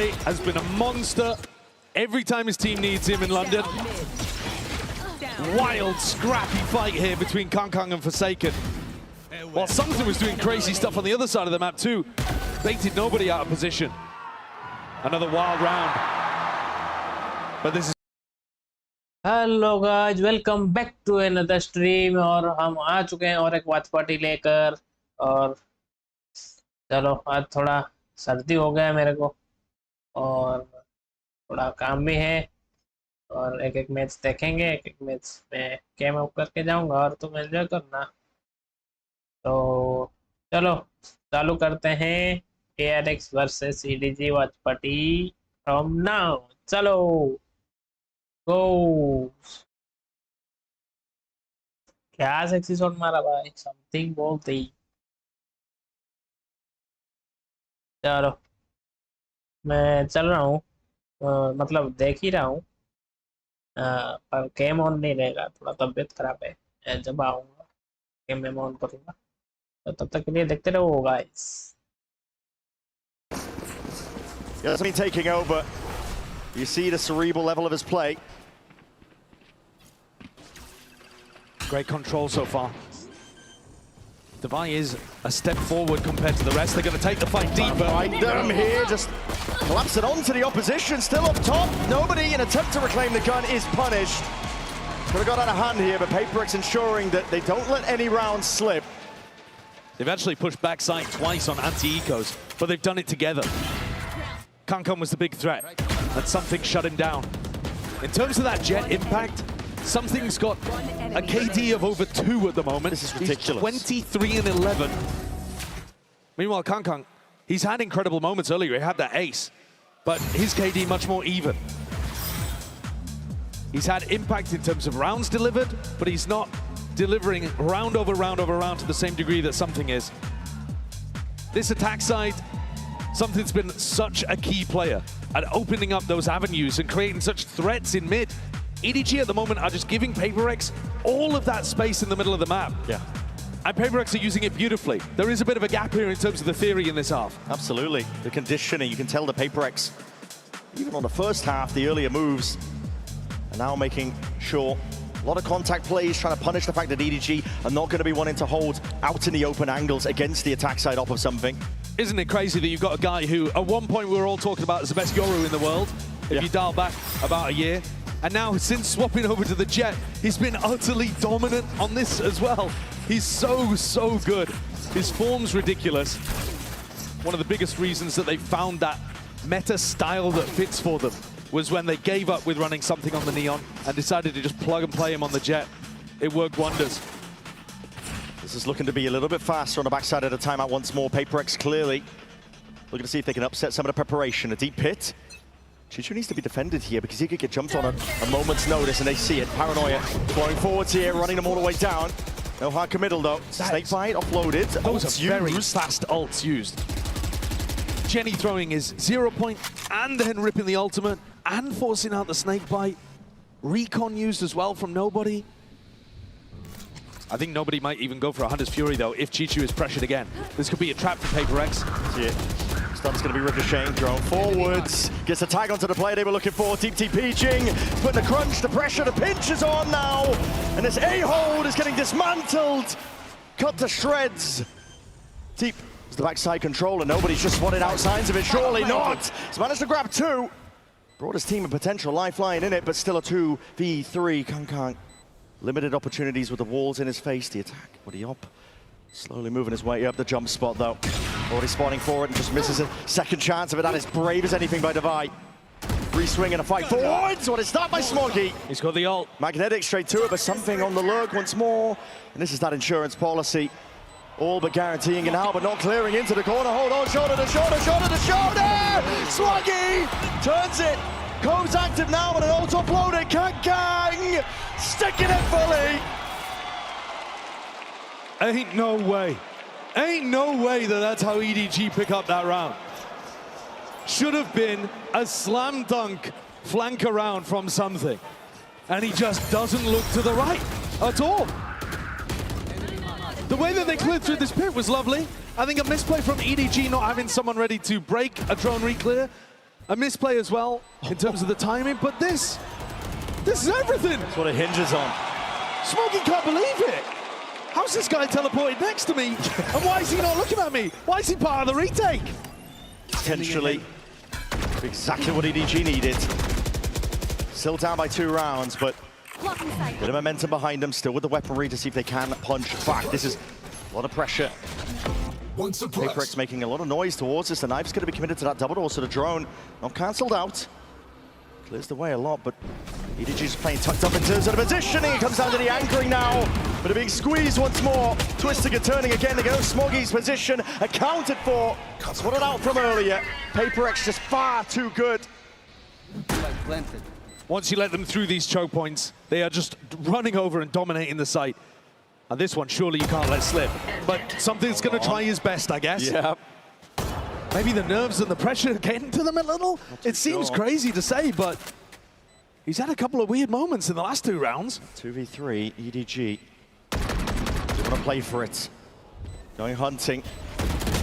play has been a monster every time his team needs him in London. Wild, scrappy fight here between Kang and Forsaken. While Something was doing crazy stuff on the other side of the map too. Baited nobody out of position. Another wild round. But this is... hello guys, welcome back to another stream. और हम आ चुके हैं और एक watch party लेकर। और चलो, आज थोड़ा सर्दी हो गया है मेरे को और थोड़ा काम भी है। और एक मैच देखेंगे, एक मैच में गेम अप करके जाऊंगा और तुम एंजॉय करना। तो चलो चालू करते हैं PRX versus EDG watch party from now. चलो गो। क्या सेक्सी शॉट मारा भाई, समथिंग बोलते ही। चलो मैं चल रहा हूँ, मतलब देख ही रहा हूँ, पर गेम ऑन नहीं रहेगा, थोड़ा तबीयत खराब है। जब आऊँगा गेम में ऑन करूँगा, तो तब तक के लिए देखते रहो guys. Yeah, that's been taking over. You see the cerebral level of his play. Great control so far. Devi is a step forward compared to the rest. They're going to take the fight deeper. Right, them here, just collapse it onto the opposition. Still up top. Nobody in attempt to reclaim the gun is punished. Could have got out of hand here, but PRX ensuring that they don't let any rounds slip. They've actually pushed backside twice on anti-ecos, but they've done it together. Kang was the big threat, and Something shut him down. In terms of that jet impact, Something's got a KD of over 2 at the moment. This is ridiculous. He's 23 and 11. Meanwhile, Kang, he's had incredible moments earlier. He had that ace, but his KD much more even. He's had impact in terms of rounds delivered, but he's not delivering round over round over round to the same degree that Something is. This attack side, Something's been such a key player at opening up those avenues and creating such threats in mid. EDG at the moment are just giving PRX all of that space in the middle of the map. Yeah. And PRX are using it beautifully. There is a bit of a gap here in terms of the theory in this half. Absolutely. The conditioning, you can tell the PRX, even on the first half, the earlier moves, are now making sure a lot of contact plays, trying to punish the fact that EDG are not going to be wanting to hold out in the open angles against the attack side off of Something. Isn't it crazy that you've got a guy who, at one point we were all talking about as the best Yoru in the world, if you dial back about a year, and now since swapping over to the Jet, he's been utterly dominant on this as well. He's so good. His form's ridiculous. One of the biggest reasons that they found that meta style that fits for them was when they gave up with running Something on the Neon and decided to just plug and play him on the Jet. It worked wonders. This is looking to be a little bit faster on the backside of the timeout once more. PRX clearly looking to see if they can upset some of the preparation. A deep pit. Chichu needs to be defended here because he could get jumped on a moment's notice, and they see it. Paranoia flowing forwards here, running them all the way down. No hard committal though. Snakebite offloaded. Those are very fast ults used. Jenny throwing his 0 point and then ripping the ultimate and forcing out the snakebite. Recon used as well from nobody. I think nobody might even go for a Hunter's Fury though if Chichu is pressured again. This could be a trap for PRX. Yeah. Stun's going to be ricocheting, drone forwards. Gets the tag onto the play they were looking for. Deep TP-ing. Putting the crunch, the pressure, the pinch is on now. And this A-hold is getting dismantled. Cut to shreds. Deep is the backside controller. Nobody's just spotted out signs of it. Surely not. He's managed to grab 2. Brought his team a potential lifeline in it, but still a 2v3. Kang. Limited opportunities with the walls in his face. The attack, what he up? Slowly moving his way up the jump spot though. Already spotting forward and just misses a second chance of it. That is brave as anything by Devi. Free swing and a fight forwards. What is that by Smoggy? He's got the ult. Magnetic straight to it, but Something on the lurk once more. And this is that insurance policy. All but guaranteeing it now, but not clearing into the corner. Hold on, shoulder to shoulder, shoulder to shoulder! Swaggy turns it. Cove's active now, but an ult uploaded. Kang sticking it fully. Ain't no way. Ain't no way that that's how EDG pick up that round. Should have been a slam dunk flank around from Something. And he just doesn't look to the right at all. The way that they cleared through this pit was lovely. I think a misplay from EDG not having someone ready to break a drone reclear. a misplay as well in terms of the timing, but this is everything. That's what it hinges on. Smokey can't believe it. How's this guy teleported next to me? And why is he not looking at me? Why is he part of the retake? Potentially exactly what EDG needed. Still down by 2 rounds, but bit of momentum behind them, still with the weaponry to see if they can punch back. This is a lot of pressure. PRX making a lot of noise towards us. The knife's going to be committed to that double door, so the drone not cancelled out. Clears the way a lot, but EDG's playing tucked up in terms of the positioning. It comes down to the anchoring now, but a big squeeze once more. Twisting and turning again to go. Smoggy's position accounted for. Spotted out from earlier. PRX just far too good. Once you let them through these choke points, they are just running over and dominating the site. And this one, surely you can't let slip. But something's going to try his best, I guess. Yeah. Maybe the nerves and the pressure getting to them a little. It seems crazy to say, but he's had a couple of weird moments in the last 2 rounds. 2v3, EDG. They want to play for it. Going hunting.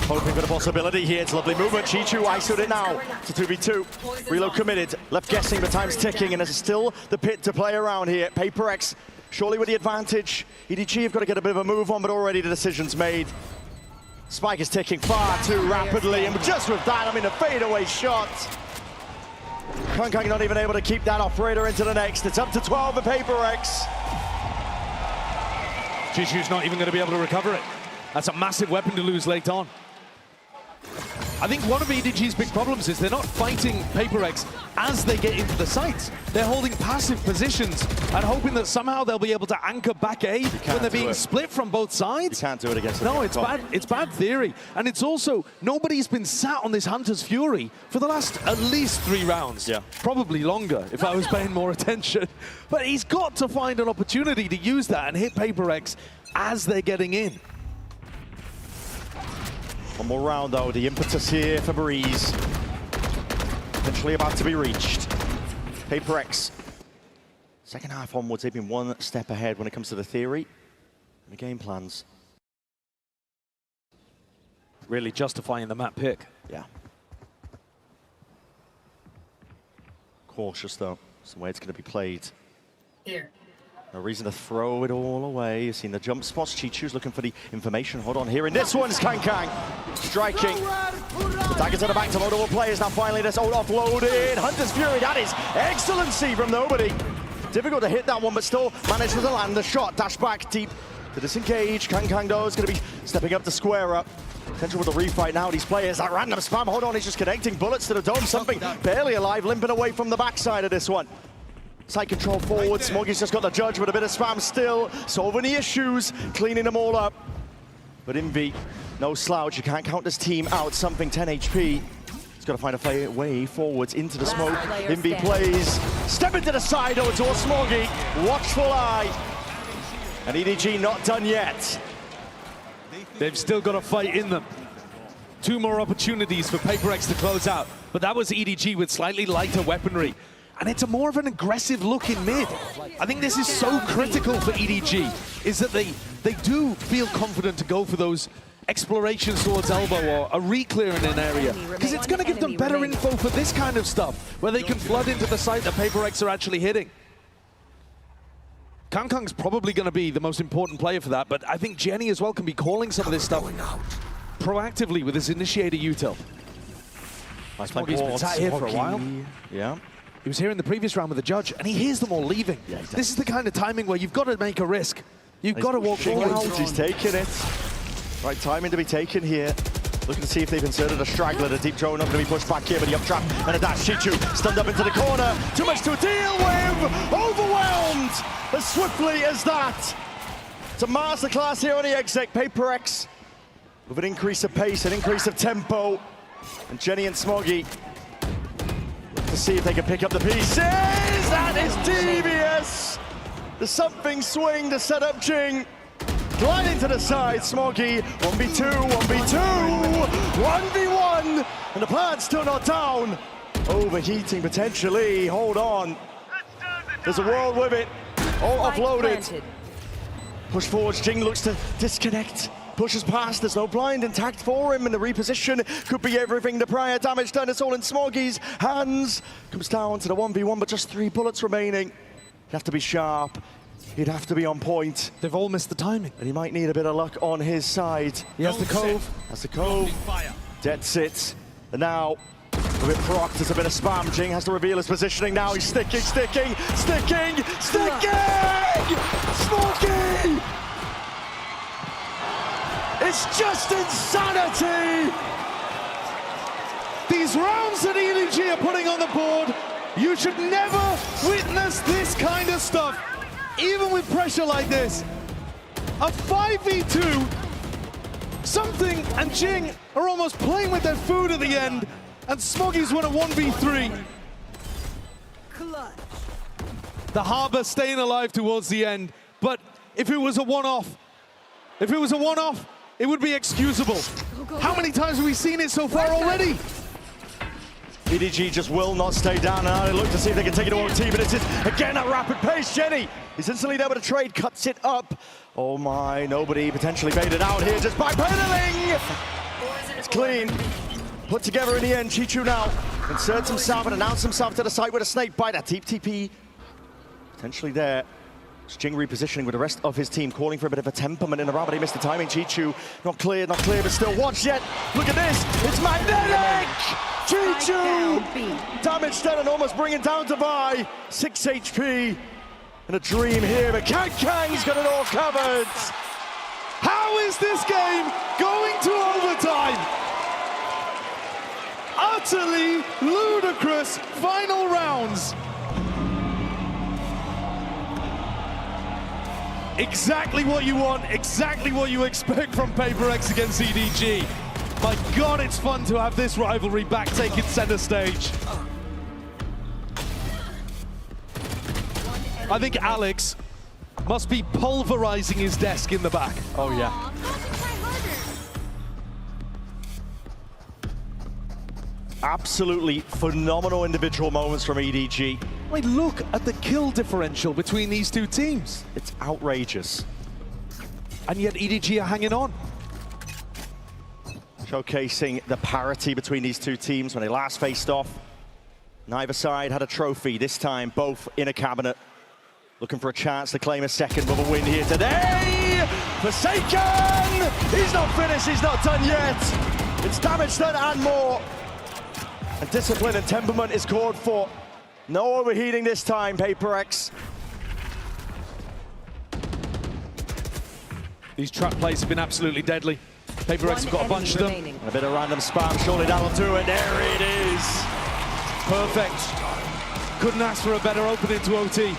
Hoping for the possibility here. It's a lovely movement. Chichu ISO'd it now to 2v2. Reload committed. Left guessing, but time's ticking, and there's still the pit to play around here. PRX surely with the advantage. EDG have got to get a bit of a move on, but already the decision's made. Spike is ticking far too rapidly, and just with that, I mean, a fadeaway shot. Kung not even able to keep that operator into the next. It's up to 12 for PRX. Chichu's not even going to be able to recover it. That's a massive weapon to lose late on. I think one of EDG's big problems is they're not fighting PRX as they get into the sites. They're holding passive positions and hoping that somehow they'll be able to anchor back A when they're being split from both sides. You can't do it against them. No, it's bad theory. And it's also, nobody's been sat on this Hunter's Fury for the last at least 3 rounds. Yeah. Probably Probably longer if I was paying more attention. But he's got to find an opportunity to use that and hit PRX as they're getting in. One more round though, the impetus here for Breeze. Potentially about to be reached. PRX. Second half onwards, they've been 1 step ahead when it comes to the theory and the game plans. Really justifying the map pick. Yeah. Cautious though, it's the way it's going to be played. Here. No reason to throw it all away. You've seen the jump spots. Chichu's looking for the information. Hold on here. And this one's Kang. Striking. Daggers at the back to multiple players. Now finally this ult offloaded. Hunter's Fury. That is excellency from nobody. Difficult to hit that one, but still manages to land the shot. Dash back deep to disengage. Kang though is going to be stepping up to square up. Potential with the refight now. These players, that random spam. Hold on, he's just connecting bullets to the dome. Something barely alive, limping away from the backside of this one. Side control forward, Smoggy's just got the judge with a bit of spam still, solving the issues, cleaning them all up. But Envy, no slouch, you can't count this team out, something 10 HP. He's got to find a way forwards into the smoke. Envy plays, step into the side, towards Smoggy, watchful eye. And EDG not done yet. They've still got a fight in them. 2 more opportunities for PRX to close out, but that was EDG with slightly lighter weaponry. And it's a more of an aggressive look in mid. I think this is so critical for EDG, is that they do feel confident to go for those explorations towards elbow or a re-clear in an area, because it's going to give them better info for this kind of stuff, where they can flood into the site that PRX are actually hitting. Kang's probably going to be the most important player for that, but I think Jenny as well can be calling some of this stuff proactively with his initiator util. Smoggy's been sat here for a while. Yeah. He was here in the previous round with the judge, and he hears them all leaving. Yeah, this is the kind of timing where you've got to make a risk. You've got to walk forward. He's taking it. Right timing to be taken here. Looking to see if they've inserted a straggler. The deep drone not going to be pushed back here, but the up trap and a dash. Chichu stunned up into the corner. Too much to deal with. Overwhelmed as swiftly as that. It's a masterclass here on the exec. PRX with an increase of pace, an increase of tempo. And Jenny and Smoggy to see if they can pick up the pieces. That is devious. The something swing to set up Jing. Gliding to the side, Smoggy. 1v2, 1v2, 1v1. And the plan's still not down. Overheating potentially. Hold on. There's a world with it. All offloaded. Push forwards. Jing looks to disconnect pushes past, there's no blind intact for him, and the reposition could be everything. The prior damage done, it's all in Smoggy's hands. Comes down to the 1v1, but just 3 bullets remaining. He'd have to be sharp. He'd have to be on point. They've all missed the timing. And he might need a bit of luck on his side. He has the cove. That's the cove. Dead sits. And now, a bit procced, there's a bit of spam. Jing has to reveal his positioning now. He's sticking! Smokey! It's just insanity! These rounds that EDG are putting on the board, you should never witness this kind of stuff. Even with pressure like this. A 5v2, Something and Jing are almost playing with their food at the end, and Smoggy's won a 1v3. The Harbor staying alive towards the end, but if it was a one-off, it would be excusable. How many times have we seen it so far already? EDG just will not stay down, and now they look to see if they can take it to OT, but it's again at rapid pace. Jenny is instantly there with a trade, cuts it up. Oh my, nobody potentially baited out here, just backpedaling. It's clean. Put together in the end. Chichu now inserts himself and announces himself to the site with a snake bite. That deep TP potentially there. Jing repositioning with the rest of his team, calling for a bit of a temperament in the round, but he missed the timing. Chichu, not clear, but still watch yet. Look at this, it's magnetic! Chichu! Damage done and almost bringing down to Vi. 6 HP. And a dream here, but Kang's got it all covered. How is this game going to overtime? Utterly ludicrous final rounds. Exactly what you want, exactly what you expect from PRX against EDG. My God, it's fun to have this rivalry back taking center stage. I think Alex must be pulverizing his desk in the back. Oh yeah. Absolutely phenomenal individual moments from EDG. I mean, look at the kill differential between these two teams. It's outrageous. And yet EDG are hanging on. Showcasing the parity between these two teams when they last faced off. Neither side had a trophy, this time both in a cabinet. Looking for a chance to claim a second with a win here today. Forsaken! He's not finished, he's not done yet. It's damage done and more. And discipline and temperament is called for. No overheating this time, PRX. These trap plays have been absolutely deadly. PRX have got a bunch of them. And a bit of random spam, surely that'll do it. There it is. Perfect. Couldn't ask for a better opening to OT.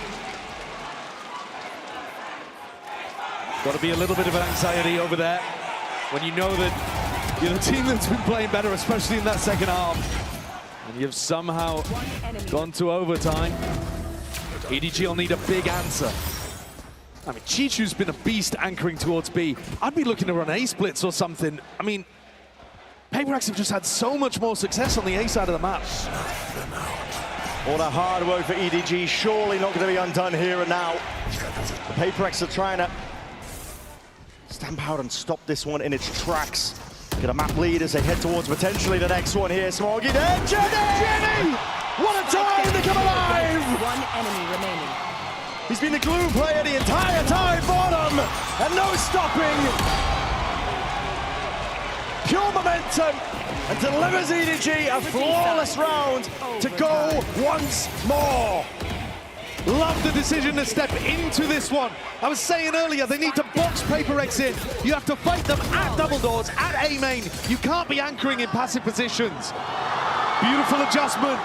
Got to be a little bit of an anxiety over there when you know that you're the team that's been playing better, especially in that second half. And you've somehow gone to overtime. EDG will need a big answer. I mean, Chichu's been a beast anchoring towards B. I'd be looking to run A splits or something. I mean, PRX have just had so much more success on the A side of the map. All that hard work for EDG, surely not going to be undone here and now. The PRX are trying to stamp out and stop this one in its tracks. Get a map lead as they head towards potentially the next one here. Smoggy there, Jenny! What a time to come alive! One enemy remaining. He's been the glue player the entire time for them, and no stopping. Pure momentum, and delivers EDG a flawless round to go once more. Love the decision to step into this one. I was saying earlier, they need to box PRX in. You have to fight them at double doors, at A main. You can't be anchoring in passive positions. Beautiful adjustment.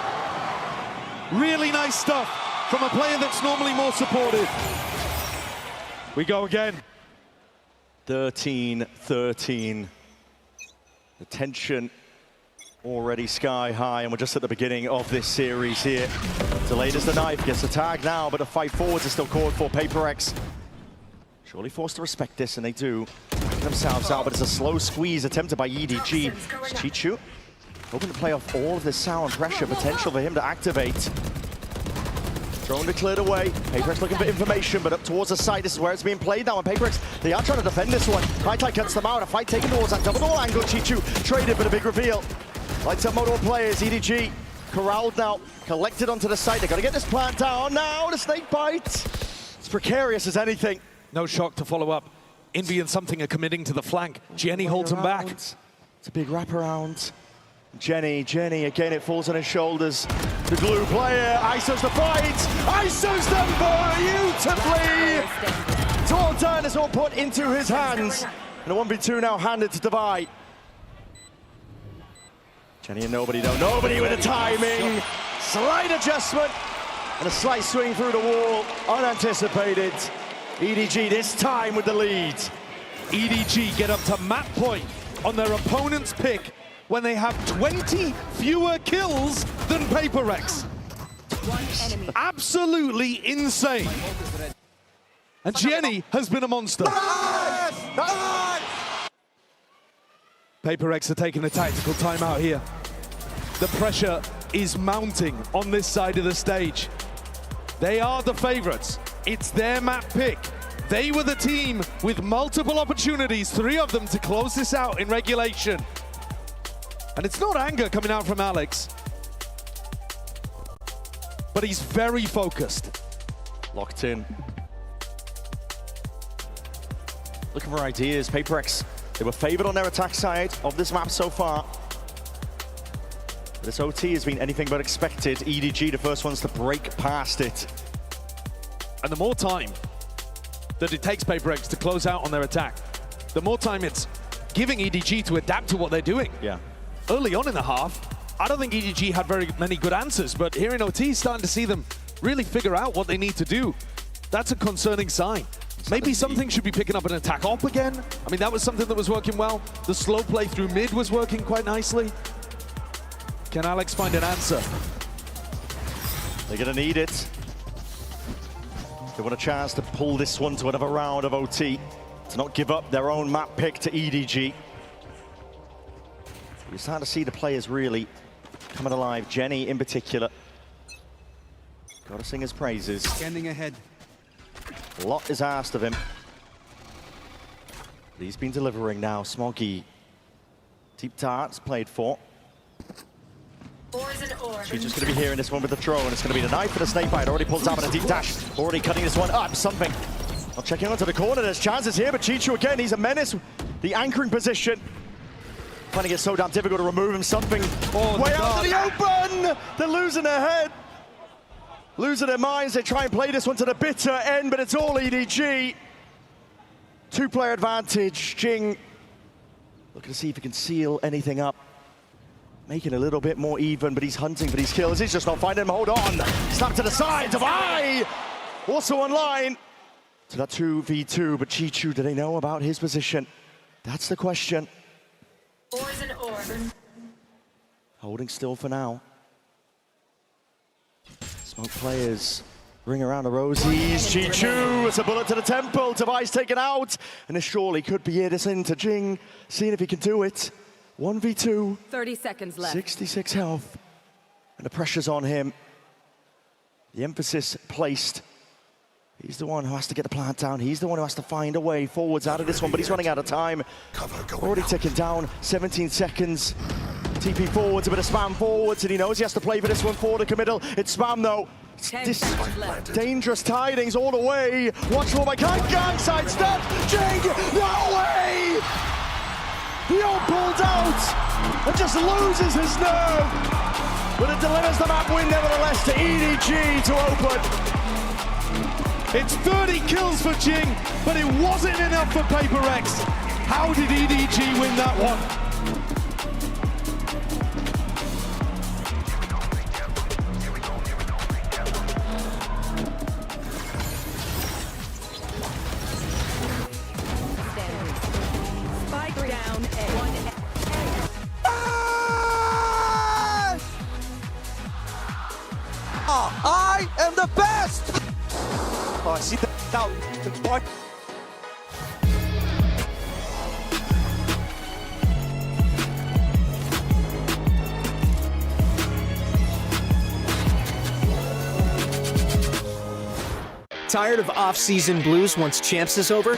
Really nice stuff from a player that's normally more supportive. We go again. 13-13. The tension already sky high, and we're just at the beginning of this series here. Delayed as the knife, gets a tag now, but the fight forwards is still called for. PRX surely forced to respect this, and they do. Backing themselves out, but it's a slow squeeze attempted by EDG. Chichu hoping to play off all of this sound pressure potential for him to activate. Drone cleared away. PRX looking for information, but up towards the side. This is where it's being played now. And PRX, they are trying to defend this one. High cuts them out. A fight taken towards that double door angle. Chichu traded for the big reveal. Lights up Motor players. EDG corralled now. Collected onto the side. They got to get this plant down now. The snake bite. It's precarious as anything. No shock to follow up. Envy and Something are committing to the flank. Jenny holds him back. It's a big wraparound. Jenny, again, it falls on his shoulders. The glue player, ISOs the fight. ISOs them beautifully. It's all done, it's all put into his hands. And a 1v2 now handed to Divide. Jenny and Nobody though. Nobody with the timing. Slight adjustment. And a slight swing through the wall. Unanticipated. EDG this time with the lead. EDG get up to map point on their opponent's pick when they have 20 fewer kills than PRX. Absolutely insane. And Jenny has been a monster. PRX are taking a tactical timeout here. The pressure is mounting on this side of the stage. They are the favorites. It's their map pick. They were the team with multiple opportunities, 3 of them to close this out in regulation. And it's not anger coming out from Alex, but he's very focused. Locked in. Looking for ideas. PRX, they were favored on their attack side of this map so far. This OT has been anything but expected. EDG, the first ones to break past it. And the more time that it takes PRX to close out on their attack, the more time it's giving EDG to adapt to what they're doing. Yeah. Early on in the half, I don't think EDG had very many good answers, but here in OT, starting to see them really figure out what they need to do. That's a concerning sign. Maybe something should be picking up an attack op again. I mean, that was something that was working well. The slow play through mid was working quite nicely. Can Alex find an answer? They're gonna need it. They want a chance to pull this one to another round of OT, to not give up their own map pick to EDG. You're starting to see the players really coming alive. Jenny in particular. Gotta sing his praises. Standing ahead. A lot is asked of him. But he's been delivering now. Smoggy. Deep Darts played for. She's just going to be here in this one with the throw, and it's going to be the knife for the snake bite. Already pulls out with a deep dash. Already cutting this one up. Something. Not checking onto the corner. There's chances here, but Chichu again, he's a menace. The anchoring position. Finding it so damn difficult to remove him. Something way out to the open. They're losing their head. Losing their minds. They try and play this one to the bitter end, but it's all EDG. 2-player advantage. Jing looking to see if he can seal anything up. Making it a little bit more even, but he's hunting for these kills. He's just not finding him. Hold on. Snap to the side. Divide also online. So that 2v2, but Chichu, do they know about his position? That's the question. Holding still for now. Smoke players ring around the rosies. Chichu, it's a bullet to the temple. Device taken out. And this surely could be it. It's into Jing, seeing if he can do it. 1v2. 30 seconds left. 66 health. And the pressure's on him. The emphasis placed. He's the one who has to get the plant down. He's the one who has to find a way forwards out of this one, but he's running out of time. Already ticking down, 17 seconds. TP forwards, a bit of spam forwards, and he knows he has to play for this one for the committal. It's spam though. This dangerous tidings all the way. Watch for by Kangang, sidestep. Jing, no way! He all pulled out and just loses his nerve. But it delivers the map win nevertheless to EDG to open. It's 30 kills for Jing, but it wasn't enough for PRX. How did EDG win that one? I am the best! Oh, I see that now. The boy. Tired of off-season blues once champs is over?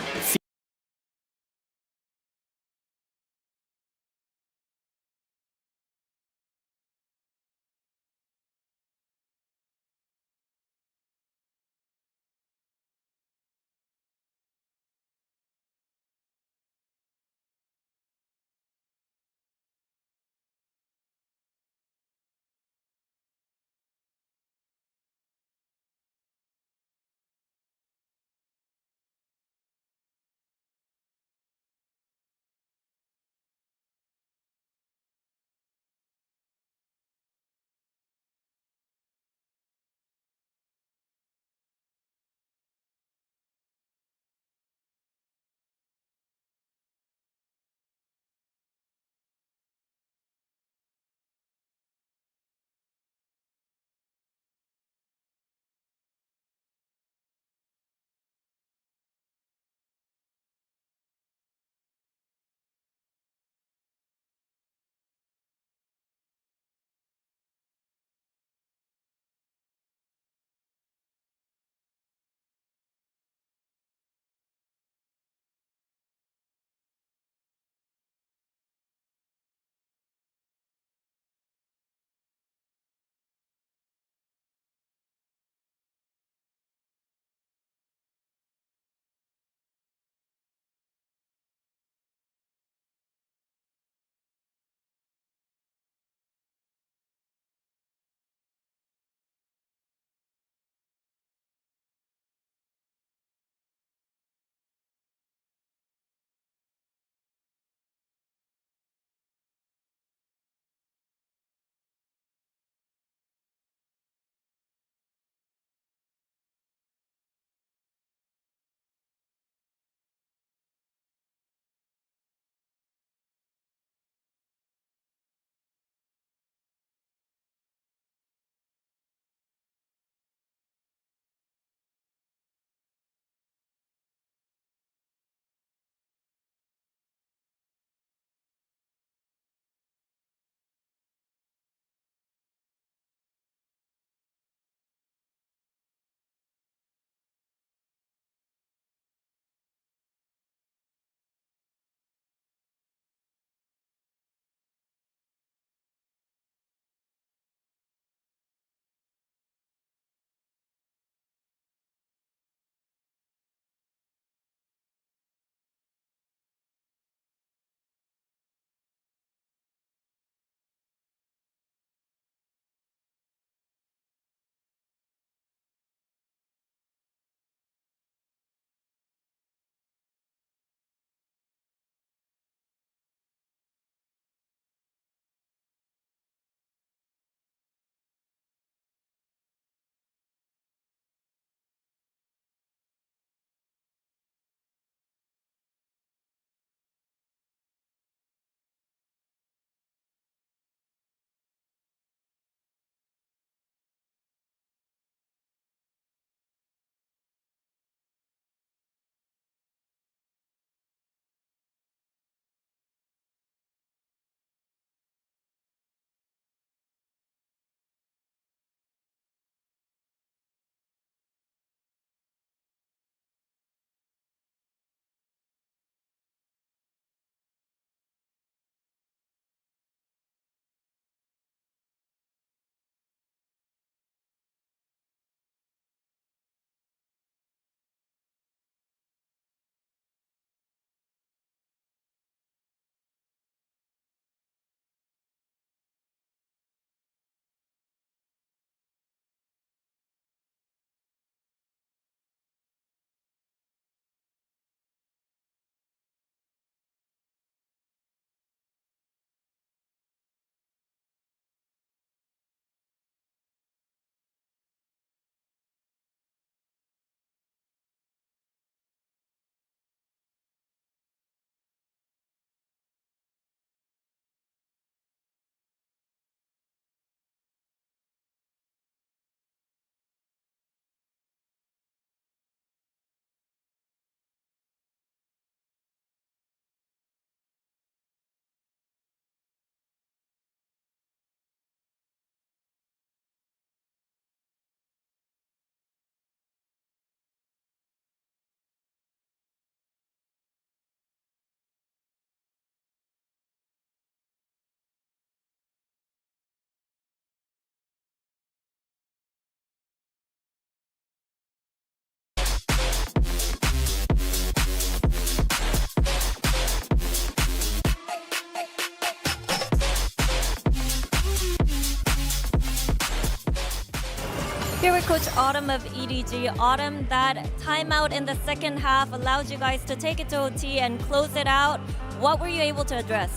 Here with Coach Autumn of EDG. Autumn, that timeout in the second half allowed you guys to take it to OT and close it out. What were you able to address?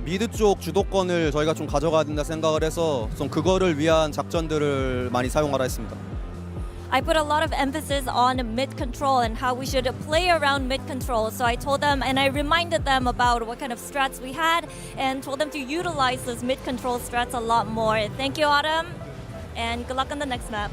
미드 쪽 주도권을 저희가 좀 가져가야 된다 생각을 해서 좀 그거를 위한 작전들을 많이 사용하라 했습니다. I put a lot of emphasis on mid control and how we should play around mid control. So I told them and I reminded them about what kind of strats we had and told them to utilize those mid control strats a lot more. Thank you, Autumn, and good luck on the next map.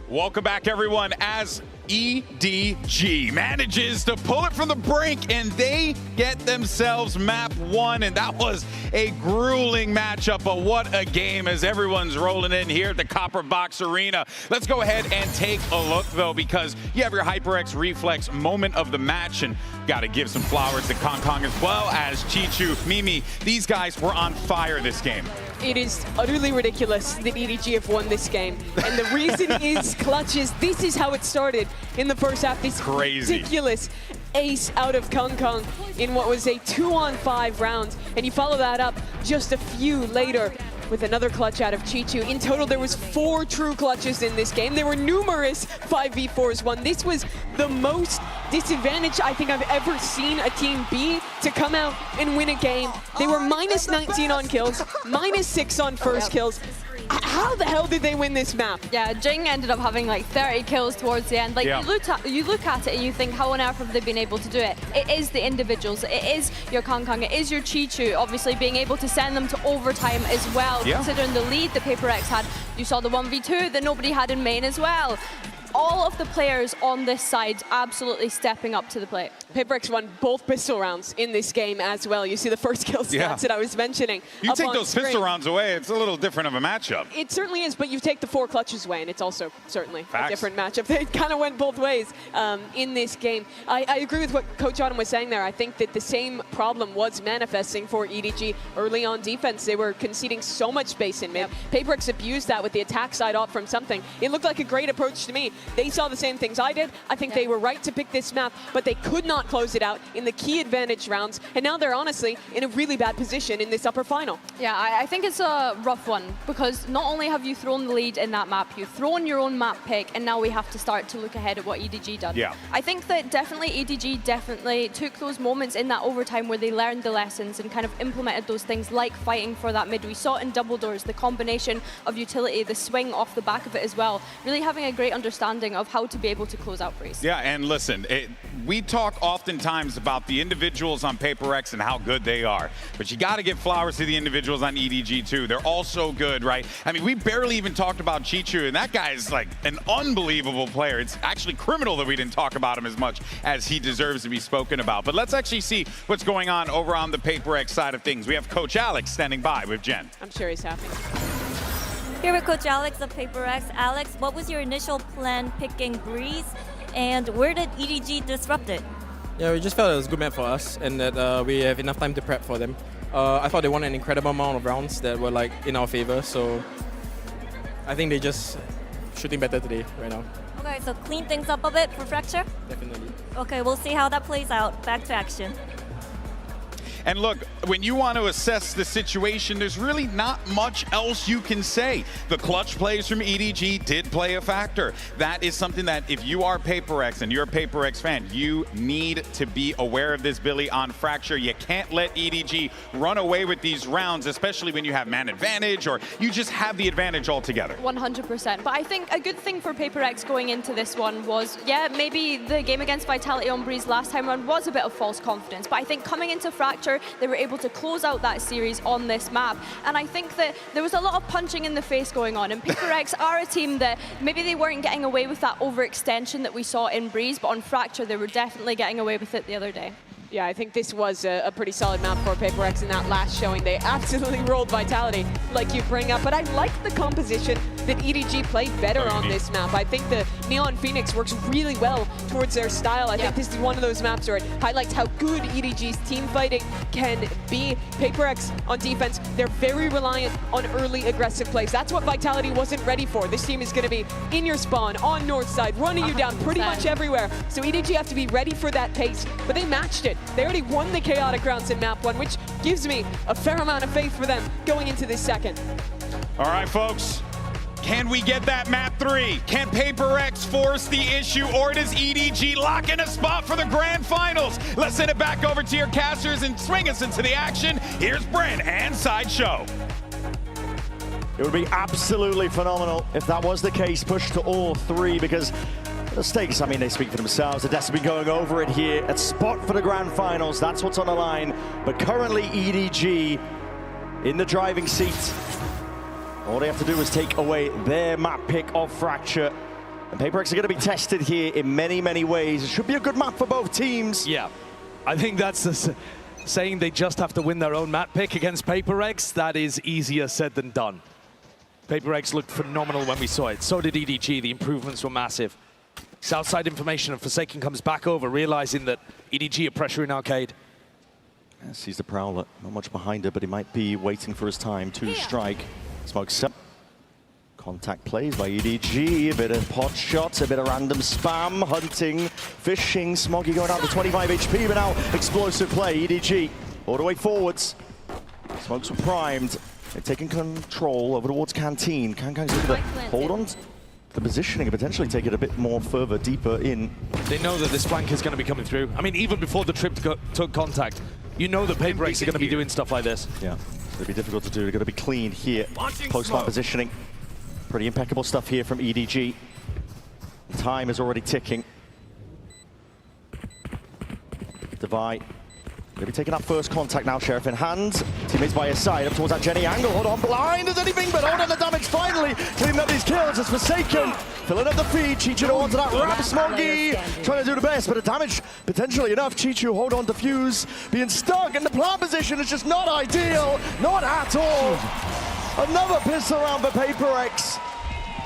Welcome back, everyone, as EDG manages to pull it from the brink and they get themselves map 1, and that was a grueling matchup, but what a game as everyone's rolling in here at the Copper Box Arena. Let's go ahead and take a look though, because you have your HyperX Reflex moment of the match, and gotta give some flowers to Kong Kong as well as Chichu, Mimi. These guys were on fire this game. It is utterly ridiculous that EDG have won this game. And the reason is clutches. This is how it started in the first half. This ridiculous ace out of Kong Kong in what was a 2-on-5 round. And you follow that up just a few later with another clutch out of Chichu. In total, there was 4 true clutches in this game. There were numerous 5v4s won. This was the most disadvantaged I think I've ever seen a team be to come out and win a game. They were minus 19 on kills, minus 6 on first kills. How the hell did they win this map? Yeah, Jing ended up having like 30 kills towards the end. Like you look at it and you think, how on earth have they been able to do it? It is the individuals. It is your Kong Kong. It is your Chichu. Obviously, being able to send them to overtime as well, considering the lead that PRX had. You saw the 1v2 that nobody had in main as well. All of the players on this side absolutely stepping up to the plate. PRX won both pistol rounds in this game as well. You see the first kill stats that I was mentioning. You take those pistol rounds away, it's a little different of a matchup. It certainly is, but you take the 4 clutches away, and it's also certainly a different matchup. It kind of went both ways in this game. I agree with what Coach Autumn was saying there. I think that the same problem was manifesting for EDG early on defense. They were conceding so much space in mid. PRX abused that with the attack side off from something. It looked like a great approach to me. They saw the same things I did. I think they were right to pick this map, but they could not close it out in the key advantage rounds, and now they're honestly in a really bad position in this upper final. Yeah, I think it's a rough one, because not only have you thrown the lead in that map, you've thrown your own map pick, and now we have to start to look ahead at what EDG done. Yeah. I think that definitely EDG took those moments in that overtime where they learned the lessons and kind of implemented those things like fighting for that mid. We saw it in double doors, the combination of utility, the swing off the back of it as well, really having a great understanding of how to be able to close out Breeze. Yeah, and listen, we talk oftentimes about the individuals on PRX and how good they are, but you got to give flowers to the individuals on EDG too. They're all so good, right? I mean, we barely even talked about Chichu, and that guy is like an unbelievable player. It's actually criminal that we didn't talk about him as much as he deserves to be spoken about. But let's actually see what's going on over on the PRX side of things. We have Coach Alex standing by with Jen. I'm sure he's happy. Here with Coach Alex of PRX. Alex, what was your initial plan picking Breeze, and where did EDG disrupt it? Yeah, we just felt it was a good map for us, and that we have enough time to prep for them. I thought they won an incredible amount of rounds that were like in our favor, so I think they just shooting better today right now. Okay, so clean things up a bit for Fracture? Definitely. Okay, we'll see how that plays out. Back to action. And look, when you want to assess the situation, there's really not much else you can say. The clutch plays from EDG did play a factor. That is something that if you are PRX and you're a PRX fan, you need to be aware of this, Billy, on Fracture. You can't let EDG run away with these rounds, especially when you have man advantage or you just have the advantage altogether. 100%. But I think a good thing for PRX going into this one was, yeah, maybe the game against Vitality on Breeze last time around was a bit of false confidence. But I think coming into Fracture, they were able to close out that series on this map. And I think that there was a lot of punching in the face going on. And PRX are a team that maybe they weren't getting away with that overextension that we saw in Breeze, but on Fracture, they were definitely getting away with it the other day. Yeah, I think this was a pretty solid map for PRX in that last showing. They absolutely rolled Vitality, like you bring up. But I like the composition that EDG played better on this map. I think the Neon Phoenix works really well towards their style. I think this is one of those maps where it highlights how good EDG's team fighting can be. PRX on defense, they're very reliant on early aggressive plays. That's what Vitality wasn't ready for. This team is going to be in your spawn, on north side, running you down pretty much everywhere. So EDG have to be ready for that pace, but they matched it. They already won the chaotic rounds in map 1, which gives me a fair amount of faith for them going into this second. All right, folks. Can we get that map 3? Can PRX force the issue, or does EDG lock in a spot for the grand finals? Let's send it back over to your casters and swing us into the action. Here's Brent and Sideshow. It would be absolutely phenomenal if that was the case, push to all 3, because the stakes, I mean, they speak for themselves. The Devs have been going over it here. A spot for the grand finals, that's what's on the line. But currently EDG in the driving seat. All they have to do is take away their map pick of Fracture. And PRX are going to be tested here in many, many ways. It should be a good map for both teams. Yeah, I think that's saying they just have to win their own map pick against PRX. That is easier said than done. PRX looked phenomenal when we saw it. So did EDG. The improvements were massive. Southside information, and Forsaken comes back over, realizing that EDG are pressuring Arcade. Yeah, sees the Prowler. Not much behind it, but he might be waiting for his time to strike. Smokes up. Contact plays by EDG, a bit of pot shots, a bit of random spam, hunting, fishing. Smoggy going out to 25 HP, but now explosive play. EDG all the way forwards. Smokes were primed. They're taking control over towards Canteen. Kang's looking to hold on to the positioning and potentially take it a bit more further, deeper in. They know that this flank is going to be coming through. I mean, even before the trip took contact, you know that PRX are going to be doing stuff like this. Yeah. It'll be difficult to do. They're going to be clean here. Post-plant positioning. Pretty impeccable stuff here from EDG. Time is already ticking. Divide. Going to be taking that first contact now, Sheriff in hand. Teammates by his side, up towards that Jenny angle. Hold on, blind as anything, but hold on, the damage finally. Cleaning up these kills as Forsaken. Filling up the feed. Chichu onto that wrap. Smoggy trying to do the best, but the damage potentially enough. Chichu hold on, defuse, being stuck, and the plant position is just not ideal. Not at all. Another pistol round for PRX.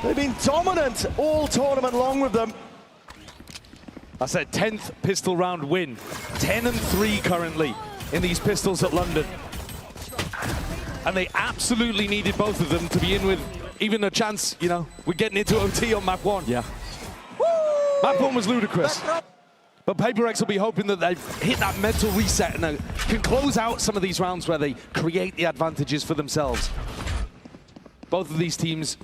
They've been dominant all tournament long with them. That's their 10th pistol round win. 10-3 currently in these pistols at London. And they absolutely needed both of them to be in with even a chance, you know, we're getting into OT on map 1. Yeah. Woo! Map 1 was ludicrous. But PRX will be hoping that they've hit that mental reset and can close out some of these rounds where they create the advantages for themselves. Both of these teams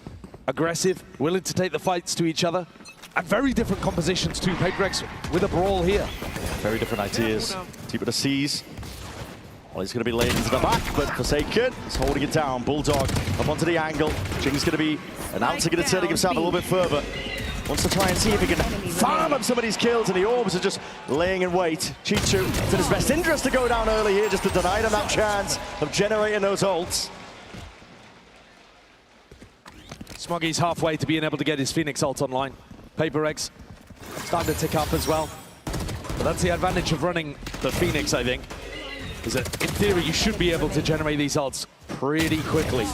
aggressive, willing to take the fights to each other. And very different compositions too. PRX with a brawl here. Very different ideas. Deep with the C's. Well, he's going to be laid into the back, but Forsaken is holding it down. Bulldog up onto the angle. Jing's going to be announcing it and turning himself a little bit further. Wants to try and see if he can farm up some of these kills, and the Orbs are just laying in wait. Chichu, it's in his best interest to go down early here, just to deny them that chance of generating those ults. Smoggy's halfway to being able to get his Phoenix ult online. PRX starting to tick up as well. But that's the advantage of running the Phoenix, I think, is that in theory you should be able to generate these ults pretty quickly.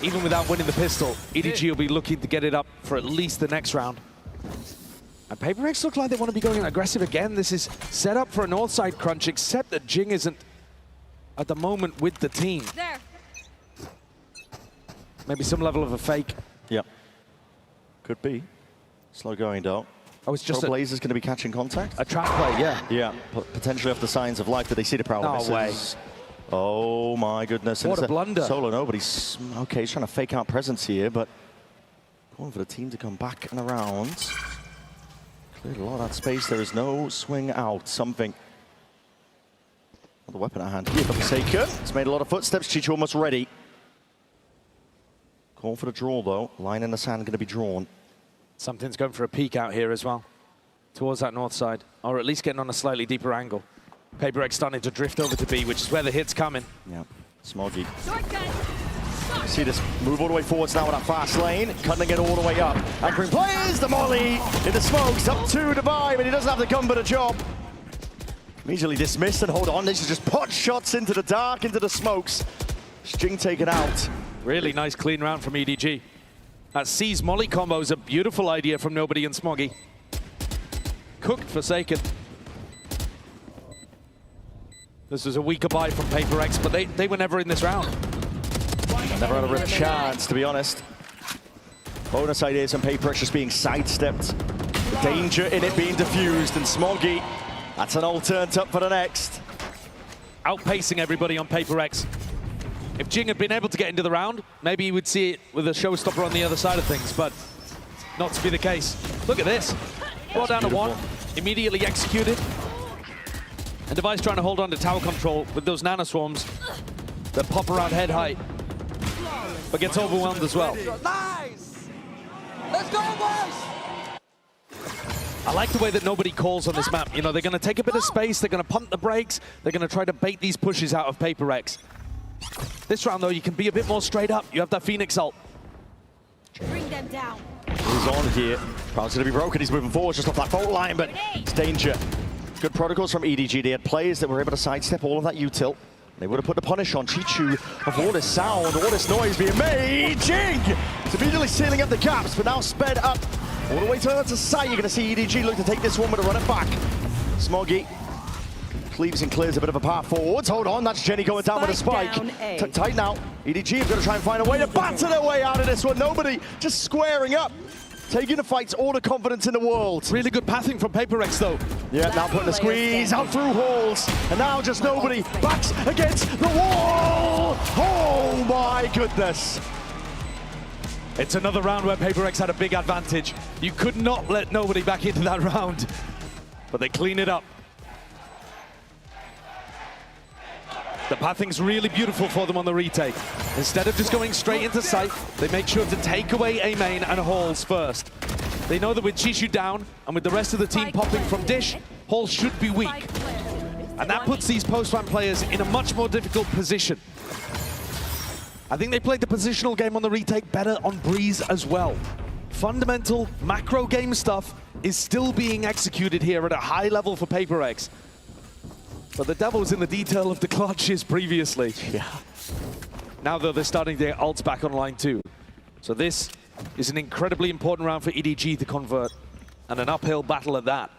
Even without winning the pistol, EDG will be looking to get it up for at least the next round. And PRX look like they want to be going aggressive again. This is set up for a north side crunch, except that Jing isn't at the moment with the team. There. Maybe some level of a fake. Yep. Could be. Slow going though. I was just Blazer's going to be catching contact. A trap play, yeah. Yeah, potentially off the signs of life. Did they see the Prowler misses? No way. Oh my goodness. What a blunder. Solo, no, but he's okay. He's trying to fake out presence here, but going for the team to come back and around. Cleared a lot of that space. There is no swing out. Something. Another weapon at hand here for Forsaken. It's made a lot of footsteps. Chichu almost ready. Call for the draw though. Line in the sand going to be drawn. Something's going for a peek out here as well, towards that north side, or at least getting on a slightly deeper angle. PRX starting to drift over to B, which is where the hit's coming. Yeah, Smoggy. See this move all the way forwards now with that fast lane, cutting it all the way up. Anchoring players, the molly in the smokes, up to Divine, but he doesn't have the gun but a job. Immediately dismissed, and hold on, this is just pot shots into the dark, into the smokes. Jing taken out. Really nice clean round from EDG. That C's molly combo is a beautiful idea from Nobody and Smoggy. Cooked Forsaken. This was a weaker buy from PRX, but they were never in this round. Never had a real chance, to be honest. Bonus ideas from PRX just being sidestepped. The danger in it being diffused, and Smoggy, that's an all turned up for the next. Outpacing everybody on PRX. If Jing had been able to get into the round, maybe you would see it with a showstopper on the other side of things, but not to be the case. Look at this. Brought down to one, immediately executed. And Device trying to hold on to tower control with those nano swarms that pop around head height, but gets overwhelmed as well. Nice! Let's go, boys! I like the way that nobody calls on this map. You know, they're going to take a bit of space, they're going to pump the brakes, they're going to try to bait these pushes out of PRX. This round, though, you can be a bit more straight up. You have that Phoenix ult. Bring them down. He's on here. Round's going to be broken. He's moving forward just off that fault line, but it's danger. Good protocols from EDG. They had players that were able to sidestep all of that util. They would have put the punish on Chichu of all this sound, all this noise being made. Jing! It's immediately sealing up the gaps, but now sped up all the way to sight. You're going to see EDG look to take this one, but to run it back. Smoggy cleaves and clears a bit of a path forwards. Hold on, that's Jenny going down with a spike. Tight now. EDG is going to try and find a way to batter their way out of this one. Nobody just squaring up. Taking the fights, all the confidence in the world. Really good pathing from PRX, though. Yeah, now putting the squeeze out through halls. And now just nobody backs against the wall. Oh my goodness. It's another round where PRX had a big advantage. You could not let nobody back into that round, but they clean it up. The pathing's really beautiful for them on the retake. Instead of just going straight into sight, they make sure to take away A main and halls first. They know that with Chishu down and with the rest of the team popping from Dish, halls should be weak. And that puts these post-round players in a much more difficult position. I think they played the positional game on the retake better on Breeze as well. Fundamental macro game stuff is still being executed here at a high level for PRX. But the devil was in the detail of the clutches previously. Yeah. Now, though, they're starting to get ults back online too. So this is an incredibly important round for EDG to convert, and an uphill battle at that.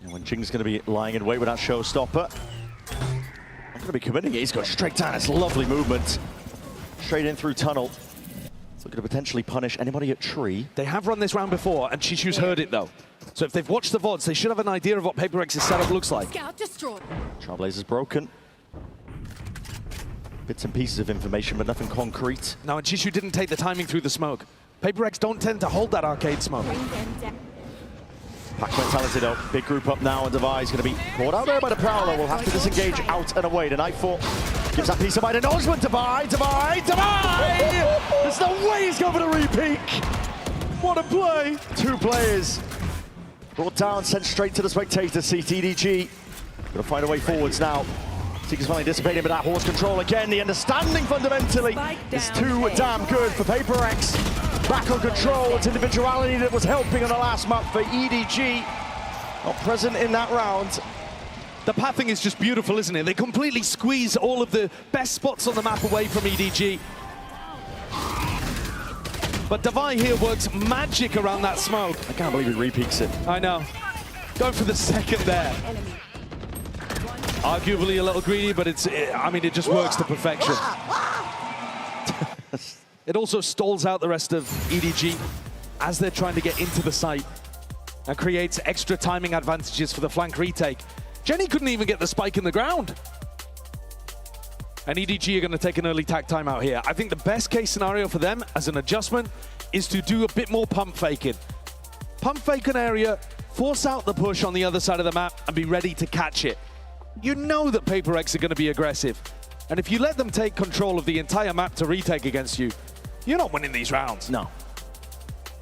And when Jing's going to be lying in wait with that showstopper, not going to be committing it. He's got straight down. It's lovely movement. Straight in through tunnel. It's looking to potentially punish anybody at tree. They have run this round before, and Chishu's heard it, though. So if they've watched the VODs, they should have an idea of what PRX's setup looks like. Trailblazer's broken. Bits and pieces of information, but nothing concrete. No, and Chishu didn't take the timing through the smoke. PRX don't tend to hold that arcade smoke. Pack mentality though. Big group up now, and Device going to be caught out there by the Prowler. Will have to disengage out and away. The Nightfall gives that piece of mind acknowledgement. Divide! There's no way he's going for the re-peek. What a play! Two players brought down, sent straight to the spectator seat. EDG going to find a way forwards now. Seeker's finally dissipating, but that horse control again. The understanding fundamentally is too damn good for PRX. Back on control. It's individuality that was helping on the last map for EDG. Not present in that round. The pathing is just beautiful, isn't it? They completely squeeze all of the best spots on the map away from EDG. But Devi here works magic around that smoke. I can't believe he re-peeks it. I know. Going for the second there. Arguably a little greedy, but it just works to perfection. It also stalls out the rest of EDG as they're trying to get into the site and creates extra timing advantages for the flank retake. Jenny couldn't even get the spike in the ground. And EDG are going to take an early tack timeout here. I think the best case scenario for them as an adjustment is to do a bit more pump faking. Pump fake an area, force out the push on the other side of the map, and be ready to catch it. You know that PRX are going to be aggressive. And if you let them take control of the entire map to retake against you, you're not winning these rounds. No.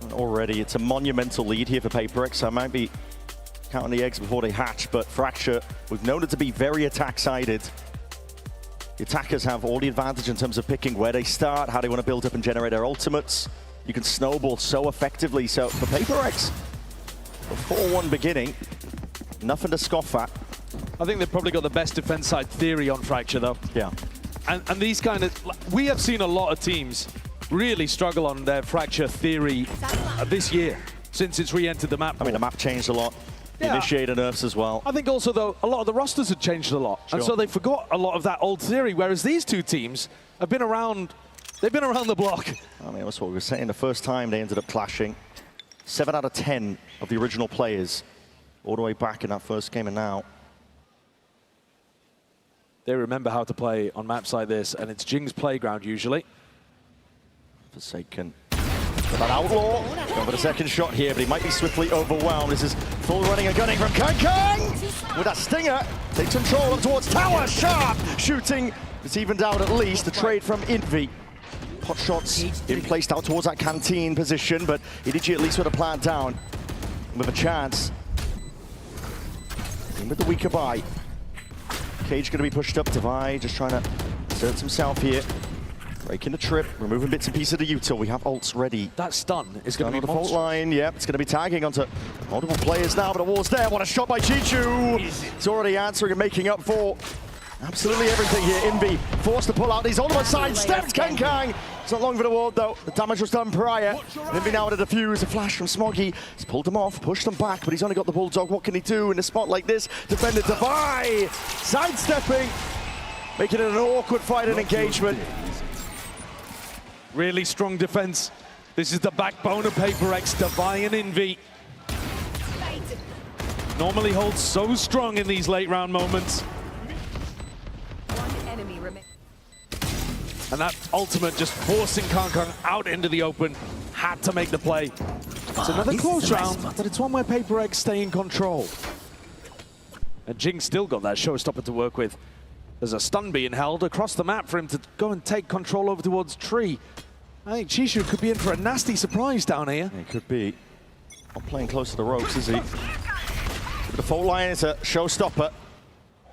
And already, it's a monumental lead here for PRX. So I might be counting the eggs before they hatch, but Fracture, we've known it to be very attack-sided. The attackers have all the advantage in terms of picking where they start, how they want to build up and generate their ultimates. You can snowball so effectively. So for PRX, a 4-1 beginning, nothing to scoff at. I think they've probably got the best defense side theory on Fracture, though. Yeah. And these kind of... We have seen a lot of teams really struggle on their Fracture theory this year, since it's re-entered the map. I mean, the map changed a lot. The initiator nerfs as well. I think also, though, a lot of the rosters had changed a lot. Sure. And so they forgot a lot of that old theory, whereas these two teams have been around... They've been around the block. I mean, that's what we were saying. The first time they ended up clashing. 7 out of 10 of the original players all the way back in that first game, and now They remember how to play on maps like this, and it's Jing's playground usually. Forsaken. Got that Outlaw. Going for the second shot here, but he might be swiftly overwhelmed. This is full running and gunning from Kang. With that stinger, takes control up towards tower. Sharp shooting. It's evened out at least. The trade from Envy. Pot shots in placed out towards that canteen position, but EDG at least with a plant down. With a chance. In with the weaker buy. Cage going to be pushed up. Divide just trying to assert himself here. Breaking the trip, removing bits and pieces of the util. We have ults ready. That stun is going to be the fault line. Yep, it's going to be tagging onto multiple players now, but the wall's there. What a shot by Chichu! It's already answering and making up for absolutely everything here. Envy forced to pull out these ultimate side steps. Kang. It's not long for the wall though. The damage was done prior. Envy now to defuse. A flash from Smoggy. He's pulled them off, pushed them back, but he's only got the Bulldog. What can he do in a spot like this? Defender Divide sidestepping, making it an awkward fight and engagement. Really strong defense. This is the backbone of PRX, Divide and Envy. Normally holds so strong in these late round moments. One enemy remains. And that ultimate just forcing Kang out into the open. Had to make the play. It's another close round, but it's one where PRX stay in control. And Jing still got that showstopper to work with. There's a stun being held across the map for him to go and take control over towards Tree. I think Chishu could be in for a nasty surprise down here. He could be. Not playing close to the ropes, is he? But the fault line is a showstopper.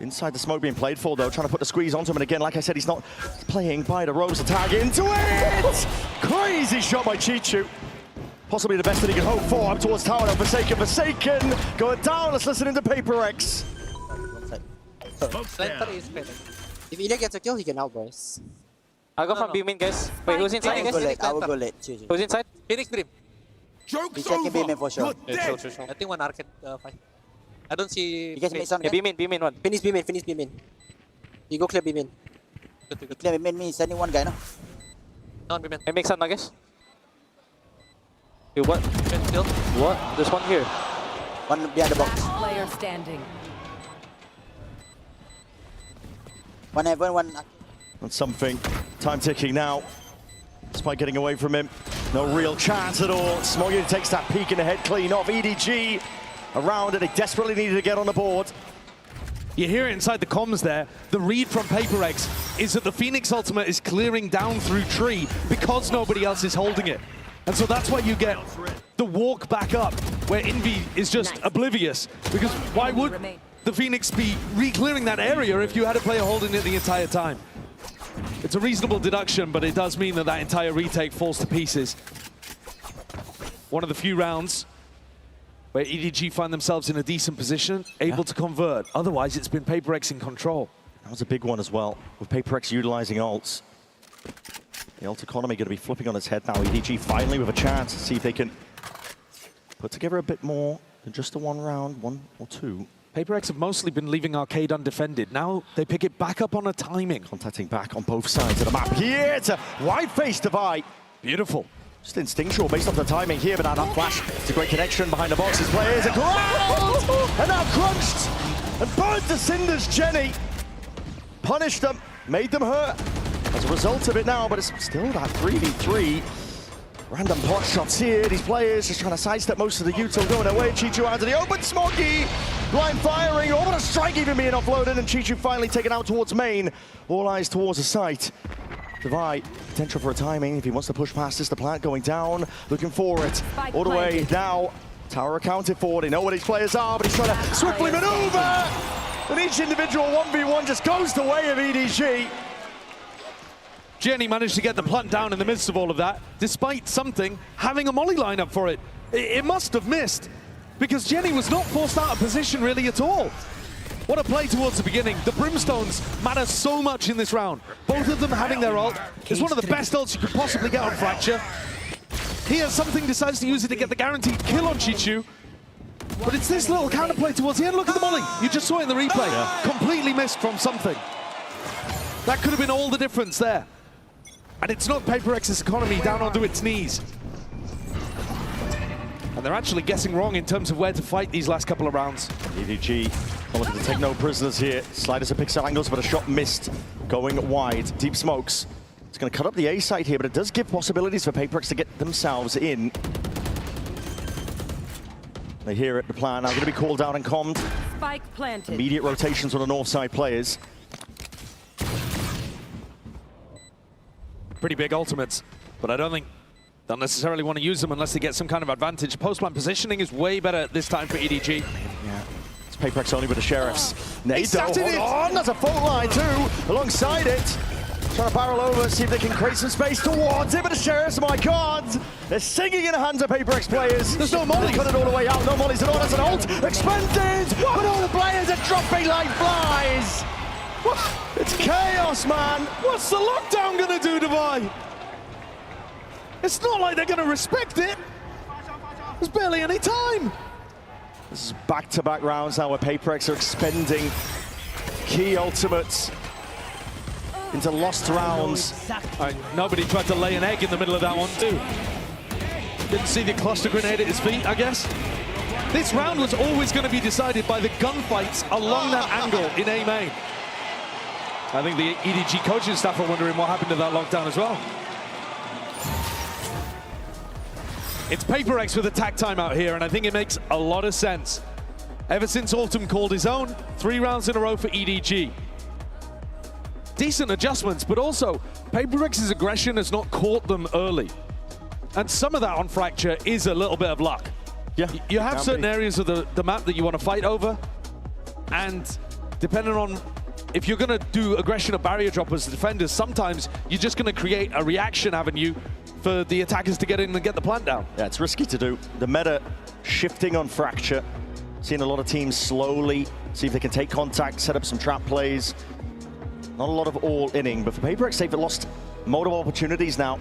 Inside the smoke being played for, though, trying to put the squeeze onto him. And again, like I said, he's not playing by the ropes to tag into it! Crazy shot by Chichu. Possibly the best that he could hope for. Up towards tower now. Forsaken. Going down. Let's listen into PRX. If Ida gets a kill, he can outburst. I'll go from B main, guys. Wait, who's inside, guys? I will go late. Who's inside? Phoenix Dream. He's checking B main for sure. Yeah, sure. I think one arcade fight. I don't see. You guys make some. Yeah, B main one. Finish B main. You go clear B main. Clear B main means sending one guy now. No, B main. I make some, I guess. You what? What? There's one here. One behind the box. Player standing. One heaven, one. That's something. Time ticking now. Despite getting away from him, no real chance at all. Smoggy takes that peek in the head clean off. EDG around it. They desperately needed to get on the board. You hear it inside the comms there. The read from PRX is that the Phoenix ultimate is clearing down through Tree because nobody else is holding it. And so that's why you get the walk back up, where Envy is just oblivious. Because why would the Phoenix be re-clearing that area if you had a player holding it the entire time? It's a reasonable deduction, but it does mean that that entire retake falls to pieces. One of the few rounds where EDG find themselves in a decent position, able to convert. Otherwise, it's been PRX in control. That was a big one as well, with PRX utilizing ults. The ult economy going to be flipping on its head now. EDG finally with a chance to see if they can put together a bit more than just the one round, one or two. PRX have mostly been leaving Arcade undefended. Now they pick it back up on a timing. Contacting back on both sides of the map. Here, it's a wide-face Divide. Beautiful. Just instinctual based off the timing here, but now that flash, it's a great connection behind the boxes. Players are ground! And now crunched and burned to cinders. Jenny punished them, made them hurt as a result of it now, but it's still that 3v3. Random pot shots here. These players just trying to sidestep most of the util going away. Chichu out to the open. Smoggy blind firing. Oh, what a strike even being offloaded. And Chichu finally taken out towards main. All eyes towards the site. Divide, potential for a timing. If he wants to push past this, the plant going down. Looking for it. All the way now. Tower accounted for. They know where these players are, but he's trying to swiftly maneuver. And each individual 1v1 just goes the way of EDG. Jenny managed to get the plant down in the midst of all of that, despite something having a molly lineup for it. It must have missed, because Jenny was not forced out of position really at all. What a play towards the beginning. The Brimstones matter so much in this round. Both of them having their ult. It's one of the best ults you could possibly get on Fracture. Here, something decides to use it to get the guaranteed kill on Chichu. But it's this little counterplay towards the end. Look at the molly. You just saw it in the replay. Yeah. Completely missed from something. That could have been all the difference there. And it's not PRX's economy down onto its knees. And they're actually guessing wrong in terms of where to fight these last couple of rounds. EDG Looking to take no prisoners here. Sliders at pixel angles, but a shot missed. Going wide. Deep smokes. It's going to cut up the A side here, but it does give possibilities for PRX to get themselves in. They hear it, the plan now going to be called down and commed. Spike planted. Immediate rotations on the north side players. Pretty big ultimates, but I don't think they'll necessarily want to use them unless they get some kind of advantage. Post-plant positioning is way better this time for EDG. Yeah. It's PRX only with the Sheriffs. Nado, hold on, there's a fault line too, alongside it. Trying to barrel over, see if they can create some space towards it, but the Sheriffs, my God! They're singing in the hands of PRX players. There's no molly, cut it all the way out, no mollies at all, that's an ult, expended! But all the players are dropping like flies! What? It's chaos, man! What's the lockdown gonna do, Dubai? It's not like they're gonna respect it. There's barely any time. This is back-to-back rounds now where PRX are expending key ultimates into lost rounds. Nobody tried to lay an egg in the middle of that one too. Didn't see the cluster grenade at his feet, I guess. This round was always going to be decided by the gunfights along that angle in A main. I think the EDG coaching staff are wondering what happened to that lockdown as well. It's PRX with attack time out here, and I think it makes a lot of sense. Ever since Autumn called his own, 3 rounds in a row for EDG. Decent adjustments, but also PRX's aggression has not caught them early. And some of that on Fracture is a little bit of luck. Yeah, you have certain areas of the map that you want to fight over, and depending on if you're going to do aggression or barrier drop as defenders, sometimes you're just going to create a reaction avenue for the attackers to get in and get the plant down. Yeah, it's risky to do. The meta shifting on Fracture. Seeing a lot of teams slowly see if they can take contact, set up some trap plays. Not a lot of all-inning, but for PRX, they've lost multiple opportunities now.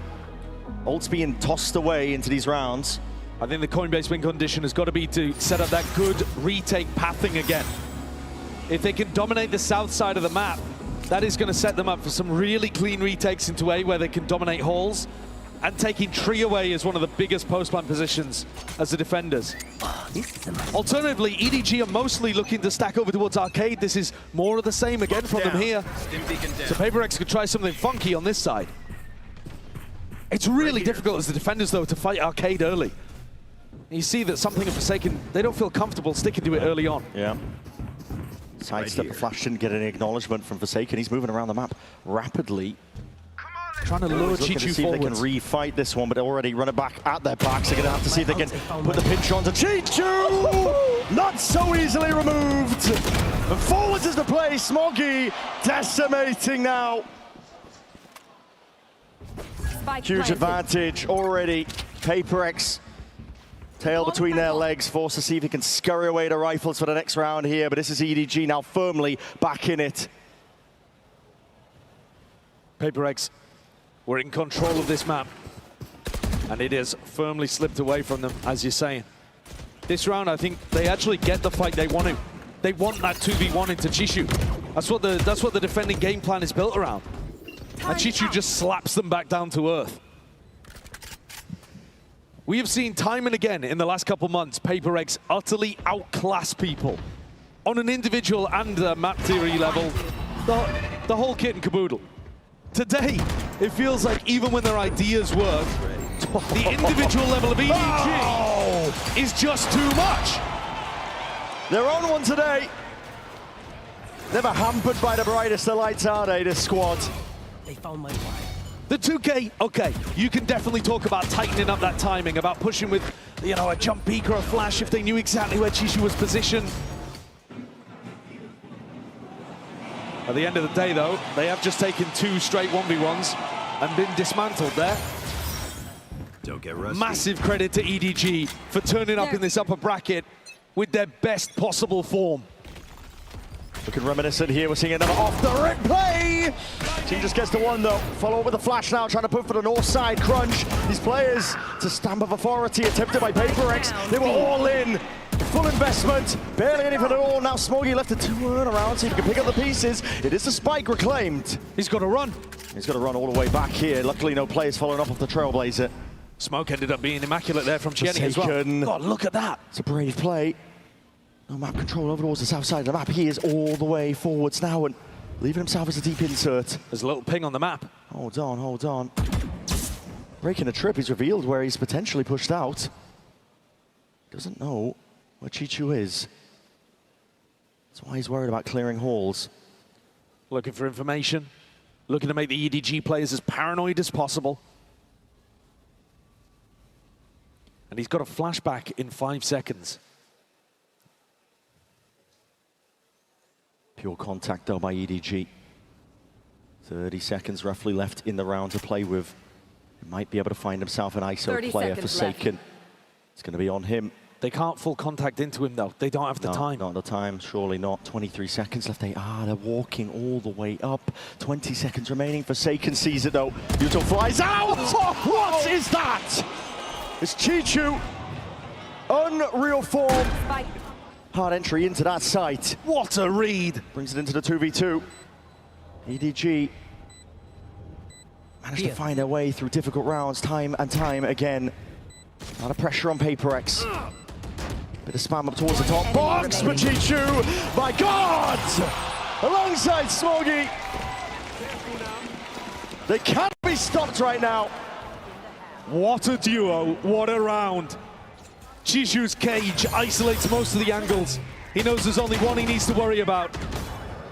Ult's being tossed away into these rounds. I think the Coinbase win condition has got to be to set up that good retake pathing again. If they can dominate the south side of the map, that is going to set them up for some really clean retakes into A where they can dominate halls. And taking tree away is one of the biggest post-plant positions as the defenders. Alternatively, EDG are mostly looking to stack over towards Arcade. This is more of the same again from them here. So PRX could try something funky on this side. It's really difficult as the defenders, though, to fight Arcade early. And you see that something of Forsaken, they don't feel comfortable sticking to it early on. Yeah. Sidestep the flash, didn't get any acknowledgement from Forsaken. He's moving around the map rapidly. Trying to lure Chichu see if they can refight this one, but already run it back at their backs. They're going to have to see if they can put the pinch on to Chichu! Not so easily removed! And forwards is the play, Smoggy decimating now. Huge advantage already. PRX tail between their legs, forced to see if he can scurry away the rifles for the next round here, but this is EDG now firmly back in it. PRX were in control of this map, and it has firmly slipped away from them, as you're saying. This round, I think they actually get the fight they want to. They want that 2v1 into Chichu. That's what the defending game plan is built around. And Chichu just slaps them back down to earth. We have seen time and again in the last couple months, PRX utterly outclass people on an individual and map theory level, the whole kit and caboodle. Today, it feels like even when their ideas work, the individual level of EDG is just too much. They're on one today. Never hampered by the brightest of lights, are they, this squad? They found my wire. The 2K, okay, you can definitely talk about tightening up that timing, about pushing with, you know, a jump peek or a flash if they knew exactly where Chichu was positioned. At the end of the day, though, they have just taken 2 straight 1v1s and been dismantled there. Don't get rusty. Massive credit to EDG for turning up in this upper bracket with their best possible form. Looking reminiscent here, we're seeing another off-the-rip play! Team just gets the one, though. Follow up with a flash now, trying to put for the north side crunch. These players, it's a stamp of authority attempted by PRX. They were all in. Full investment, barely anything at all. Now Smoggy left a 2-turn around, so he can pick up the pieces. It is the spike reclaimed. He's got to run. He's got to run all the way back here. Luckily, no players following up off the Trailblazer. Smoke ended up being immaculate there from Chienni as well. God, look at that. It's a brave play. No map control over towards the south side of the map. He is all the way forwards now and leaving himself as a deep insert. There's a little ping on the map. Hold on, hold on. Breaking a trip, he's revealed where he's potentially pushed out. Doesn't know where Chichu is. That's why he's worried about clearing halls. Looking for information. Looking to make the EDG players as paranoid as possible. And he's got a flashback in 5 seconds. Pure contact though by EDG. 30 seconds roughly left in the round to play with. He might be able to find himself an ISO player Forsaken. It's going to be on him. They can't full contact into him though. They don't have the time. Not the time, surely not. 23 seconds left. They're walking all the way up. 20 seconds remaining. Forsaken sees it though. Yuto flies out! What is that? It's Chichu. Unreal form. Hard entry into that site. What a read. Brings it into the 2v2. EDG managed to find their way through difficult rounds time and time again. A lot of pressure on PRX. Bit of spam up towards the top box for Chichu. My God! Alongside Smoggy. They can't be stopped right now. What a duo, what a round. Chichu's cage isolates most of the angles. He knows there's only one he needs to worry about.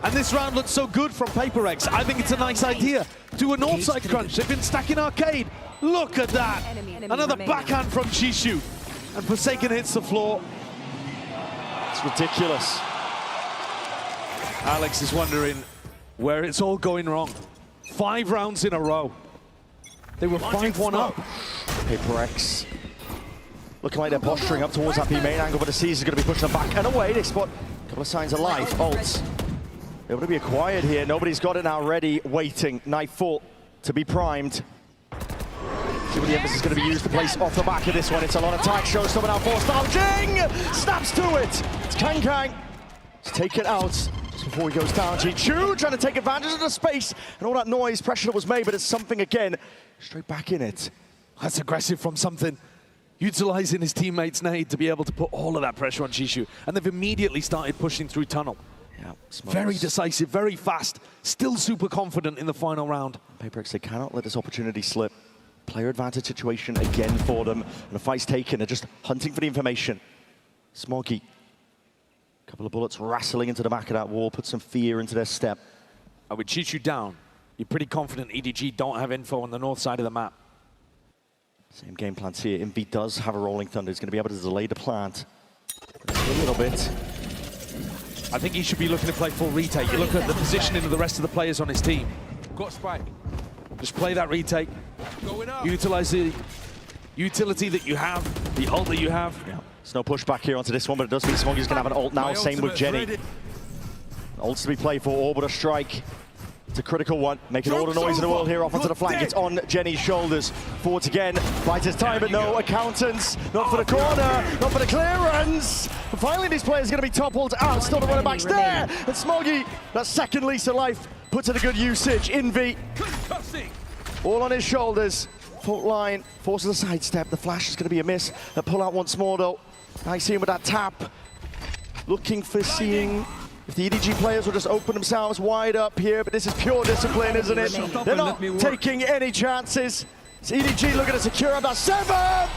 And this round looks so good from PRX. I think it's a nice idea. Do a north side crunch. They've been stacking arcade. Look at that. Another backhand from Chichu. And Forsaken hits the floor. It's ridiculous. Alex is wondering where it's all going wrong. 5 rounds in a row. They were 5-1 up. PRX looking like they're posturing up towards that B main angle, but the C's is going to be pushing them back and away. They spot a couple of signs of life. Ults able to be acquired here. Nobody's got it now ready, waiting. Nightfall to be primed. See what the emphasis is going to be used to place off the back of this one. It's a lot of attack. Showstopper now forced down. Jing! Snaps to it. It's Kang Kang. Let's take it out just before he goes down. Chichu trying to take advantage of the space and all that noise, pressure that was made, but it's something again. Straight back in it. That's aggressive from something. Utilizing his teammates' nade to be able to put all of that pressure on Chichu. And they've immediately started pushing through tunnel. Yeah, very decisive, very fast, still super confident in the final round. PRX, they cannot let this opportunity slip. Player advantage situation again for them. And the fight's taken, they're just hunting for the information. Smoggy, a couple of bullets wrestling into the back of that wall, put some fear into their step. And with Chichu down, you're pretty confident EDG don't have info on the north side of the map. Same game plans here. Invi does have a Rolling Thunder. He's going to be able to delay the plant a little bit. I think he should be looking to play full retake. You look at the positioning of the rest of the players on his team. Got spike. Just play that retake. Utilize the utility that you have, the ult that you have. Yeah. There's no pushback here onto this one, but it does mean Smoggy's going to have an ult now. Same with Jenny. Ults to be played for, Orbiter Strike. It's a critical one, making all the noise in the world here off onto the flank. It's on Jenny's shoulders. Forwards again, fights his time, but no accountants. Not for the corner, not for the clearance. And finally, these players are going to be toppled out. Still the running backs there. And Smoggy, that second lease of life, puts it a good usage. Invi, all on his shoulders. Fault line, forces a sidestep. The flash is going to be a miss. A pull out once more, though. Nice seeing with that tap. Looking for seeing if the EDG players will just open themselves wide up here, but this is pure discipline, isn't it? They're not taking any chances. It's EDG looking to secure up that 7th,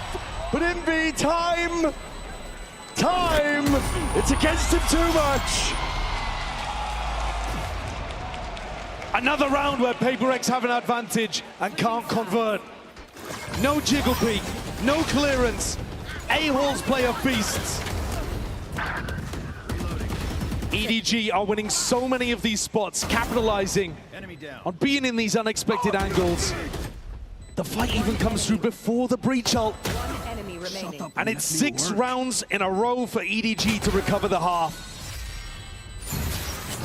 but Invi, time, it's against him too much. Another round where PRX have an advantage and can't convert. No jiggle peek, no clearance. A-holes player feasts. EDG are winning so many of these spots, capitalizing on being in these unexpected angles. The fight even comes through before the breach ult. And it's 6 rounds in a row for EDG to recover the half.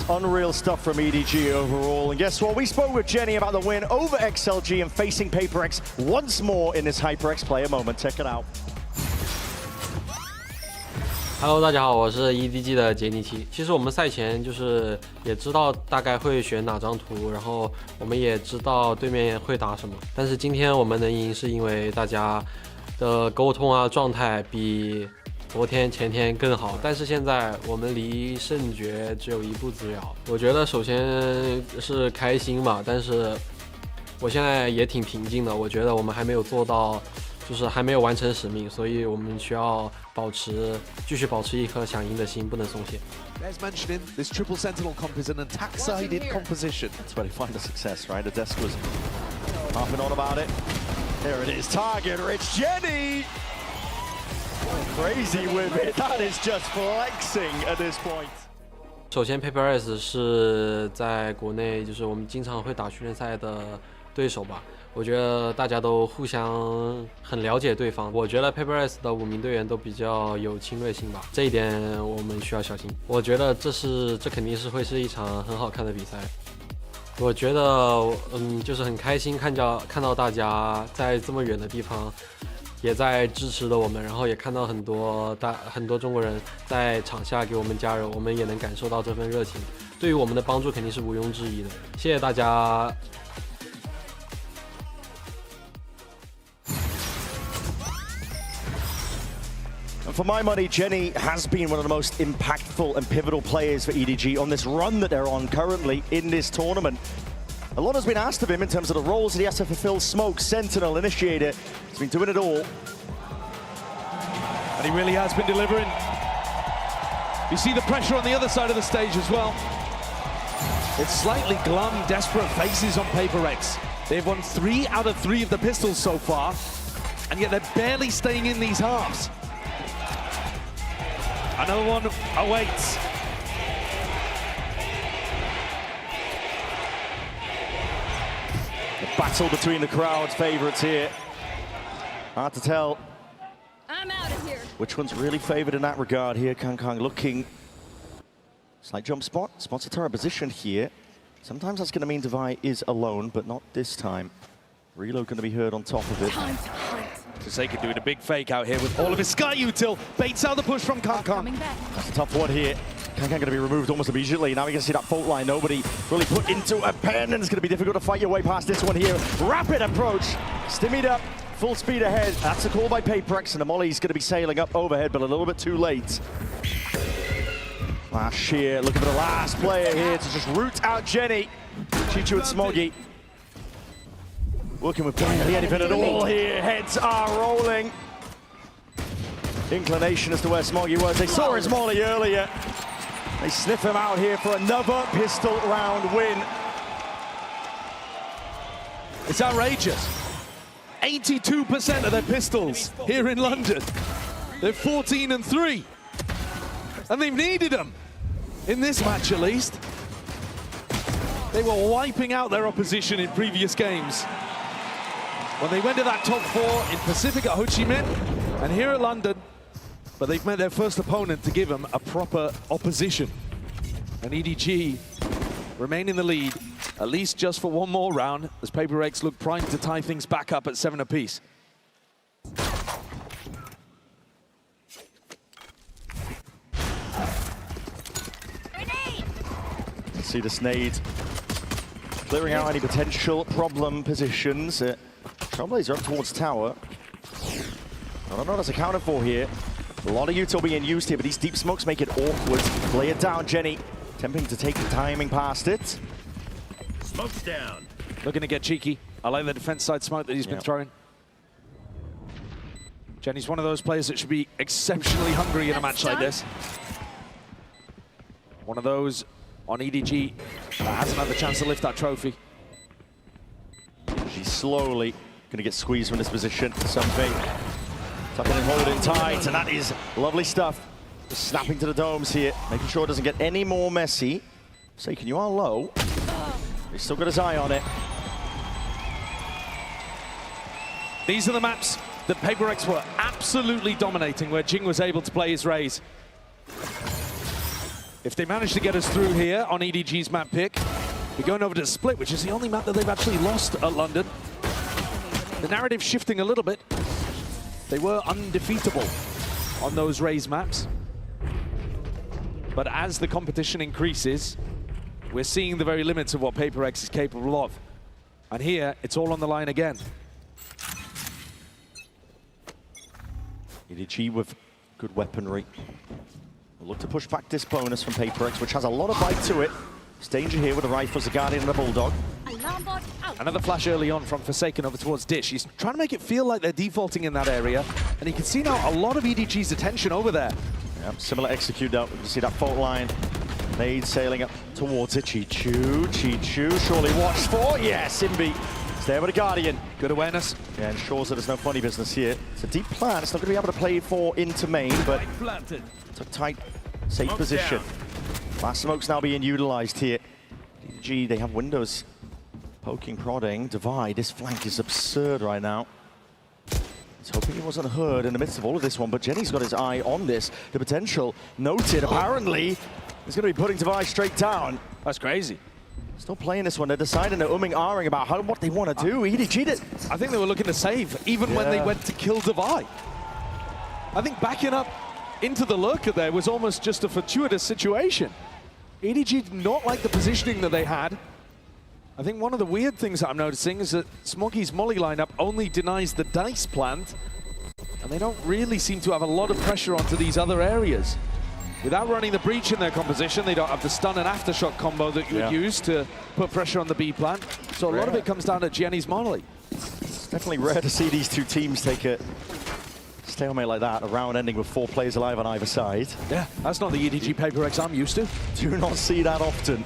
Unreal stuff from EDG overall. And guess what? We spoke with Jenny about the win over XLG and facing PRX once more in this HyperX player moment. Check it out. Hello， 大家好，我是 EDG 的杰尼奇。其实我们赛前就是也知道大概会选哪张图，然后我们也知道对面会打什么。但是今天我们能赢，是因为大家的沟通啊、状态比昨天前天更好，但是现在我们离胜决只有一步之遥。我觉得首先是开心嘛，但是我现在也挺平静的。我觉得我们还没有做到，就是还没有完成使命，所以我们需要继续保持一颗想赢的心，不能松懈。As mentioning, this triple sentinel comp is an attack-sided composition. That's where they find the success, right? Adesk was harping on about it. There it is, target rich Jenny! Crazy with it, that is just flexing at this point. 首先 PRX 是在国内就是我们经常会打训练赛的对手吧，我觉得大家都互相很了解对方。我觉得 PRX 的5名队员都比较有侵略性吧，这一点我们需要小心。我觉得这肯定是会是一场很好看的比赛。我觉得就是很开心看到大家在这么远的地方也在支持着我们，然后也看到很多中国人在场下给我们加油，我们也能感受到这份热情，对于我们的帮助肯定是毋庸置疑的。谢谢大家。And for my money, Jenny has been one of the most impactful and pivotal players for EDG on this run that they're on currently in this tournament. A lot has been asked of him in terms of the roles that he has to fulfill: Smoke, Sentinel, Initiator. He's been doing it all. And he really has been delivering. You see the pressure on the other side of the stage as well. It's slightly glum, desperate faces on PRX. They've won 3 out of 3 of the pistols so far, and yet they're barely staying in these halves. Another one awaits. The battle between the crowd's favourites here. Hard to tell. I'm out of here. Which one's really favoured in that regard here? Kang looking. Slight jump spot. Spots a turret position here. Sometimes that's going to mean Devi is alone, but not this time. Reload going to be heard on top of it. Forsaken doing a big fake out here with all of his Sky Util. Baits out the push from Kang. That's a tough one here. Kang going to be removed almost immediately. Now we can see that fault line. Nobody really put into a pen, and it's going to be difficult to fight your way past this one here. Rapid approach. Stimmied up. Full speed ahead. That's a call by PRX, and the Molly's going to be sailing up overhead, but a little bit too late. Last sheer. Looking for the last player here to just root out Jenny. Chichu and Smoggy. Working with barely anything at all here. Heads are rolling. Inclination as to where Smoggy was. They saw his Molly earlier. They sniff him out here for another pistol round win. It's outrageous. 82% of their pistols here in London. They're 14 and 3. And they've needed them. In this match at least. They were wiping out their opposition in previous games. When they went to that top 4 in Pacific at Ho Chi Minh and here at London, but they've met their first opponent to give them a proper opposition. And EDG remain in the lead, at least just for one more round, as PRX look primed to tie things back up at 7 apiece. See the Snade clearing out any potential problem positions. Trailblazer up towards tower. I don't know what that's accounted for here. A lot of util being used here, but these deep smokes make it awkward. Play it down, Jenny. Attempting to take the timing past it. Smoke's down. Looking to get cheeky. I like the defense side smoke that he's been throwing. Jenny's one of those players that should be exceptionally hungry in a match like this. One of those on EDG that hasn't had the chance to lift that trophy. She's slowly going to get squeezed from this position. Something tucking and holding tight, and that is lovely stuff. Just snapping to the domes here, making sure it doesn't get any more messy. Saken, you are low. He's still got his eye on it. These are the maps that PRX were absolutely dominating, where Jing was able to play his Raze. If they manage to get us through here on EDG's map pick, we're going over to Split, which is the only map that they've actually lost at London. The narrative shifting a little bit. They were undefeatable on those Raze maps. But as the competition increases, we're seeing the very limits of what PRX is capable of. And here, it's all on the line again. EDG with Good weaponry. We'll look to push back this bonus from PRX, which has a lot of bite to it. It's danger here with a rifle, a Guardian and a Bulldog. Another flash early on from Forsaken over towards Dish. He's trying to make it feel like they're defaulting in that area. And you can see now a lot of EDG's attention over there. Yep, similar execute out. You see that fault line. Nade sailing up towards it. Chichu, surely watched for. Yes, Simbi. It's there with a Guardian. Good awareness. Yeah, ensures that there's no funny business here. It's a deep plan. It's not going to be able to play for into main, but it's a tight, safe position. Last smoke's now being utilized here. EDG, they have windows. Poking, prodding, divide. This flank is absurd right now. He's hoping he wasn't heard in the midst of all of this one, but Jenny's got his eye on this. The potential noted, apparently. He's going to be putting divide straight down. That's crazy. Still playing this one. They're deciding, they're umming, ahhing about what they want to do. EDG did. I think they were looking to save, even when they went to kill Divide. I think backing up into the lurker there was almost just a fortuitous situation. EDG did not like the positioning that they had. I think one of the weird things that I'm noticing is that Smoggy's Molly lineup only denies the dice plant, and they don't really seem to have a lot of pressure onto these other areas. Without running the breach in their composition, they don't have the stun and aftershock combo that you would use to put pressure on the B plant. So a lot of it comes down to Jenny's Molly. It's definitely rare to see these two teams take a stalemate like that, a round ending with 4 players alive on either side. Yeah, that's not the EDG PRX I'm used to. Do not see that often.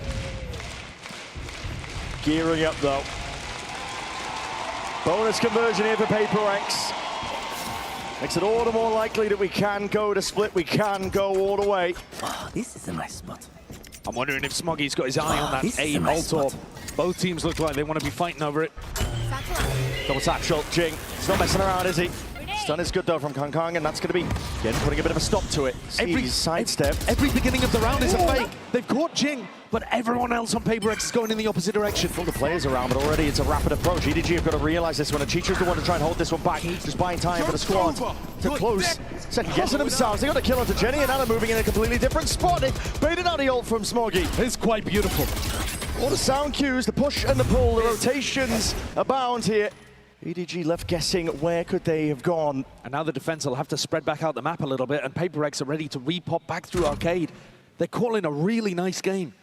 Gearing up though. Bonus conversion here for PRX. Makes it all the more likely that we can go to split, we can go all the way. Oh, this is a nice spot. I'm wondering if Smoggy's got his eye on that A ult orb. Both teams look like they want to be fighting over it. Double satchel, Jing. He's not messing around, is he? Stun is good though from Kong, and that's going to be, again, putting a bit of a stop to it. Every sidestep. Every beginning of the round is a fake. They've caught Jing, but everyone else on PRX is going in the opposite direction. All the players around, but already it's a rapid approach. EDG have got to realize this one, and Chichu's the one to try and hold this one back. Just buying time for the squad to close. Second guessing themselves. They got a kill onto Jenny, and now they're moving in a completely different spot. They baited out the ult from Smoggy. It's quite beautiful. All the sound cues, the push and the pull, the rotations abound here. EDG left guessing where could they have gone. And now the defense will have to spread back out the map a little bit, and PRX are ready to repop back through Arcade. They're calling a really nice game.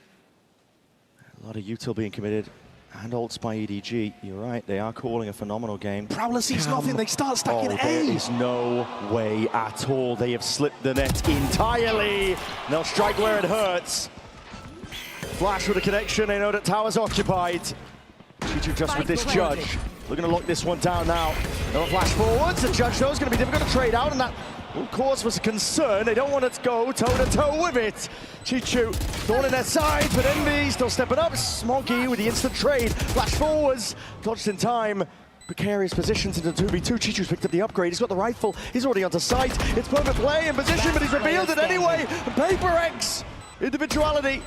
A lot of util being committed, and ults by EDG. You're right, they are calling a phenomenal game. Prowler sees nothing, they start stacking A. There is no way at all. They have slipped the net entirely. They'll strike where it hurts. Flash with a connection, they know that tower's occupied. Chichu just with this judge. Looking to lock this one down now. No flash forwards. The judge knows it's going to be difficult to trade out, and that will cause for concern. They don't want to go toe-to-toe with it. Chichu thorn in their side, but Envy still stepping up. Smoggy with the instant trade. Flash forwards. Dodged in time. Precarious positions into 2v2. Chichu's picked up the upgrade. He's got the rifle. He's already onto sight. It's perfect play in position, but he's revealed it anyway. And PRX, individuality.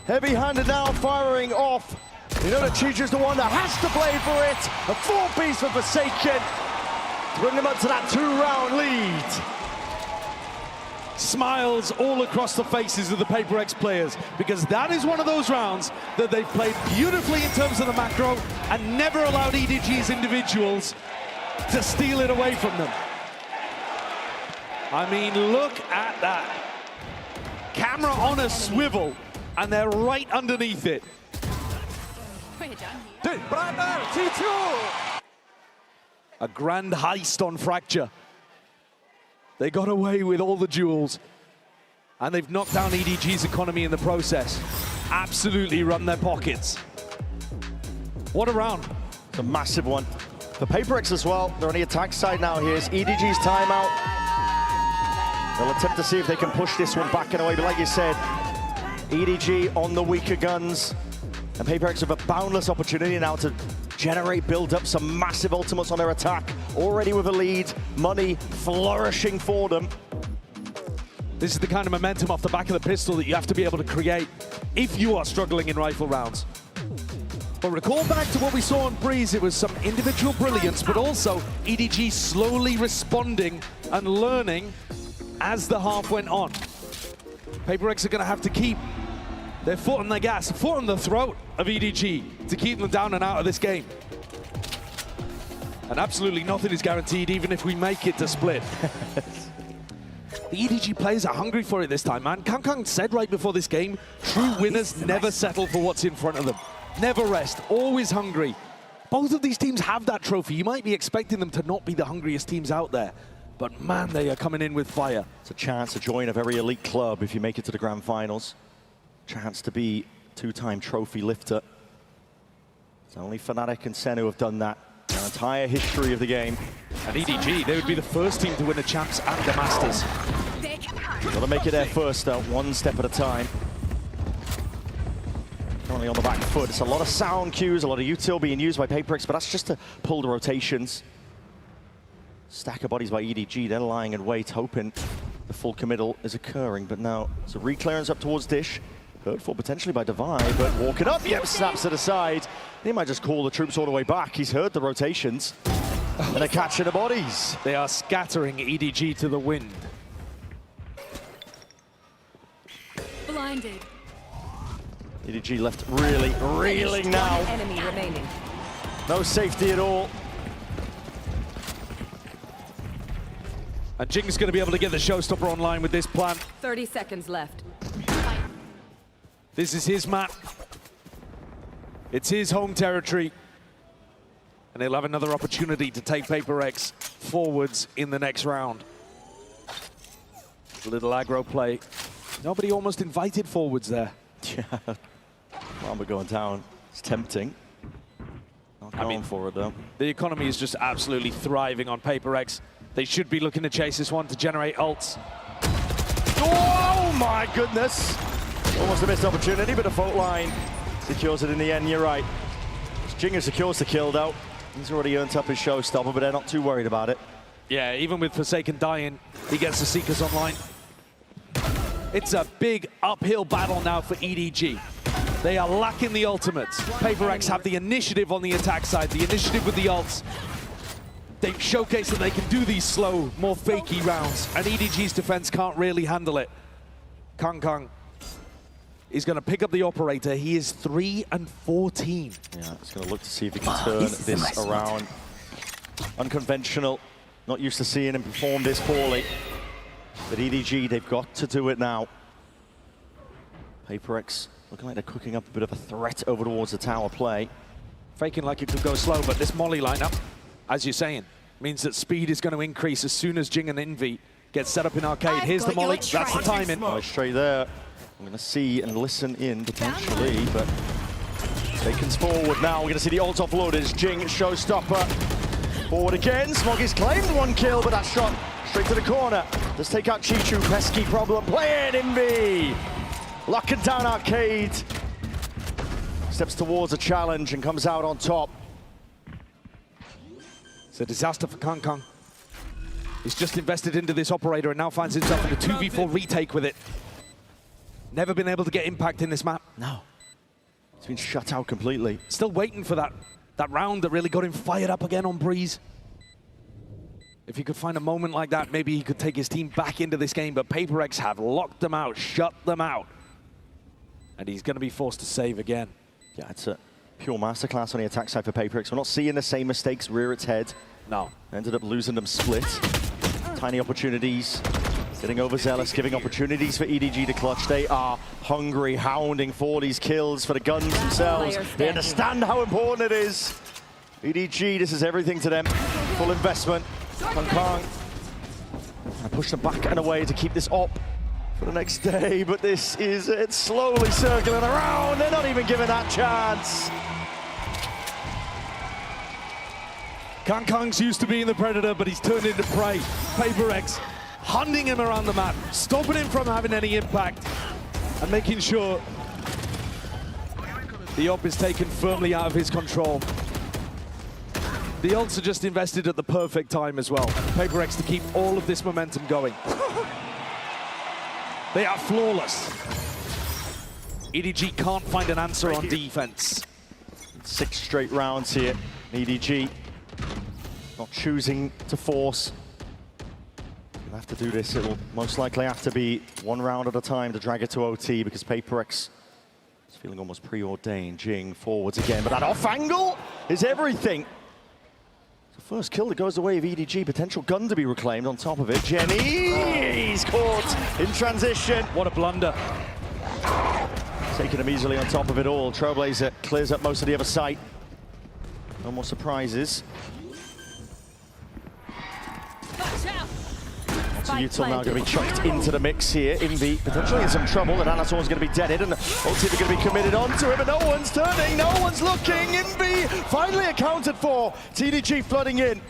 Heavy-handed now, firing off. You know that Chichu's the one that has to play for it. A 4-piece for Forsaken to bring them up to that 2-round lead. Smiles all across the faces of the PRX players, because that is one of those rounds that they've played beautifully in terms of the macro and never allowed EDG's individuals to steal it away from them. I mean, look at that. Camera on a swivel, and they're right underneath it. A grand heist on Fracture. They got away with all the jewels, and they've knocked down EDG's economy in the process. Absolutely run their pockets. What a round. It's a massive one. For PRX as well, they're on the attack side now. Here's EDG's timeout. They'll attempt to see if they can push this one back in a way, but like you said, EDG on the weaker guns. And PRX have a boundless opportunity now to generate, build up some massive ultimates on their attack. Already with a lead, money flourishing for them. This is the kind of momentum off the back of the pistol that you have to be able to create if you are struggling in rifle rounds. But recall back to what we saw on Breeze, it was some individual brilliance, but also EDG slowly responding and learning as the half went on. PRX are going to have to keep their foot on the gas, foot on the throat of EDG to keep them down and out of this game. And absolutely nothing is guaranteed, even if we make it to split. The EDG players are hungry for it this time, man. Kang said right before this game, true winners never settle for what's in front of them. Never rest, always hungry. Both of these teams have that trophy. You might be expecting them to not be the hungriest teams out there, but man, they are coming in with fire. It's a chance to join a very elite club if you make it to the grand finals. Chance to be two-time trophy lifter. It's only Fnatic and Sen who have done that in their entire history of the game. And EDG, they would be the first team to win a Champs and a Masters. Gotta make it there first though, one step at a time. Currently on the back foot. It's a lot of sound cues, a lot of util being used by PRX, but that's just to pull the rotations. Stack of bodies by EDG, they're lying in wait, hoping the full committal is occurring, but now it's a re-clearance up towards Dish. Heard for potentially by Divide, but walking up, yep, snaps it aside. He might just call the troops all the way back. He's heard the rotations, and they're catching the bodies. They are scattering EDG to the wind. Blinded. EDG left really reeling now. Enemy remaining. No safety at all. And Jing's going to be able to get the showstopper online with this plan. 30 seconds left. This is his map. It's his home territory. And he'll have another opportunity to take PRX forwards in the next round. A little aggro play. Nobody almost invited forwards there. Yeah. Lamba going down. It's tempting. Not going for it though. The economy is just absolutely thriving on PRX. They should be looking to chase this one to generate ults. Oh my goodness! Almost a missed opportunity, but a fault line secures it in the end, you're right. Jinger secures the kill though. He's already earned up his showstopper, but they're not too worried about it. Yeah, even with Forsaken dying, he gets the Seekers online. It's a big uphill battle now for EDG. They are lacking the ultimates. PRX have the initiative on the attack side, the initiative with the ults. They've showcased that they can do these slow, more fakey rounds, and EDG's defense can't really handle it. Kang is going to pick up the operator. He is 3 and 14. Yeah, he's going to look to see if he can turn this around. Unconventional. Not used to seeing him perform this poorly. But EDG, they've got to do it now. PRX looking like they're cooking up a bit of a threat over towards the tower play. Faking like it could go slow, but this Molly lineup, as you're saying, means that speed is going to increase as soon as Jing and Envy get set up in arcade. Here's the Molly, that's the timing. Oh, straight there. I'm going to see and listen in potentially, but Faken's forward now. We're going to see the ult offload as Jing showstopper. Forward again, Smoggy's claimed one kill, but that shot straight to the corner. Let's take out Chichu, pesky problem playing Envy. Locking down arcade. Steps towards a challenge and comes out on top. It's a disaster for Kang. He's just invested into this operator and now finds himself in a 2v4 retake with it. Never been able to get impact in this map. No. It's been shut out completely. Still waiting for that round that really got him fired up again on Breeze. If he could find a moment like that, maybe he could take his team back into this game, but PRX have locked them out, shut them out. And he's going to be forced to save again. Yeah, it's a pure masterclass on the attack side for PRX. We're not seeing the same mistakes rear its head. No. Ended up losing them split. Tiny opportunities. Getting overzealous, giving opportunities for EDG to clutch. They are hungry, hounding for these kills for the guns themselves. They understand how important it is. EDG, this is everything to them. Full investment. Kang. I push them back and away to keep this op for the next day, but this is it slowly circling around. They're not even given that chance. Kang's used to being the predator, but he's turned into prey. PRX hunting him around the map, stopping him from having any impact, and making sure the op is taken firmly out of his control. The ults are just invested at the perfect time as well. PRX to keep all of this momentum going. They are flawless. EDG can't find an answer on defense. 6 straight rounds here. EDG not choosing to force. You'll have to do this. It'll most likely have to be 1 round at a time to drag it to OT because PRX is feeling almost preordained. Jing forwards again, but that off angle is everything. First kill that goes the way of EDG. Potential gun to be reclaimed on top of it. Jenny's caught in transition. What a blunder. Taking him easily on top of it all. Trailblazer clears up most of the other site. No more surprises. Util now going to be chucked into the mix here. Envy potentially in some trouble, and Anator's going to be deaded, and Ulti are going to be committed onto him, but no one's turning, no one's looking. Envy finally accounted for. EDG flooding in.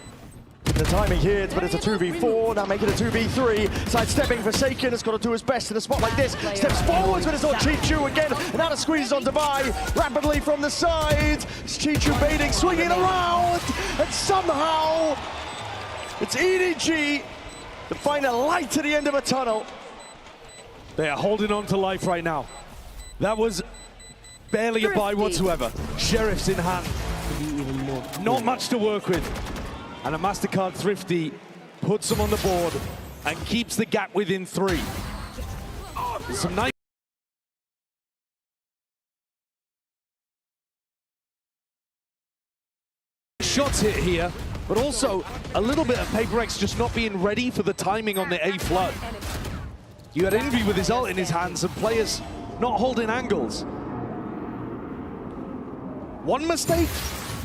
The timing here, but it's a 2v4, now making a 2v3. Sidestepping Forsaken has got to do his best in a spot like this. Steps forwards, but it's not Chichu again. And now the squeeze on Dubai, rapidly from the side. It's Chichu baiting, swinging around, and somehow it's EDG to find a light at the end of a tunnel. They are holding on to life right now. That was barely a buy whatsoever. Sheriff's in hand. Not much to work with. And a MasterCard Thrifty puts them on the board and keeps the gap within 3. Some nice shots hit here, but also a little bit of PRX just not being ready for the timing on the A flood. You had Envy with his ult in his hands and players not holding angles. One mistake,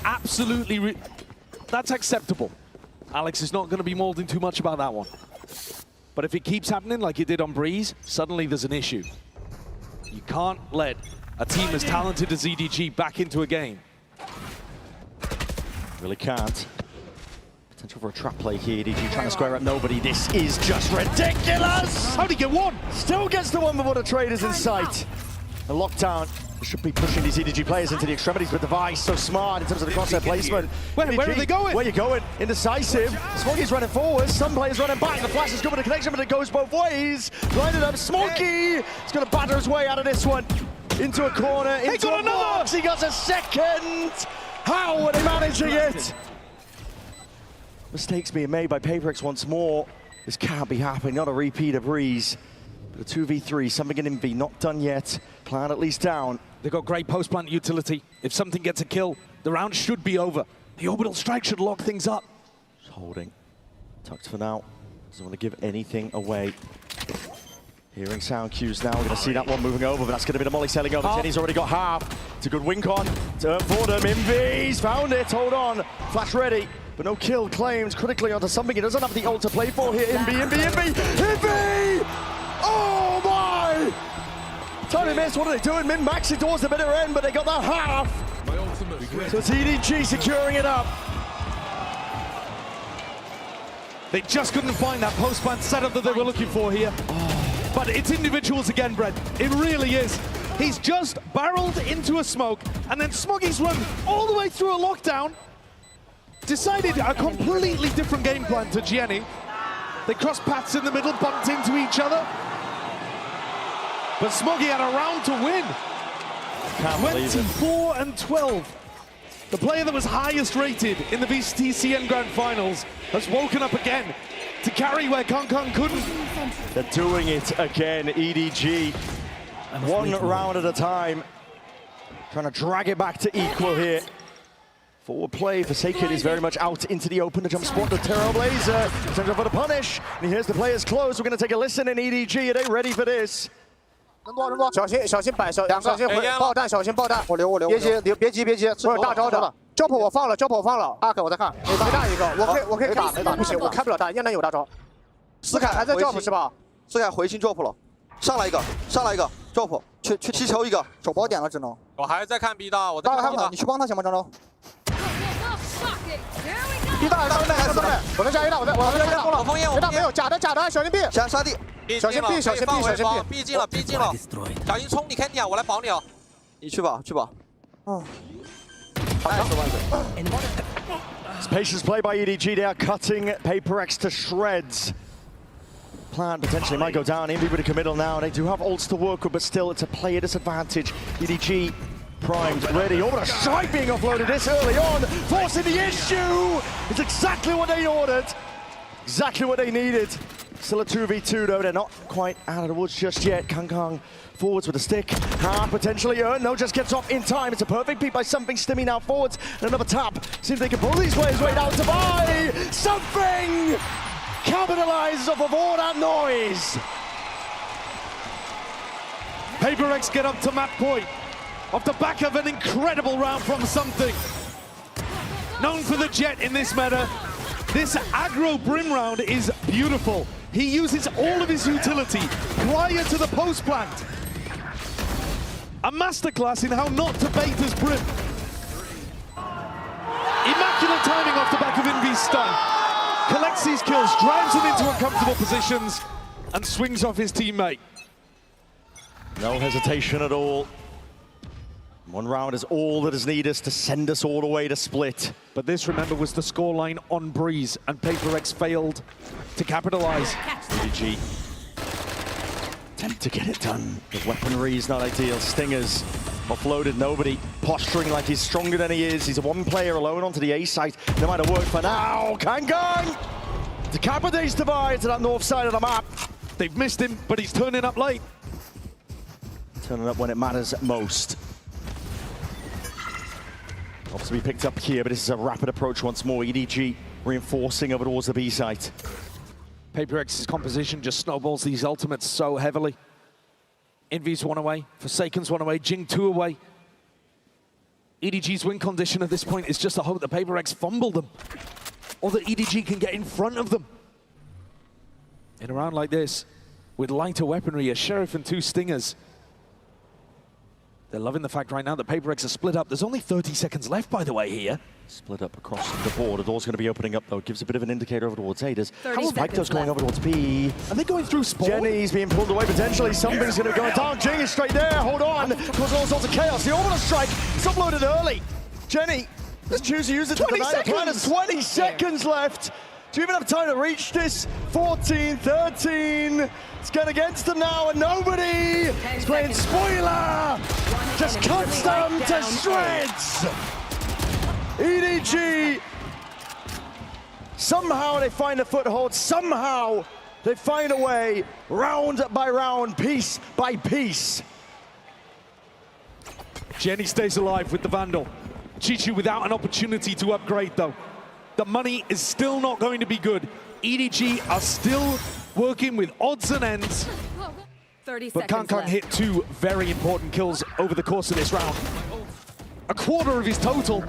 absolutely, that's acceptable. Alex is not going to be molding too much about that one. But if it keeps happening like it did on Breeze, suddenly there's an issue. You can't let a team as talented as EDG back into a game. Really can't. Potential for a trap play here. EDG trying to square up nobody. This is just ridiculous! How'd he get one? Still gets the one before the trade is in sight. A lockdown. They should be pushing these EDG players into the extremities, but Device so smart in terms of the crosshair placement. Where are they going? Where are you going? Indecisive. Smokey's running forwards. Some players running back. The flash is good with the connection, but it goes both ways. Blinded up. Smokey is going to batter his way out of this one. Into a corner. Into a box. He got a second. How are they managing it? Mistakes being made by PRX once more. This can't be happening. Not a repeat of Breeze. But a 2v3. Something in Envy. Not done yet. Plan at least down. They've got great post-plant utility. If something gets a kill, the round should be over. The orbital strike should lock things up. Just holding. Tucked for now. Doesn't want to give anything away. Hearing sound cues now. We're going to see that one moving over, but that's going to be the molly sailing over. Jenny's already got half. It's a good win con. Turn for them. Envy's found it. Hold on. Flash ready. But no kill claimed critically onto something. He doesn't have the ult to play for here. Envy! Oh my! Tiny miss, what are they doing? Min-max it towards the bitter end, but they got that half. So it's EDG securing it up. They just couldn't find that post-plant setup that they were looking for here. But it's individuals again, Brett. It really is. He's just barreled into a smoke, and then Smoggy's run all the way through a lockdown. Decided a completely different game plan to Jenny. They crossed paths in the middle, bumped into each other. But Smoggy had a round to win. 24 and 12. The player that was highest rated in the VCTCN Grand Finals has woken up again to carry where Kong couldn't. They're doing it again, EDG. One round at a time. Trying to drag it back to equal here. Forward play, Forsaken is very much out into the open. The jump spot, the Trailblazer. Sends over the punish. And here's the players close. We're going to take a listen in EDG. Are they ready for this? 小心摆手，小心回爆弹，小心爆弹。我留，别急，这是大招的。Jump 我放了，阿克我在看，没大一个，我可以打，不行，我开不了大，应该有大招。思凯还在 Jump 是吧？思凯回新 Jump 了，上来一个 Jump， 去踢球一个，手包点了只能。我还在看 B 大，我在看 B 大，你去帮他行吗，张周？B 大，我在加 A 大，我在加 A 大，我封烟，A 大没有，假的，小心 B， 杀地。 小心 B， 小心 B， 逼近了，小心冲你 Candy 啊，我来保你哦。你去吧。Spacious play by EDG. They are cutting PRX to shreds. Plan potentially might go down. Envy with a committal now. They do have ults to work with, but still it's a player disadvantage. EDG primed, ready. Oh, but a strike being offloaded this early on, forcing the issue. It's exactly what they ordered. Exactly what they needed. Still a 2v2 though, they're not quite out of the woods just yet. Kang forwards with a stick, potentially earned, no, just gets off in time. It's a perfect beat by Something. Stimmy now forwards, and another tap. See if they can pull these players way down to buy. Something capitalizes off of all that noise. PRX get up to map point off the back of an incredible round from Something. Known for the jet in this meta, this aggro brim round is beautiful. He uses all of his utility prior to the post plant. A masterclass in how not to bait his brim. Immaculate timing off the back of Envy's stun. Collects these kills, drives him into uncomfortable positions, and swings off his teammate. No hesitation at all. One round is all that is needed to send us all the way to split. But this, remember, was the scoreline on Breeze, and PRX failed to capitalize. EDG attempt to get it done. The weaponry is not ideal. Stingers offloaded, nobody posturing like he's stronger than he is. He's a one player alone onto the A site. No matter work for now. Kang decapitates Divide to that north side of the map. They've missed him, but he's turning up late. Turning up when it matters most. Obviously picked up here, but this is a rapid approach once more. EDG reinforcing over towards the B site. PRX's composition just snowballs these ultimates so heavily. Envy's one away, Forsaken's one away, Jing 2 away. EDG's win condition at this point is just a hope that PRX fumble them, or that EDG can get in front of them. In a round like this, with lighter weaponry, a Sheriff and 2 Stingers, they're loving the fact right now that PRX are split up. There's only 30 seconds left, by the way, here. Split up across the board. The door's going to be opening up, though. It gives a bit of an indicator over towards A. How is Victor's going over towards B? Are they going through spawn? Jenny's being pulled away, potentially. Something's going to be going down. Jing is straight there. Hold on. Causing all sorts of chaos. The orbital strike is uploaded early. Jenny doesn't choose to use it to deny the plan. There's 20 seconds left. Do you even have time to reach this? 14, 13. It's going against them now, and nobody is playing spoiler. Just cuts them to shreds. EDG. Somehow they find a foothold. Somehow they find a way, round by round, piece by piece. Jenny stays alive with the Vandal. Chichu without an opportunity to upgrade, though. The money is still not going to be good. EDG are still working with odds and ends. 30 but seconds Kang left. hit 2 very important kills over the course of this round. A quarter of his total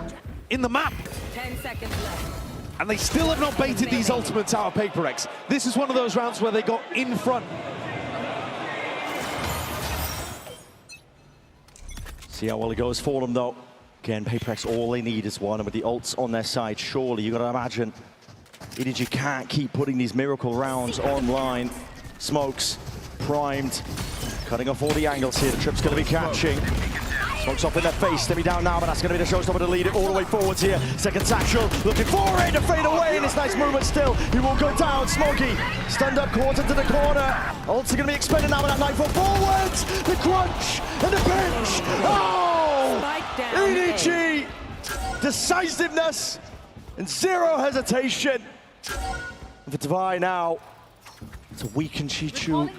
in the map. 10 seconds left. And they still have not baited these ultimates out of PRX. This is one of those rounds where they got in front. See how well it goes for them, though. Again, PRX, all they need is one, and with the ults on their side, surely you got to imagine EDG can't keep putting these miracle rounds online. Smokes, primed, cutting off all the angles here. The trip's going to be catching. Smokes off in their face, Stimmy down now, but that's going to be the showstopper to lead it all the way forwards here. Second satchel, looking for it to fade away, and it's nice movement still. He will go down, Smokey, stunned up, caught into the corner. Ults are going to be expended now with that Nightfall forwards. The crunch and the pinch. Oh! EDG, decisiveness and zero hesitation. For Divide now, it's a weakened Chichu.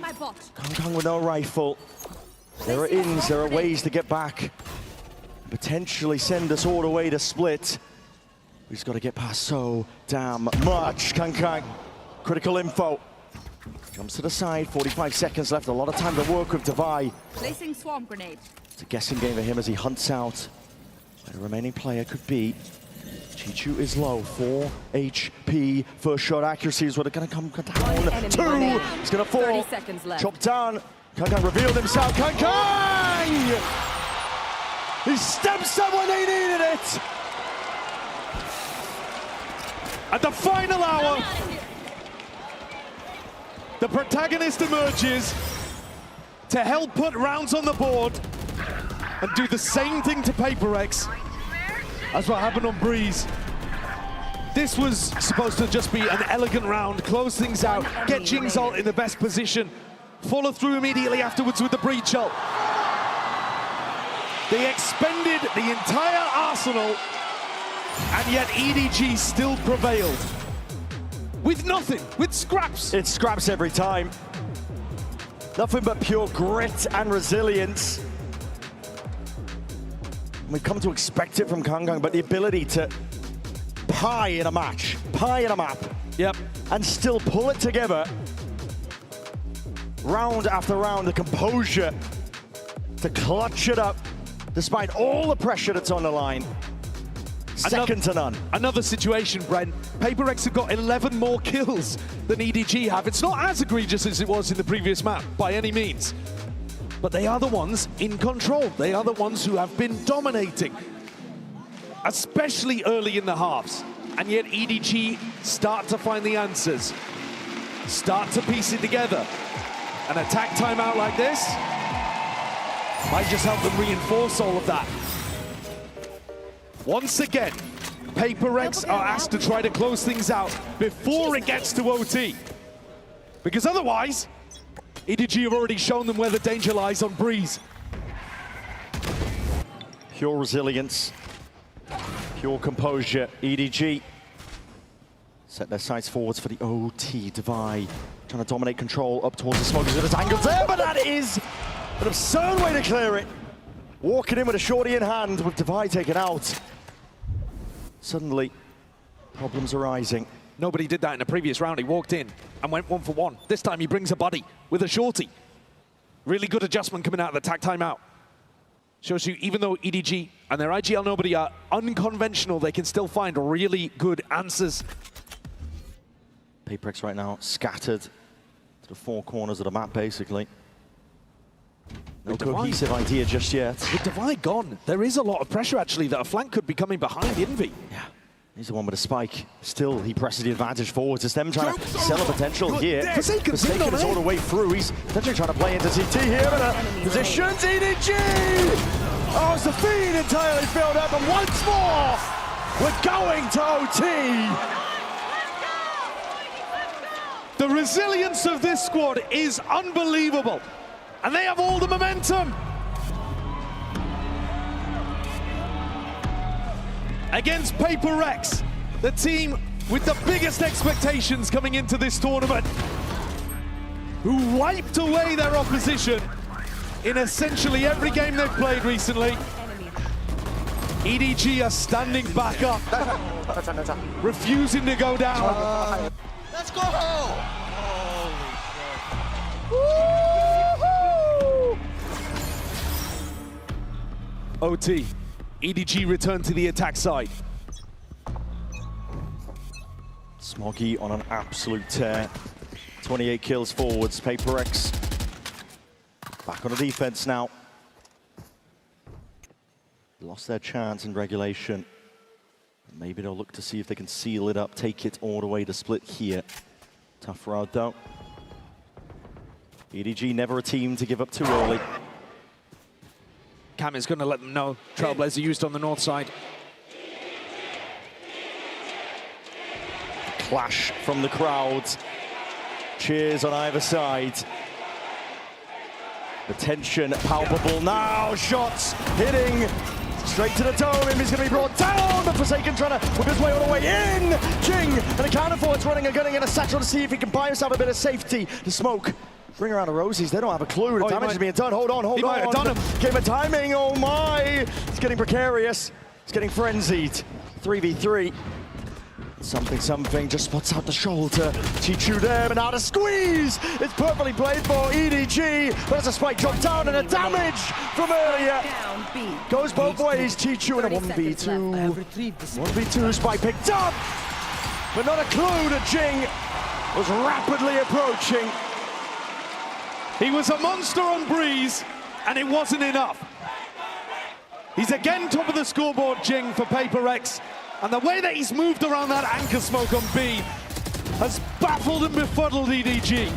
Kang with no rifle. There are ins, there are ways to get back. Potentially send us all the way to split. We've got to get past so damn much. Kang, critical info. Comes to the side, 45 seconds left. A lot of time to work with Divide. Placing swarm grenade. It's a guessing game for him as he hunts out where the remaining player could be. Chichu is low, 4 HP. First shot accuracy is what it's going to come down. 2, he's going to fall. 30 seconds left. Chopped down. Kang revealed himself. Kang! He steps up when they needed it. At the final hour, the protagonist emerges to help put rounds on the board and do the same thing to PRX as what happened on Breeze. This was supposed to just be an elegant round, close things out, get Jing's ult in the best position, follow through immediately afterwards with the breach ult. They expended the entire arsenal, and yet EDG still prevailed. with nothing, with scraps. It's scraps every time. Nothing but pure grit and resilience. We've come to expect it from Kangang, but the ability to pie in a match, pie in a map, yep, and still pull it together, round after round, the composure to clutch it up, despite all the pressure that's on the line. Second to none. Another situation, Brent. PRX have got 11 more kills than EDG have. It's not as egregious as it was in the previous map, by any means. But they are the ones in control. They are the ones who have been dominating, especially early in the halves. And yet EDG start to find the answers, start to piece it together. An attack timeout like this might just help them reinforce all of that. Once again, PRX are asked to try to close things out before it gets to OT. Because otherwise, EDG have already shown them where the danger lies on Breeze. Pure resilience, pure composure. EDG set their sights forwards for the OT. Divide trying to dominate control up towards the smokers with his angles there, but that is an absurd way to clear it. Walking in with a shorty in hand with Divide taken out. Suddenly, problems arising. Nobody did that in the previous round. He walked in and went 1 for 1. This time he brings a buddy with a shorty. Really good adjustment coming out of the attack timeout. Shows you, even though EDG and their IGL nobody are unconventional, they can still find really good answers. PRX right now scattered to the 4 corners of the map, basically. No cohesive idea just yet. With Divide gone, there is a lot of pressure, actually, that a flank could be coming behind Envy. Yeah, he's the one with a spike. Still, he presses the advantage forwards. It's them trying to sell a potential here. Forsaken is all the way through. He's potentially trying to play into CT here, but positions EDG! Oh, it's the feed entirely filled up, and once more, we're going to OT! The resilience of this squad is unbelievable. And they have all the momentum. Against PRX, the team with the biggest expectations coming into this tournament, who wiped away their opposition in essentially every game they've played recently. EDG are standing back up, refusing to go down. Let's go! OT, EDG return to the attack side. Smoggy on an absolute tear. 28 kills forwards. PRX back on the defense now. Lost their chance in regulation. Maybe they'll look to see if they can seal it up, take it all the way to split here. Tough road though. EDG never a team to give up too early. Cam is going to let them know Trailblazer used on the north side. Clash from the crowds. Cheers on either side. The tension palpable now. Shots hitting straight to the dome. He's going to be brought down. But Forsaken trying to whip his way all the way in. Jing and the counterforwards running and gunning in a satchel to see if he can buy himself a bit of safety. The smoke. Bring around the Rosies, they don't have a clue. The damage is being done. Hold on, hold on. He might have done him. Game of timing, oh my. It's getting precarious. It's getting frenzied. 3v3. Something, just spots out the shoulder. Chichu there, but now the squeeze. It's perfectly played for EDG. But it's a spike drop down and a damage from earlier. Goes both ways. Chichu in a 1v2. 1v2, spike picked up. But not a clue that Jing was rapidly approaching. He was a monster on Breeze, and it wasn't enough. He's again top of the scoreboard, Jing, for PRX. And the way that he's moved around that anchor smoke on B has baffled and befuddled EDG.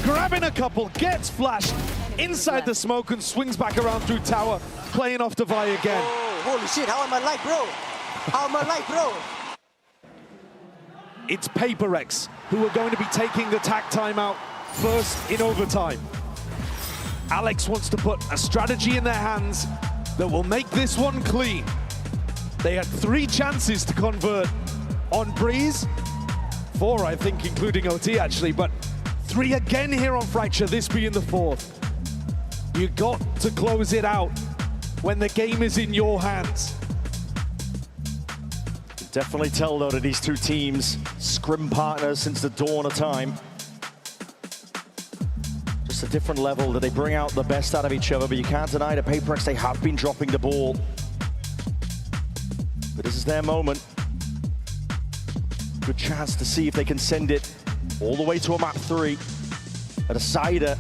Grabbing a couple, gets flashed inside the smoke and swings back around through tower, playing off Divide again. Oh, holy shit, how am I alive, bro? How am I alive, bro? It's PRX who are going to be taking the attack timeout first in overtime. Alex wants to put a strategy in their hands that will make this one clean. They had 3 chances to convert on Breeze. 4, I think, including OT actually, but 3 again here on Fracture, this being the 4th. You got to close it out when the game is in your hands. Definitely tell though that these two teams, scrim partners since the dawn of time. Just a different level that they bring out the best out of each other, but you can't deny that PRX, they have been dropping the ball. But this is their moment. Good chance to see if they can send it all the way to a map 3, a decider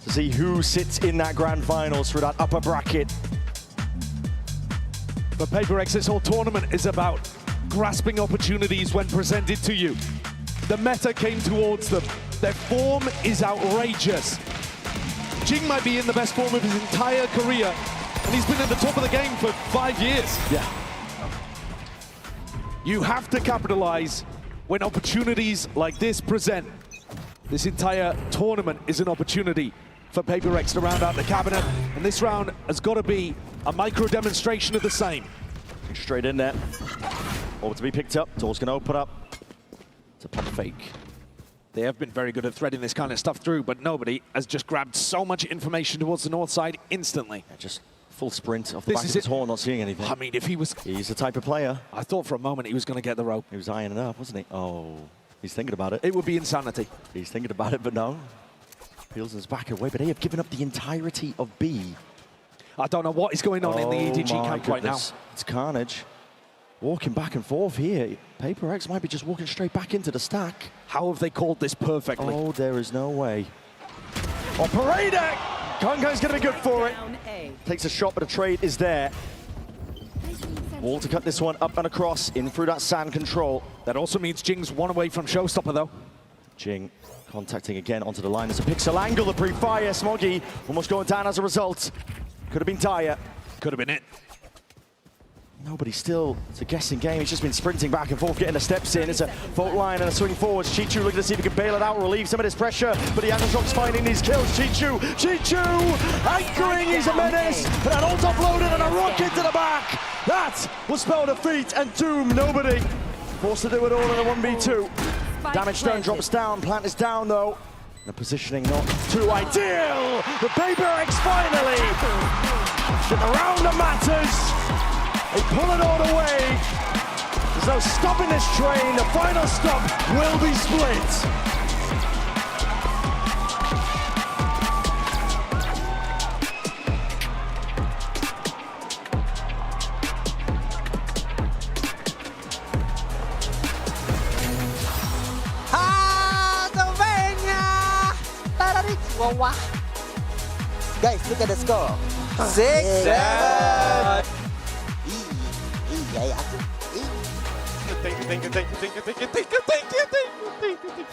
to see who sits in that grand finals for that upper bracket. For PRX, this whole tournament is about grasping opportunities when presented to you. The meta came towards them. Their form is outrageous. Jing might be in the best form of his entire career, and he's been at the top of the game for 5 years. Yeah. You have to capitalize when opportunities like this present. This entire tournament is an opportunity for PRX to round out the cabinet, and this round has got to be a micro demonstration of the same. Straight in there. Over to be picked up. Door's going to open up. It's a pop fake. They have been very good at threading this kind of stuff through, but nobody has just grabbed so much information towards the north side instantly. Yeah, just full sprint off the back of his horn, not seeing anything. I mean, if he was... He's the type of player. I thought for a moment he was going to get the rope. He was eyeing it up, wasn't he? Oh, he's thinking about it. It would be insanity. He's thinking about it, but no. Peelsen's back away, but they have given up the entirety of B. I don't know what is going on in the EDG camp right now. It's carnage. Walking back and forth here. PRX might be just walking straight back into the stack. How have they called this perfectly? Oh, there is no way. Operator! Kong's going to be good for it. Takes a shot, but a trade is there. Wall to cut this one up and across, in through that sand control. That also means Jing's one away from Showstopper, though. Jing contacting again onto the line. There's a pixel angle, the pre-fire. Smoggy almost going down as a result. Could have been dire. Could have been it. Nobody still, it's a guessing game. He's just been sprinting back and forth, getting the steps in. It's a fault line and a swing forwards. Chichu looking to see if he can bail it out, relieve some of this pressure, but the Aftershocks finding these kills. Chichu anchoring, he's a menace, and an ult offloaded and a rocket to the back. That will spell defeat and doom. Nobody forced to do it all in a 1v2. Damage stone drops down, plant is down though. The positioning not too ideal. The PRX finally get the round that matters. They pull it all the way. There's no stopping this train. The final stop will be split. Guys, look at the score. 6-7. Thank you.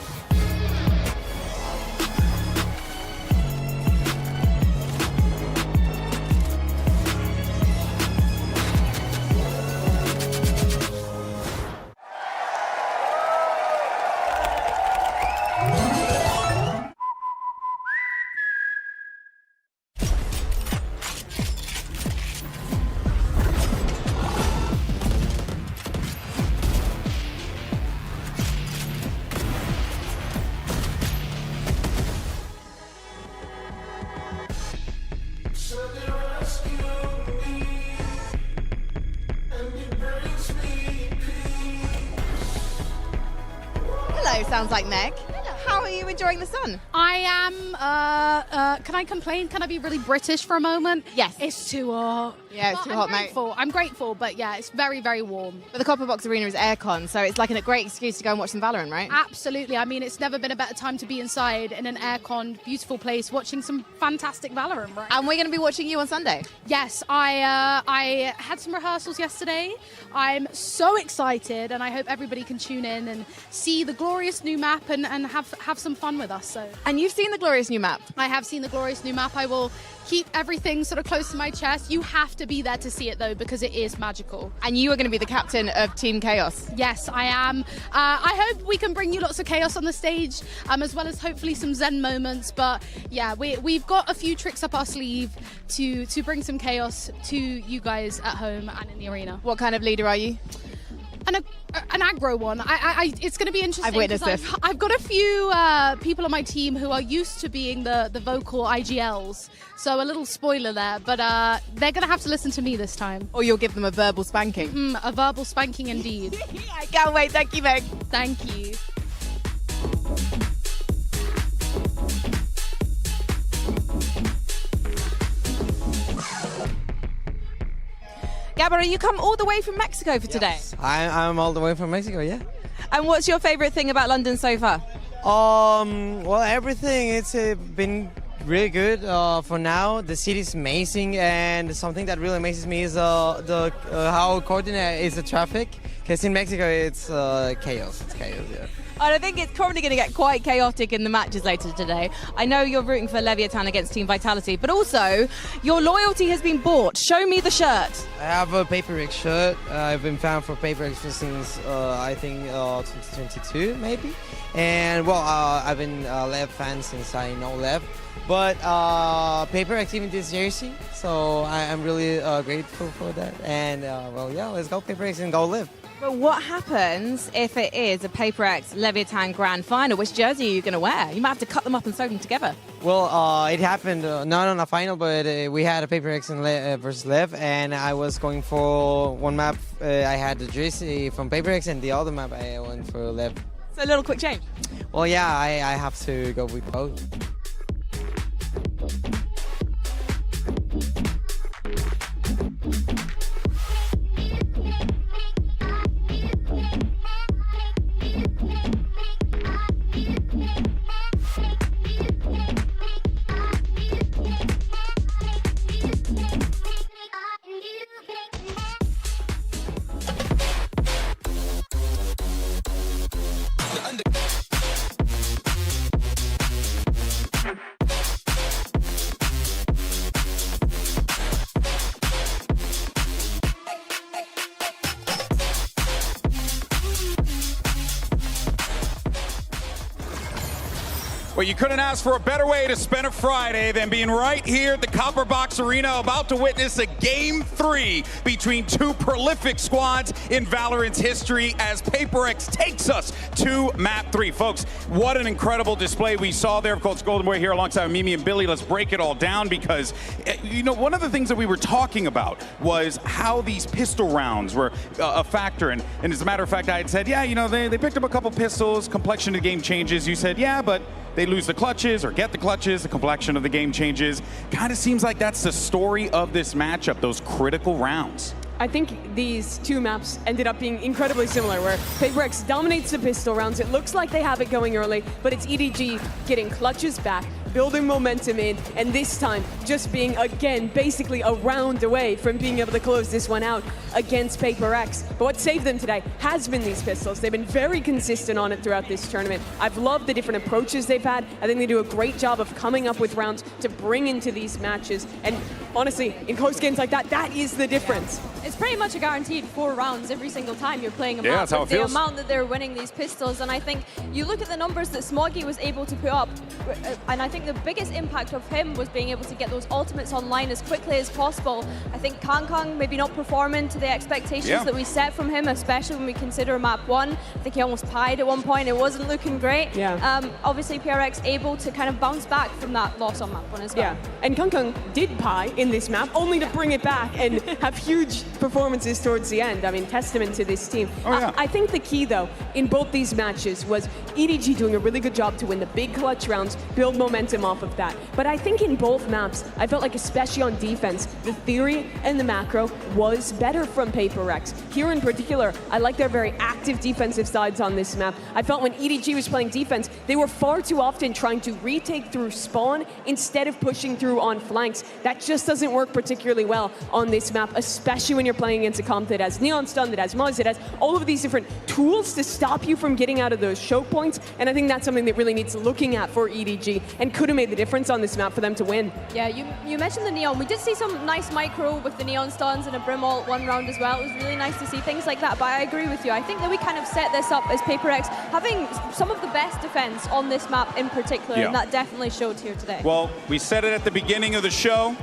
Hello, sounds like Meg. How are you enjoying the sun? I am, can I complain? Can I be really British for a moment? Yes. It's too hot. Yeah, it's too hot, mate. I'm grateful, but yeah, it's very, very warm. But the Copper Box Arena is aircon, so it's like a great excuse to go and watch some Valorant, right? Absolutely. I mean, it's never been a better time to be inside in an aircon, beautiful place, watching some fantastic Valorant, right? And we're going to be watching you on Sunday. Yes, I had some rehearsals yesterday. I'm so excited, and I hope everybody can tune in and see the glorious new map and have some fun with us. So. And you've seen the glorious new map? I have seen the glorious new map. I will keep everything sort of close to my chest. You have to be there to see it though, because it is magical. And you are going to be the captain of Team Chaos. Yes, I am. I hope we can bring you lots of chaos on the stage, as well as hopefully some zen moments. But yeah, we've got a few tricks up our sleeve to bring some chaos to you guys at home and in the arena. What kind of leader are you? an aggro one. It's going to be interesting. I've witnessed this. I've got a few people on my team who are used to being the vocal IGLs, so a little spoiler there. But they're going to have to listen to me this time. Or you'll give them a verbal spanking. A verbal spanking indeed. I can't wait. Thank you, Meg. Thank you. Gabber, you come all the way from Mexico for today? I'm all the way from Mexico, yeah. And what's your favorite thing about London so far? Well, everything. It's been really good for now. The city's amazing, and something that really amazes me is how coordinated is the traffic. Because in Mexico, it's chaos. It's chaos, yeah. And I think it's probably going to get quite chaotic in the matches later today. I know you're rooting for Leviathan against Team Vitality, but also your loyalty has been bought. Show me the shirt. I have a PRX shirt. I've been fan for PRX since I think 2022 maybe. And well, I've been Lev fan since I know Lev. But PRX even this jersey, so I'm really grateful for that. And well, yeah, let's go PRX and go Live. But what happens if it is a PRX Leviathan Grand Final? Which jersey are you going to wear? You might have to cut them up and sew them together. Well, it happened not on a final, but we had a PRX versus Lev, and I was going for one map. I had the jersey from PRX, and the other map I went for Lev. So a little quick change. Well, yeah, I have to go with both. Well, you couldn't ask for a better way to spend a Friday than being right here at the Copper Box Arena, about to witness a Game 3 between two prolific squads in Valorant's history as PRX takes us to Map 3. Folks, what an incredible display we saw there. Of course, Golden Boy here alongside Mimi and Billy. Let's break it all down because, you know, one of the things that we were talking about was how these pistol rounds were a factor. And as a matter of fact, I had said, yeah, you know, they picked up a couple pistols, complexion of the game changes. You said, yeah, but they lose the clutches or get the clutches, the complexion of the game changes. Kind of seems like that's the story of this matchup, those critical rounds. I think these two maps ended up being incredibly similar, where PRX dominates the pistol rounds. It looks like they have it going early, but it's EDG getting clutches back, building momentum in, and this time just being, again, basically a round away from being able to close this one out against PRX. But what saved them today has been these pistols. They've been very consistent on it throughout this tournament. I've loved the different approaches they've had. I think they do a great job of coming up with rounds to bring into these matches. And honestly, in close games like that, that is the difference. It's pretty much a guaranteed 4 rounds every single time you're playing a map. Yeah, that's how it feels. The amount that they're winning these pistols, and I think you look at the numbers that Smoggy was able to put up, and I think the biggest impact of him was being able to get those ultimates online as quickly as possible. I think Kang maybe not performing to the expectations that we set from him, especially when we consider map 1. I think he almost pied at one point. It wasn't looking great. Yeah. Obviously, PRX able to kind of bounce back from that loss on map 1 as well. Yeah, and Kang did pie in this map, only to bring it back and have huge performances towards the end. I mean, testament to this team. I think the key, though, in both these matches was EDG doing a really good job to win the big clutch rounds, build momentum off of that. But I think in both maps, I felt like, especially on defense, the theory and the macro was better from PRX. Here in particular, I like their very active defensive sides on this map. I felt when EDG was playing defense, they were far too often trying to retake through spawn instead of pushing through on flanks. That just doesn't work particularly well on this map, especially when you're playing against a comp that has Neon Stun, that has Muzz, that has all of these different tools to stop you from getting out of those choke points. And I think that's something that really needs looking at for EDG and could have made the difference on this map for them to win. Yeah, you mentioned the Neon. We did see some nice micro with the Neon Stuns and a Brim ult one round as well. It was really nice to see things like that, but I agree with you. I think that we kind of set this up as PRX having some of the best defense on this map in particular, and that definitely showed here today. Well, we said it at the beginning of the show.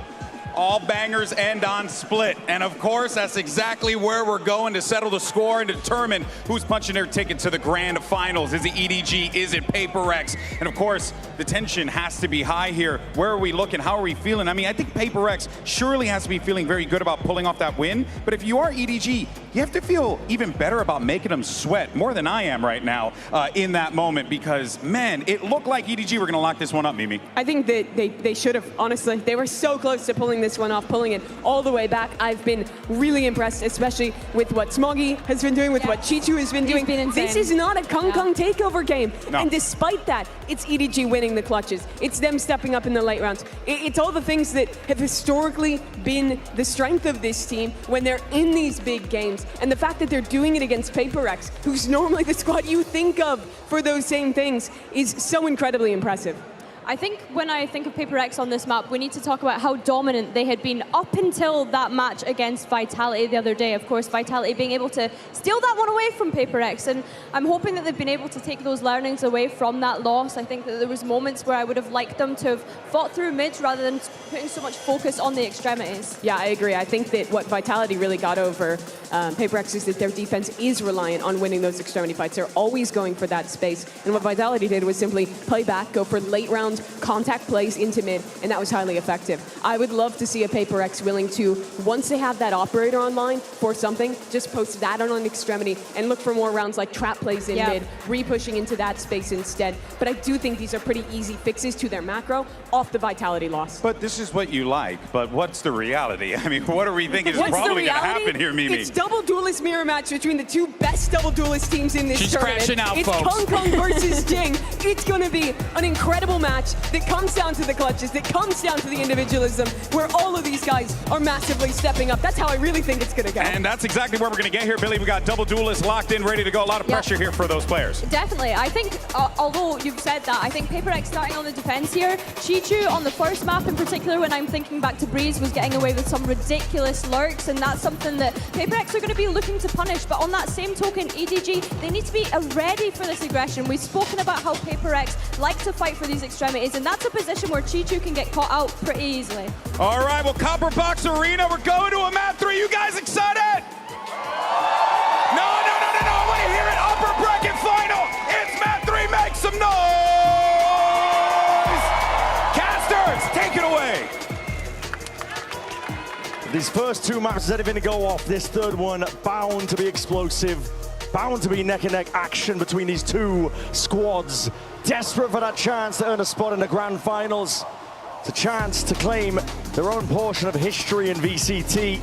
All bangers end on split. And of course, that's exactly where we're going to settle the score and determine who's punching their ticket to the grand finals. Is it EDG? Is it PRX? And of course, the tension has to be high here. Where are we looking? How are we feeling? I mean, I think PRX surely has to be feeling very good about pulling off that win. But if you are EDG, you have to feel even better about making them sweat more than I am right now in that moment, because, man, it looked like EDG were going to lock this one up, Mimi. I think that they should have, honestly. They were so close to pulling this one off, pulling it all the way back. I've been really impressed, especially with what Smoggy has been doing, with what Chichu has been doing. This is not a Kong Kong takeover game. No. And despite that, it's EDG winning the clutches. It's them stepping up in the late rounds. It's all the things that have historically been the strength of this team when they're in these big games. And the fact that they're doing it against PRX, who's normally the squad you think of for those same things, is so incredibly impressive. I think when I think of PRX on this map, we need to talk about how dominant they had been up until that match against Vitality the other day. Of course, Vitality being able to steal that one away from PRX, and I'm hoping that they've been able to take those learnings away from that loss. I think that there was moments where I would have liked them to have fought through mids rather than putting so much focus on the extremities. Yeah, I agree. I think that what Vitality really got over PRX is that their defense is reliant on winning those extremity fights. They're always going for that space. And what Vitality did was simply play back, go for late round contact plays into mid, and that was highly effective. I would love to see a PRX willing to, once they have that operator online for something, just post that on an extremity and look for more rounds like trap plays in mid, re-pushing into that space instead. But I do think these are pretty easy fixes to their macro off the Vitality loss. But this is what you like, but what's the reality? I mean, what are we thinking is probably going to happen here, Mimi? It's double duelist mirror match between the two best double duelist teams in this tournament. Crashing out, it's folks. Kong Kong versus Jing. It's going to be an incredible match that comes down to the clutches, that comes down to the individualism, where all of these guys are massively stepping up. That's how I really think it's going to go. And that's exactly where we're going to get here, Billy. We got double duelists locked in, ready to go. A lot of pressure here for those players. Definitely. I think, although you've said that, I think PRX starting on the defense here. Chichu on the first map in particular, when I'm thinking back to Breeze, was getting away with some ridiculous lurks, and that's something that PRX are going to be looking to punish. But on that same token, EDG, they need to be ready for this aggression. We've spoken about how PRX like to fight for these extremities, and that's a position where Chichu can get caught out pretty easily. All right, well, Copper Box Arena, we're going to a map 3. You guys excited? No, I want to hear it. Upper bracket final. It's map 3. Make some noise. Casters, take it away. These first two maps are going to go off. This third one bound to be explosive, bound to be neck-and-neck action between these two squads. Desperate for that chance to earn a spot in the grand finals. It's a chance to claim their own portion of history in VCT.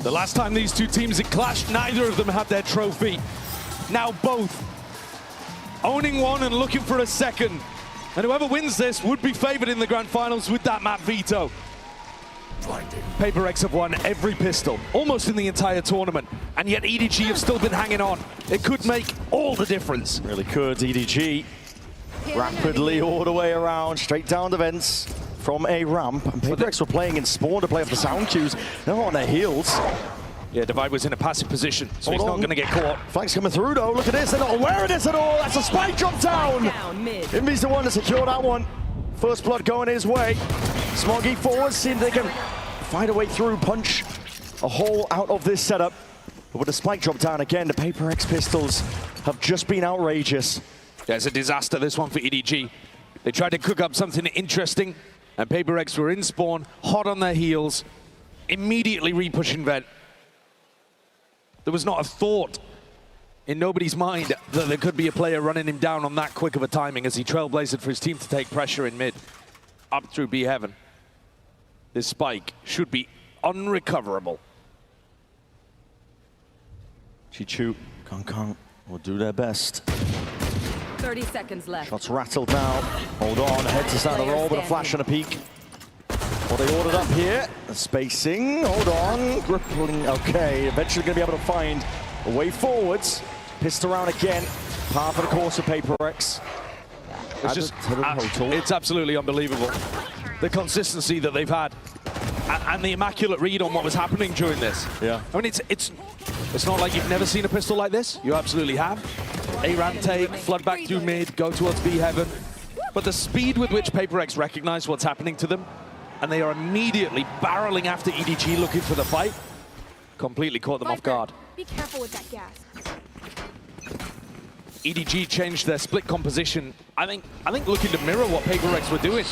The last time these two teams had clashed, neither of them had their trophy. Now both owning one and looking for a second. And whoever wins this would be favored in the grand finals with that map veto. PRX have won every pistol, almost in the entire tournament, and yet EDG have still been hanging on. It could make all the difference. Really could. EDG rapidly all the way around, straight down the vents from a ramp. And PRX were playing in spawn to play off the sound cues. They're on their heels. Yeah, Divide was in a passive position, so he's not going to get caught. Flank's coming through, though. Look at this. They're not aware of this at all. That's a spike drop down. Invy's the one to secure that one. First blood going his way. Smoggy forward, seeing they can find a way through, punch a hole out of this setup. But with the spike drop down again, the PRX pistols have just been outrageous. Yeah, it's a disaster, this one for EDG. They tried to cook up something interesting, and PRX were in spawn, hot on their heels, immediately re-pushing vent. There was not a thought in nobody's mind that there could be a player running him down on that quick of a timing as he trailblazed for his team to take pressure in mid, up through B heaven. This spike should be unrecoverable. Chichu, Kong Kong will do their best. 30 seconds left. Shots rattled now. Hold on, head to start the roll, but a flash and a peek. What they ordered up here, the spacing, hold on, gripping, okay. Eventually gonna be able to find a way forwards. Pissed around again, par for the course of PRX. It's absolutely unbelievable. The consistency that they've had and the immaculate read on what was happening during this. Yeah. I mean, it's not like you've never seen a pistol like this. You absolutely have. A-ramp take, flood back through mid, go towards B heaven. But the speed with which PRX recognize what's happening to them and they are immediately barreling after EDG looking for the fight. Completely caught them off guard. Be careful with that gas. EDG changed their split composition. I think looking to mirror what PRX were doing.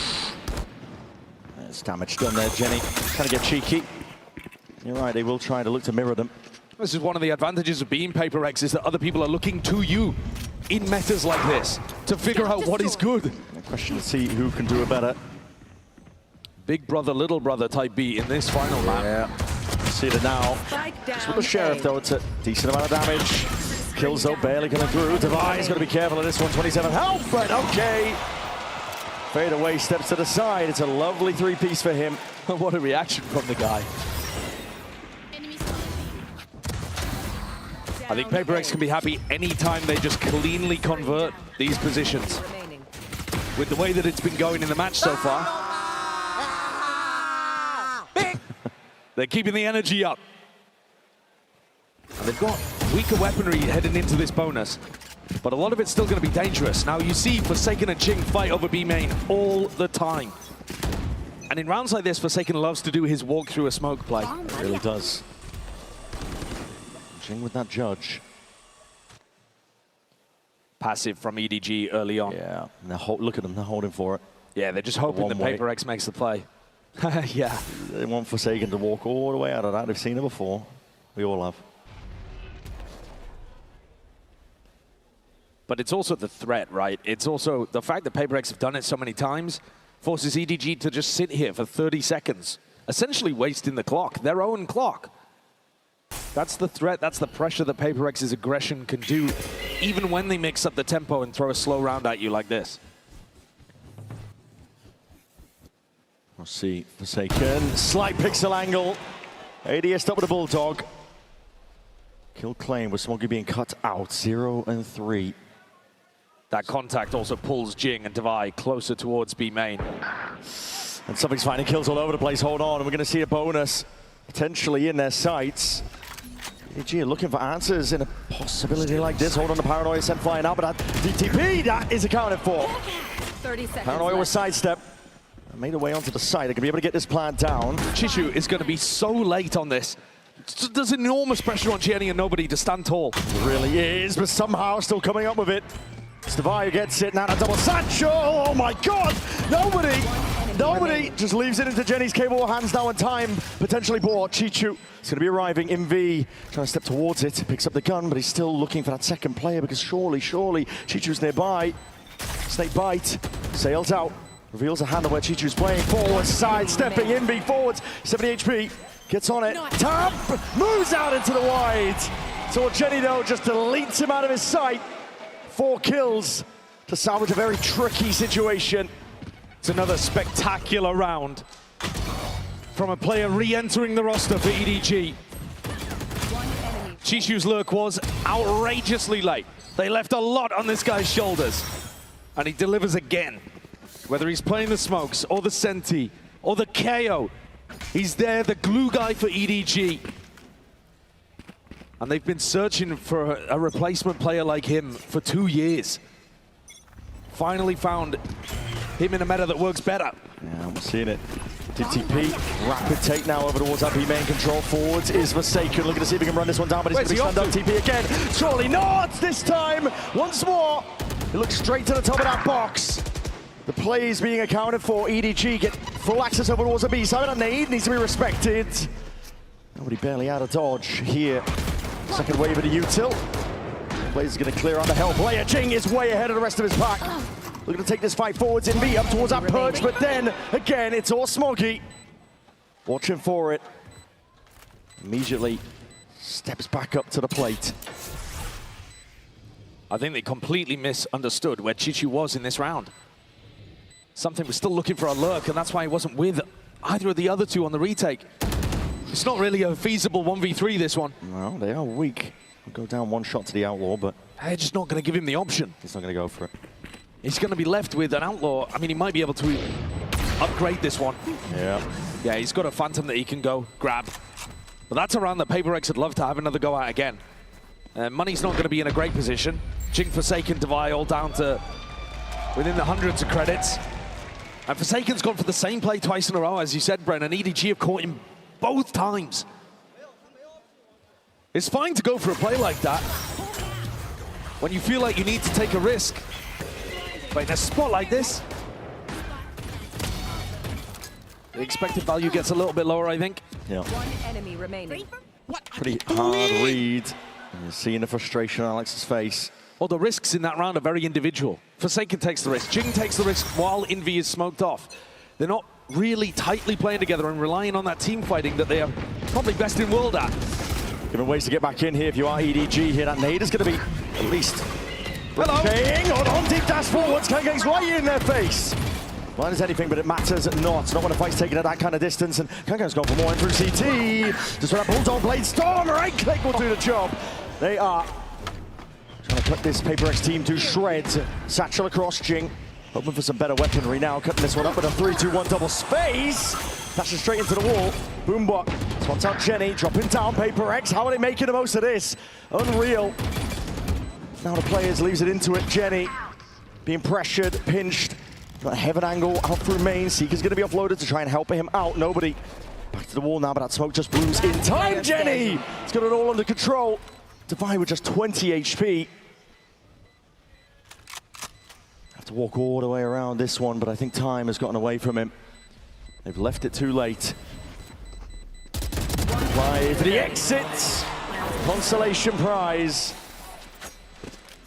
There's damage done there, Jenny. Trying to get cheeky. You're right, they will try to look to mirror them. This is one of the advantages of being PRX, is that other people are looking to you in metas like this to figure out what is good. The question to see who can do it better. Big brother, little brother type B in this final map. Yeah, see it now. Just with the Sheriff though, it's a decent amount of damage. Kills though, barely coming through. Devi's got to be careful of this one, 27 health, but okay. Fade away, steps to the side. It's a lovely three-piece for him. What a reaction from the guy. I think PRX can be happy anytime they just cleanly convert these positions. With the way that it's been going in the match so far. They're keeping the energy up. And they've got weaker weaponry heading into this bonus, but a lot of it's still going to be dangerous. Now you see Forsaken and Ching fight over B main all the time. And in rounds like this, Forsaken loves to do his walk through a smoke play. It really does. Ching with that judge. Passive from EDG early on. Yeah, look at them, they're holding for it. Yeah, they're just hoping that PRX makes the play. Yeah. They want Forsaken to walk all the way out of that. They've seen it before. We all have. But it's also the threat, right? It's also the fact that PRX have done it so many times forces EDG to just sit here for 30 seconds, essentially wasting the clock, their own clock. That's the threat, that's the pressure that PRX's aggression can do, even when they mix up the tempo and throw a slow round at you like this. We'll see, Forsaken, slight pixel angle. ADS up with a Bulldog. Kill claim with Smoggy being cut out, 0 and 3. That contact also pulls Jing and Devi closer towards B main. And something's finding kills all over the place, hold on, and we're gonna see a bonus potentially in their sights. EDG are looking for answers in a possibility like this. Hold on to Paranoia, sent flying out, but that DTP, that is accounted for. 30 seconds Paranoia was sidestep. Made their way onto the side. They're gonna be able to get this plant down. Chishu is gonna be so late on this. There's enormous pressure on Jenny and nobody to stand tall. It really is, but somehow still coming up with it. It's Devi who gets it, now a double Sancho, oh my god! Nobody just leaves it into Jenny's capable hands now, and time potentially bought. Chichu is going to be arriving. MV trying to step towards it, picks up the gun, but he's still looking for that second player because surely Chichu's nearby. Snake bite, sails out, reveals a hand where Chichu's playing. Forward, side, stepping, MV forwards, 70 HP, gets on it. Tap, moves out into the wide. So Jenny though just deletes him out of his sight. 4 kills to salvage a very tricky situation. It's another spectacular round from a player re-entering the roster for EDG. Chishu's lurk was outrageously late. They left a lot on this guy's shoulders, and he delivers again. Whether he's playing the smokes, or the Senti, or the KO, he's there, the glue guy for EDG. And they've been searching for a replacement player like him for 2 years. Finally found him in a meta that works better. Yeah, we're seeing it. DTP, rapid take now over towards that B main control. Forwards is Forsaken. Looking to see if he can run this one down, but he's going to be stunned up. TP again. Surely not this time. Once more. He looks straight to the top of that box. The play is being accounted for. EDG get full access over towards the B side. That nade needs to be respected. Nobody barely out of dodge here. Second wave of the util. Blaze is going to clear on the hell player. Ching is way ahead of the rest of his pack. Looking to take this fight forwards in B up towards that perch, but then again it's all Smoggy. Watching for it. Immediately steps back up to the plate. I think they completely misunderstood where Chichu was in this round. Something was still looking for a lurk, and that's why he wasn't with either of the other two on the retake. It's not really a feasible 1v3, this one. Well, they are weak. We'll go down one shot to the Outlaw, but they're just not going to give him the option. He's not going to go for it. He's going to be left with an Outlaw. I mean, he might be able to upgrade this one. Yeah. Yeah, he's got a Phantom that he can go grab. But that's a round that PRX would love to have another go at again. Money's not going to be in a great position. Jing, Forsaken, Devi all down to within the hundreds of credits. And Forsaken's gone for the same play twice in a row, as you said, Bren, and EDG have caught him both times. It's fine to go for a play like that when you feel like you need to take a risk. But in a spot like this, the expected value gets a little bit lower, I think. Yeah. One enemy remaining. Pretty hard read. You're seeing the frustration on Alex's face. Well, the risks in that round are very individual. Forsaken takes the risk. Jing takes the risk while Envy is smoked off. They're not really tightly playing together and relying on that team fighting that they are probably best in world at. Given ways to get back in here if you are EDG here. That nade is going to be at least... Hello. Hold on, deep dash forwards. Kangang's right in their face. Blind as anything, but it matters not. Not when a fight's taken at that kind of distance, and Kangang's gone for more in through CT. Just for that Bulldog Blade Storm, right click will do the job. They are trying to cut this PaperX team to shreds. Satchel across Jing, hoping for some better weaponry now. Cutting this one up with a 3-2-1 double space. Dashes straight into the wall. Boombot spots out Jenny, dropping down PaperX. How are they making the most of this? Unreal. Now the players leaves it into it. Jenny being pressured, pinched. Got a heaven angle out through main. Seeker's going to be offloaded to try and help him out. Nobody. Back to the wall now, but that smoke just blooms in time. Jenny! It's got it all under control. Divide with just 20 HP. Have to walk all the way around this one, but I think time has gotten away from him. They've left it too late. Apply for the exit. Consolation prize.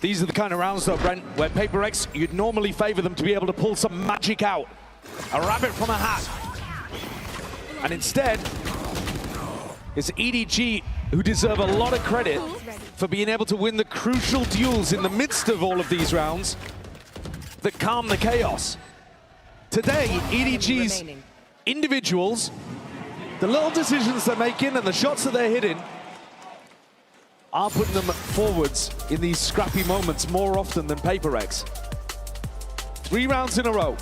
These are the kind of rounds, though, Brent, where PaperX, you'd normally favor them to be able to pull some magic out. A rabbit from a hat. And instead, it's EDG who deserve a lot of credit for being able to win the crucial duels in the midst of all of these rounds that calm the chaos. Today, EDG's individuals, the little decisions they're making and the shots that they're hitting are putting them forwards in these scrappy moments more often than PaperX. 3 rounds in a row.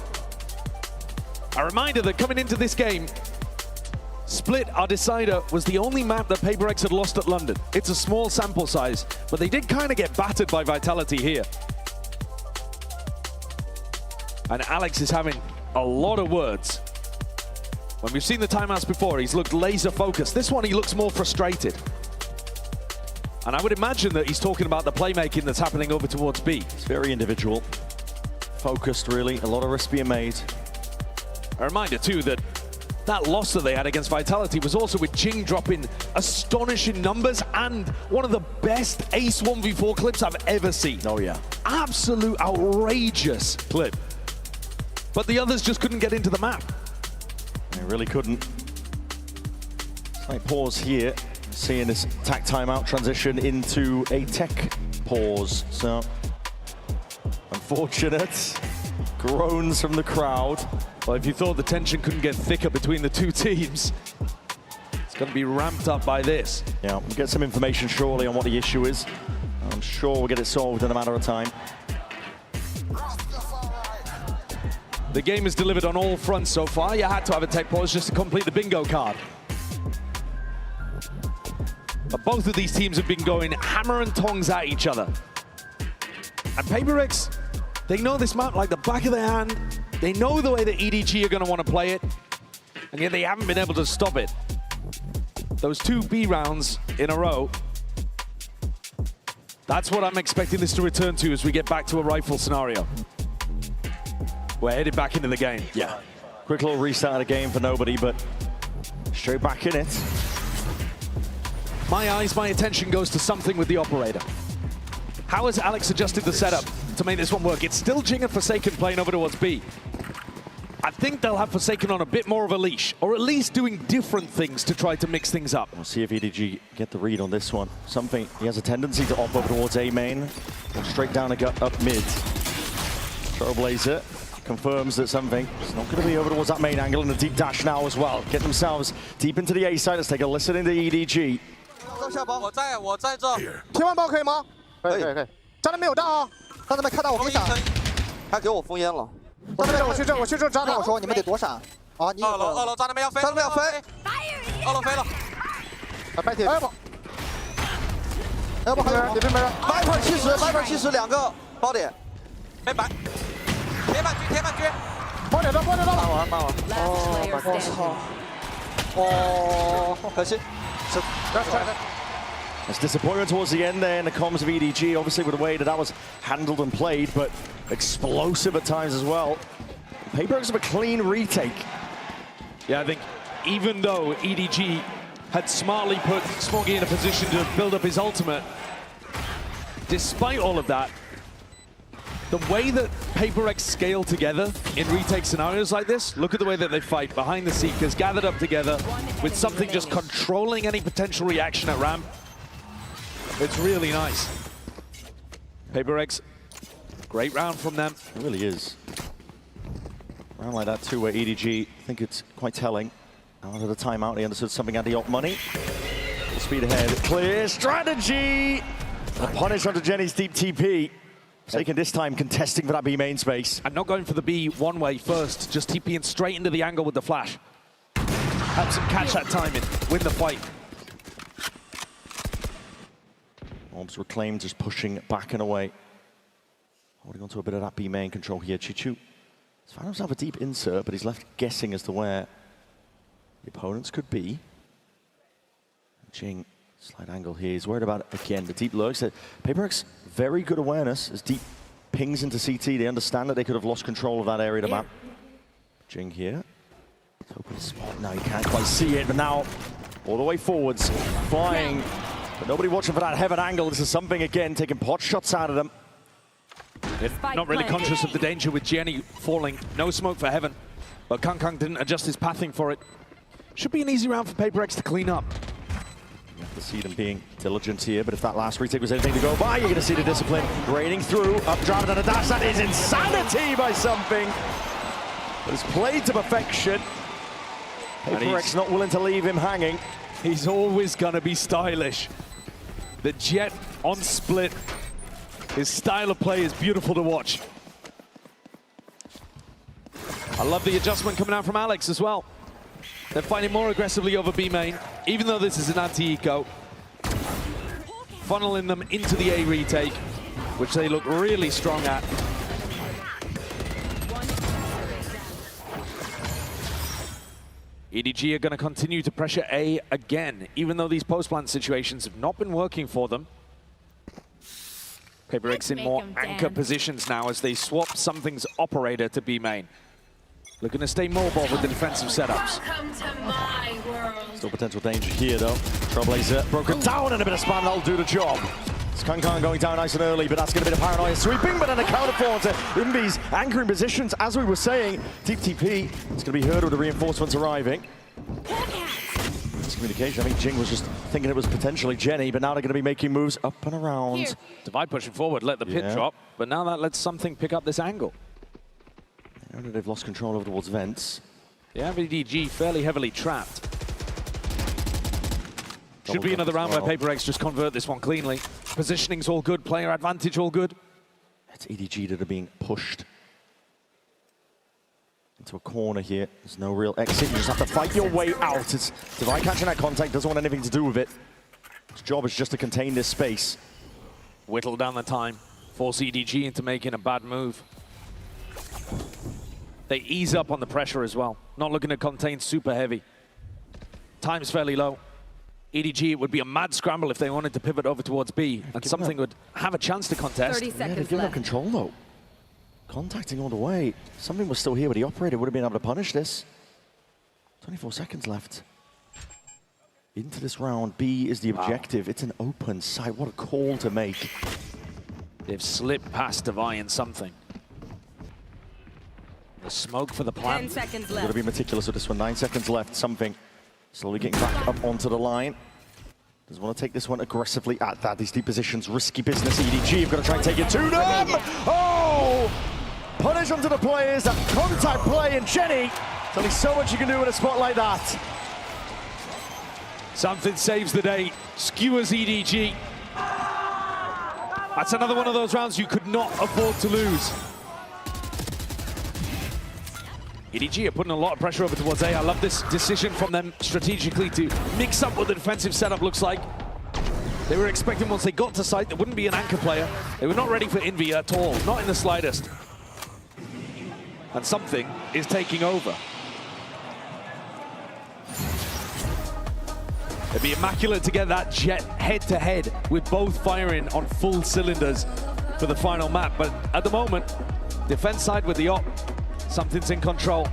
A reminder that coming into this game, Split, our decider, was the only map that PaperX had lost at London. It's a small sample size, but they did kind of get battered by Vitality here. And Alex is having a lot of words. When we've seen the timeouts before, he's looked laser focused. This one, he looks more frustrated. And I would imagine that he's talking about the playmaking that's happening over towards B. It's very individual. Focused, really. A lot of risk being made. A reminder, too, that that loss that they had against Vitality was also with Jing dropping astonishing numbers and one of the best ace 1v4 clips I've ever seen. Oh, yeah. Absolute outrageous clip. But the others just couldn't get into the map. They really couldn't. Slight pause here. Seeing this tack timeout transition into a tech pause. So, unfortunate groans from the crowd. Well, if you thought the tension couldn't get thicker between the two teams, it's going to be ramped up by this. Yeah, we'll get some information shortly on what the issue is. I'm sure we'll get it solved in a matter of time. The game is delivered on all fronts so far. You had to have a tech pause just to complete the bingo card. But both of these teams have been going hammer and tongs at each other. And PaperX, they know this map like the back of their hand. They know the way that EDG are going to want to play it. And yet they haven't been able to stop it. Those 2 B rounds in a row. That's what I'm expecting this to return to as we get back to a rifle scenario. We're headed back into the game. Yeah. Quick little restart of the game for nobody, but straight back in it. My eyes, my attention goes to something with the operator. How has Alex adjusted the setup to make this one work? It's still Jing and Forsaken playing over towards B. I think they'll have Forsaken on a bit more of a leash, or at least doing different things to try to mix things up. We'll see if EDG get the read on this one. Something, he has a tendency to op over towards A main, straight down a gut up mid. Trailblazer confirms that something is not going to be over towards that main angle, and a deep dash now as well. Get themselves deep into the A side. Let's take a listen into EDG. 我在这。天完包可以吗？可以。站那没有弹啊！让他们看到我给你闪。他给我封烟了。站那边，我去这扎他。我说你们得躲闪。啊，你二楼站那边要飞。站那边要飞。2楼飞了。白铁。要不还有？里面没人。Viper 70，Viper 70，2个包点。铁板狙。爆点到，爆点到了。骂完骂完。我操！哦，可惜。There's disappointment towards the end there in the comms of EDG, obviously with the way that was handled and played, but explosive at times as well. PRX have a clean retake. Yeah, I think even though EDG had smartly put Smoggy in a position to build up his ultimate, despite all of that, the way that PRX scale together in retake scenarios like this, look at the way that they fight behind the Seekers, gathered up together with something just controlling any potential reaction at ramp. It's really nice. PRX, great round from them. It really is. A round like that too, where EDG, I think it's quite telling. Out of the timeout, he understood something had the op money. Full speed ahead, clear strategy! A punish onto Jenny's deep TP. Taking this time, contesting for that B main space. And not going for the B one way first, just TPing straight into the angle with the flash. Helps him catch that timing, win the fight. Orbs reclaimed, just pushing back and away. Holding on to a bit of that B main control here. Chichu has found himself a deep insert, but he's left guessing as to where the opponents could be. Jing, slight angle here. He's worried about, again, the deep lurks. PRX, very good awareness as deep pings into CT. They understand that they could have lost control of that area of the map. Jing here. Open spot. Now you can't quite see it, but now all the way forwards, flying. But nobody watching for that heaven angle. This is something, again, taking pot shots out of them. Not really conscious of the danger with Jenny falling. No smoke for heaven. But Kang didn't adjust his pathing for it. Should be an easy round for PRX to clean up. You have to see them being diligent here, but if that last retake was anything to go by, you're going to see the discipline raining through. Updraft and a dash. That is insanity by something. But it's played to perfection. PRX not willing to leave him hanging. He's always going to be stylish. The Jet on split. His style of play is beautiful to watch. I love the adjustment coming out from Alex as well. They're fighting more aggressively over B main, even though this is an anti-eco. Funneling them into the A retake, which they look really strong at. EDG are going to continue to pressure A again, even though these post-plant situations have not been working for them. PRX in more anchor positions now as they swap Something's operator to B main. Looking to stay mobile with the defensive setups. Still potential danger here, though. Trailblazer broken down and a bit of spam, that'll do the job. It's Kang going down nice and early, but that's going to be the paranoia sweeping, but then a counter for onto Umbi's anchoring positions. As we were saying, deep TP, it's going to be heard with the reinforcements arriving. It's communication. I think Jing was just thinking it was potentially Jenny, but now they're going to be making moves up and around. Here. Divide pushing forward, let the pit drop, but now that lets Something pick up this angle. I know that they've lost control over towards vents. Yeah, EDG fairly heavily trapped. Should be another round where PRX just convert this one cleanly. Positioning's all good, player advantage all good. It's EDG that are being pushed into a corner here. There's no real exit. You just have to fight your way out. It's Divide catching that contact, doesn't want anything to do with it. His job is just to contain this space. Whittle down the time, force EDG into making a bad move. They ease up on the pressure as well. Not looking to contain super heavy. Time's fairly low. EDG, it would be a mad scramble if they wanted to pivot over towards B, and Something would have a chance to contest. 30 seconds they've given up control though. Contacting all the way. Something was still here, but the operator would have been able to punish this. 24 seconds left. Into this round, B is the objective. It's an open site. What a call to make. They've slipped past Divine and Something. The smoke for the plant. 10 seconds You've left. got to be meticulous with this one. 9 seconds left. Something slowly getting back up onto the line. Doesn't want to take this one aggressively at that. These deep positions, risky business. EDG, you've got to try and take it to them. Oh! Punish onto the players. That contact play, and Jenny. There's only so much you can do in a spot like that. Something saves the day. Skewers EDG. That's another one of those rounds you could not afford to lose. EDG are putting a lot of pressure over towards A. I love this decision from them strategically to mix up what the defensive setup looks like. They were expecting once they got to site, there wouldn't be an anchor player. They were not ready for Envy at all, not in the slightest. and something is taking over. It'd be immaculate to get that Jet head-to-head with both firing on full cylinders for the final map, but at the moment, defense side with the op, something's in control.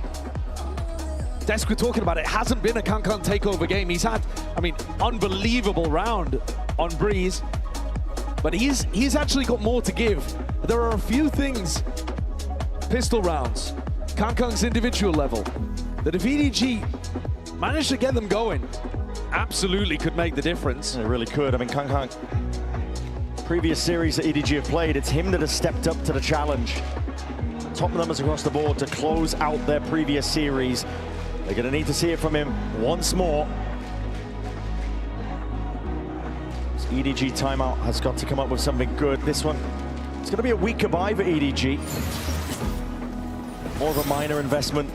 Desk, we're talking about it, hasn't been a Kankan takeover game. He's had, I mean, unbelievable round on Breeze, but he's actually got more to give. There are a few things, pistol rounds, Kankan's individual level, that if EDG managed to get them going, absolutely could make the difference. It really could. I mean, Kankan, previous series that EDG have played, it's him that has stepped up to the challenge. Top numbers across the board to close out their previous series. They're going to need to see it from him once more. This EDG timeout has got to come up with something good. This one, it's going to be a weaker buy for EDG. More of a minor investment.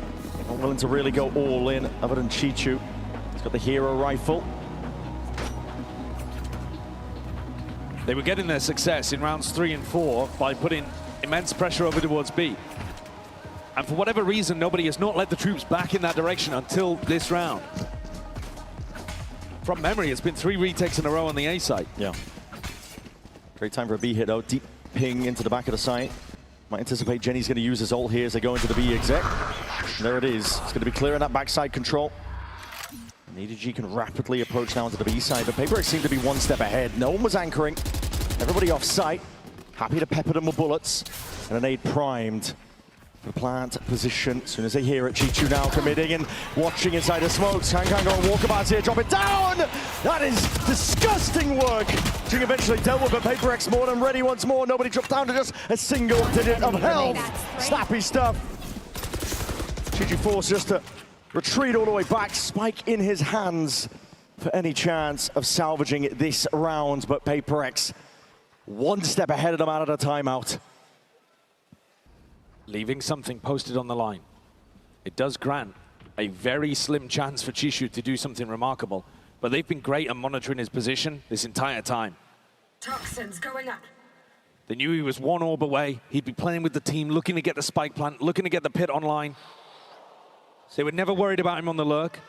Not willing to really go all in, other than Chichu. He's got the hero rifle. They were getting their success in rounds 3 and 4 by putting immense pressure over towards B. And for whatever reason, nobody has not led the troops back in that direction until this round. From memory, it's been 3 retakes in a row on the A side. Yeah. Great time for a B hit though. Deep ping into the back of the site. Might anticipate Jenny's going to use his ult here as they go into the B exec. And there it is. It's going to be clearing that backside control. And EDG can rapidly approach now to the B side, but PRX seemed to be one step ahead. No one was anchoring. Everybody off site. Happy to pepper them with bullets. And an nade primed. The plant position. As soon as they hear it, Chichu now committing and watching inside the smokes. Kankan going walkabouts here, drop it down! That is disgusting work! Being eventually dealt with, but PRX more than ready once more. Nobody dropped down to just a single digit of health. Snappy stuff. Chichu forced just to retreat all the way back. Spike in his hands for any chance of salvaging this round, but PRX one step ahead of them out of the timeout. Leaving something posted on the line. It does grant a very slim chance for Chishu to do something remarkable, but they've been great at monitoring his position this entire time. Toxins going up. They knew he was 1 orb away. He'd be playing with the team, looking to get the spike plant, looking to get the pit online. They were never worried about him on the lurk,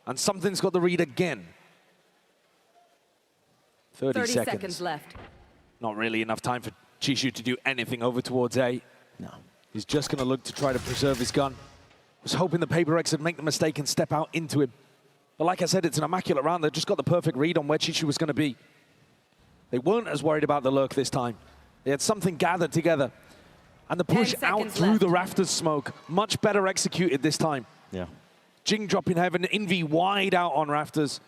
and something's got the read again. 30 seconds left. Not really enough time for Chishu to do anything over towards A. No. He's just going to look to try to preserve his gun. Was hoping the PRX would make the mistake and step out into him. But like I said, it's an immaculate round. They've just got the perfect read on where Chishu was going to be. They weren't as worried about the lurk this time. They had something gathered together. And the push out through the rafters smoke, much better executed this time. Yeah. Jing dropping heaven, Envy wide out on rafters.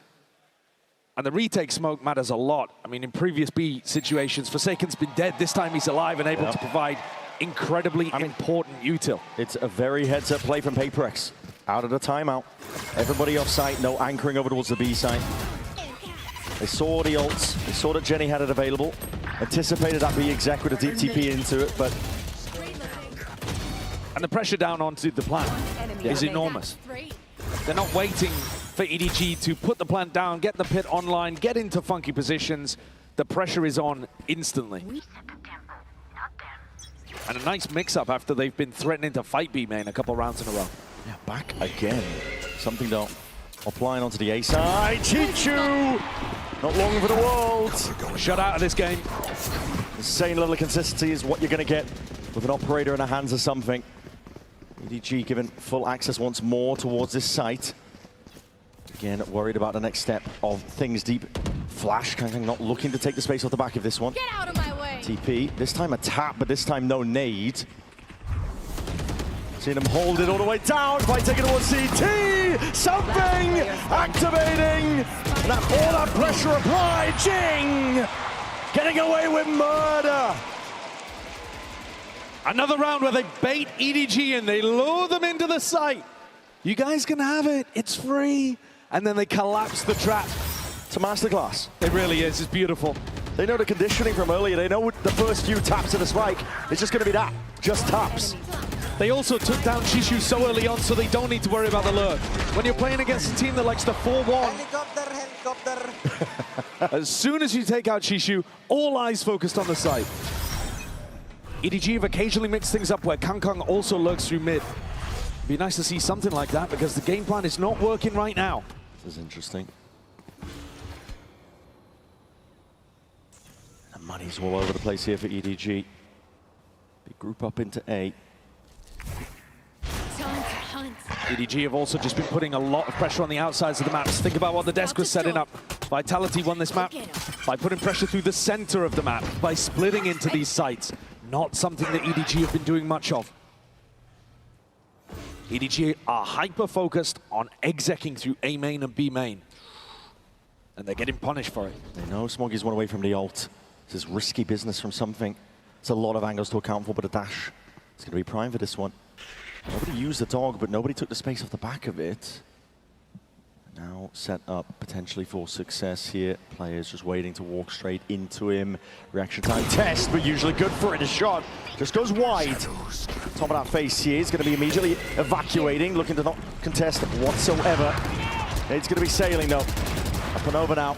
And the retake smoke matters a lot. I mean, in previous B situations, Forsaken's been dead. This time he's alive and able to provide incredibly important util. It's a very heads-up play from PRX. Out of the timeout. Everybody off site, no anchoring over towards the B side. They saw the ults, they saw that Jenny had it available, anticipated that B exec with a deep TP into it, but... And the pressure down onto the plant is enormous. They're not waiting for EDG to put the plant down, get the pit online, get into funky positions. The pressure is on instantly. And a nice mix-up after they've been threatening to fight B main a couple rounds in a row. Yeah, back again. Something though, applying onto the A side. Chichu! Not long for the world. Shut out of this game. Insane level of consistency is what you're going to get with an operator in the hands of something. EDG given full access once more towards this site. Again, worried about the next step of things deep. Flash, Kankan not looking to take the space off the back of this one. Get out of my way. TP, this time a tap, but this time no nade. Seeing him hold it all the way down by taking it towards CT. Something activating. And all that pressure applied. Jing getting away with murder. Another round where they bait EDG and they lure them into the site. You guys can have it. It's free. And then they collapse the trap. It's a masterclass. It really is. It's beautiful. They know the conditioning from earlier. They know the first few taps of the spike. It's just going to be that. Just taps. They also took down Chishu so early on, so they don't need to worry about the lurk. When you're playing against a team that likes to 4-1, Helicopter. as soon as you take out Chishu, all eyes focused on the site. EDG have occasionally mixed things up where Kang also lurks through mid. Be nice to see something like that because the game plan is not working right now. This is interesting. The money's all over the place here for EDG. They group up into A. EDG have also just been putting a lot of pressure on the outsides of the maps. Think about what the desk was setting up. Vitality won this map by putting pressure through the center of the map, by splitting into these sites. Not something that EDG have been doing much of. EDG are hyper-focused on execing through A main and B main. And they're getting punished for it. They know Smoggy's one away from the ult. This is risky business from something. It's a lot of angles to account for, but a dash. It's going to be prime for this one. Nobody used the dog, but nobody took the space off the back of it. Now set up potentially for success here. Players just waiting to walk straight into him. Reaction time test, but usually good for it. A shot just goes wide. Top of that face here is going to be immediately evacuating, looking to not contest whatsoever. It's going to be sailing though. Up and over now.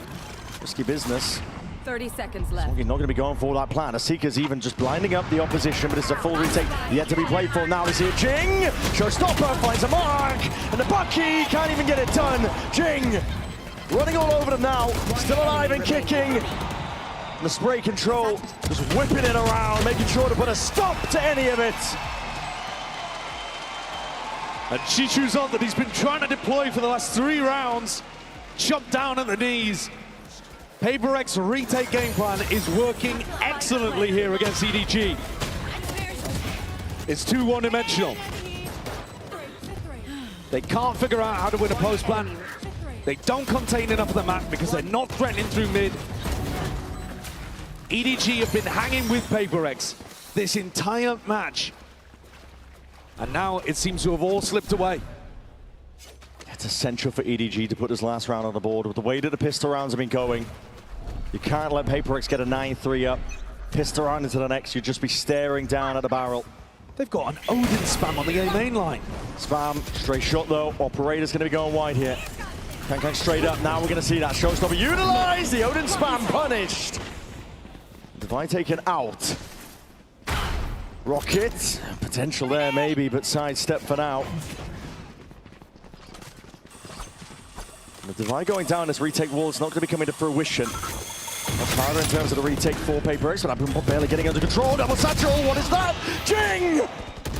Risky business. 30 seconds left. Smoggy not going to be going for that plan. Asika's even just blinding up the opposition, but it's a full retake yet to be played for. Now is here Jing. Showstopper finds a mark, and the Bucky can't even get it done. Jing running all over them now, still alive and kicking. The spray control just whipping it around, making sure to put a stop to any of it. And Chichu's on that he's been trying to deploy for the last 3 rounds. Chopped down at the knees. PRX retake game plan is working excellently here against EDG. It's too one-dimensional. They can't figure out how to win a post plan. They don't contain enough of the map because they're not threatening through mid. EDG have been hanging with PRX this entire match. And now it seems to have all slipped away. It's essential for EDG to put this last round on the board with the way that the pistol rounds have been going. You can't let PRX get a 9-3 up. Pistol round into the next, you'd just be staring down at the barrel. They've got an Odin spam on the A main line. Spam, straight shot though. Operator's going to be going wide here. Kang straight up, now we're going to see that showstopper utilized. The Odin spam punished. Divine taken out. Rocket, potential there maybe, but sidestep for now. The Divine going down, this retake wall is not going to be coming to fruition. Much harder in terms of the retake for PRX, but I've been barely getting under control. Double satchel, what is that? Jing!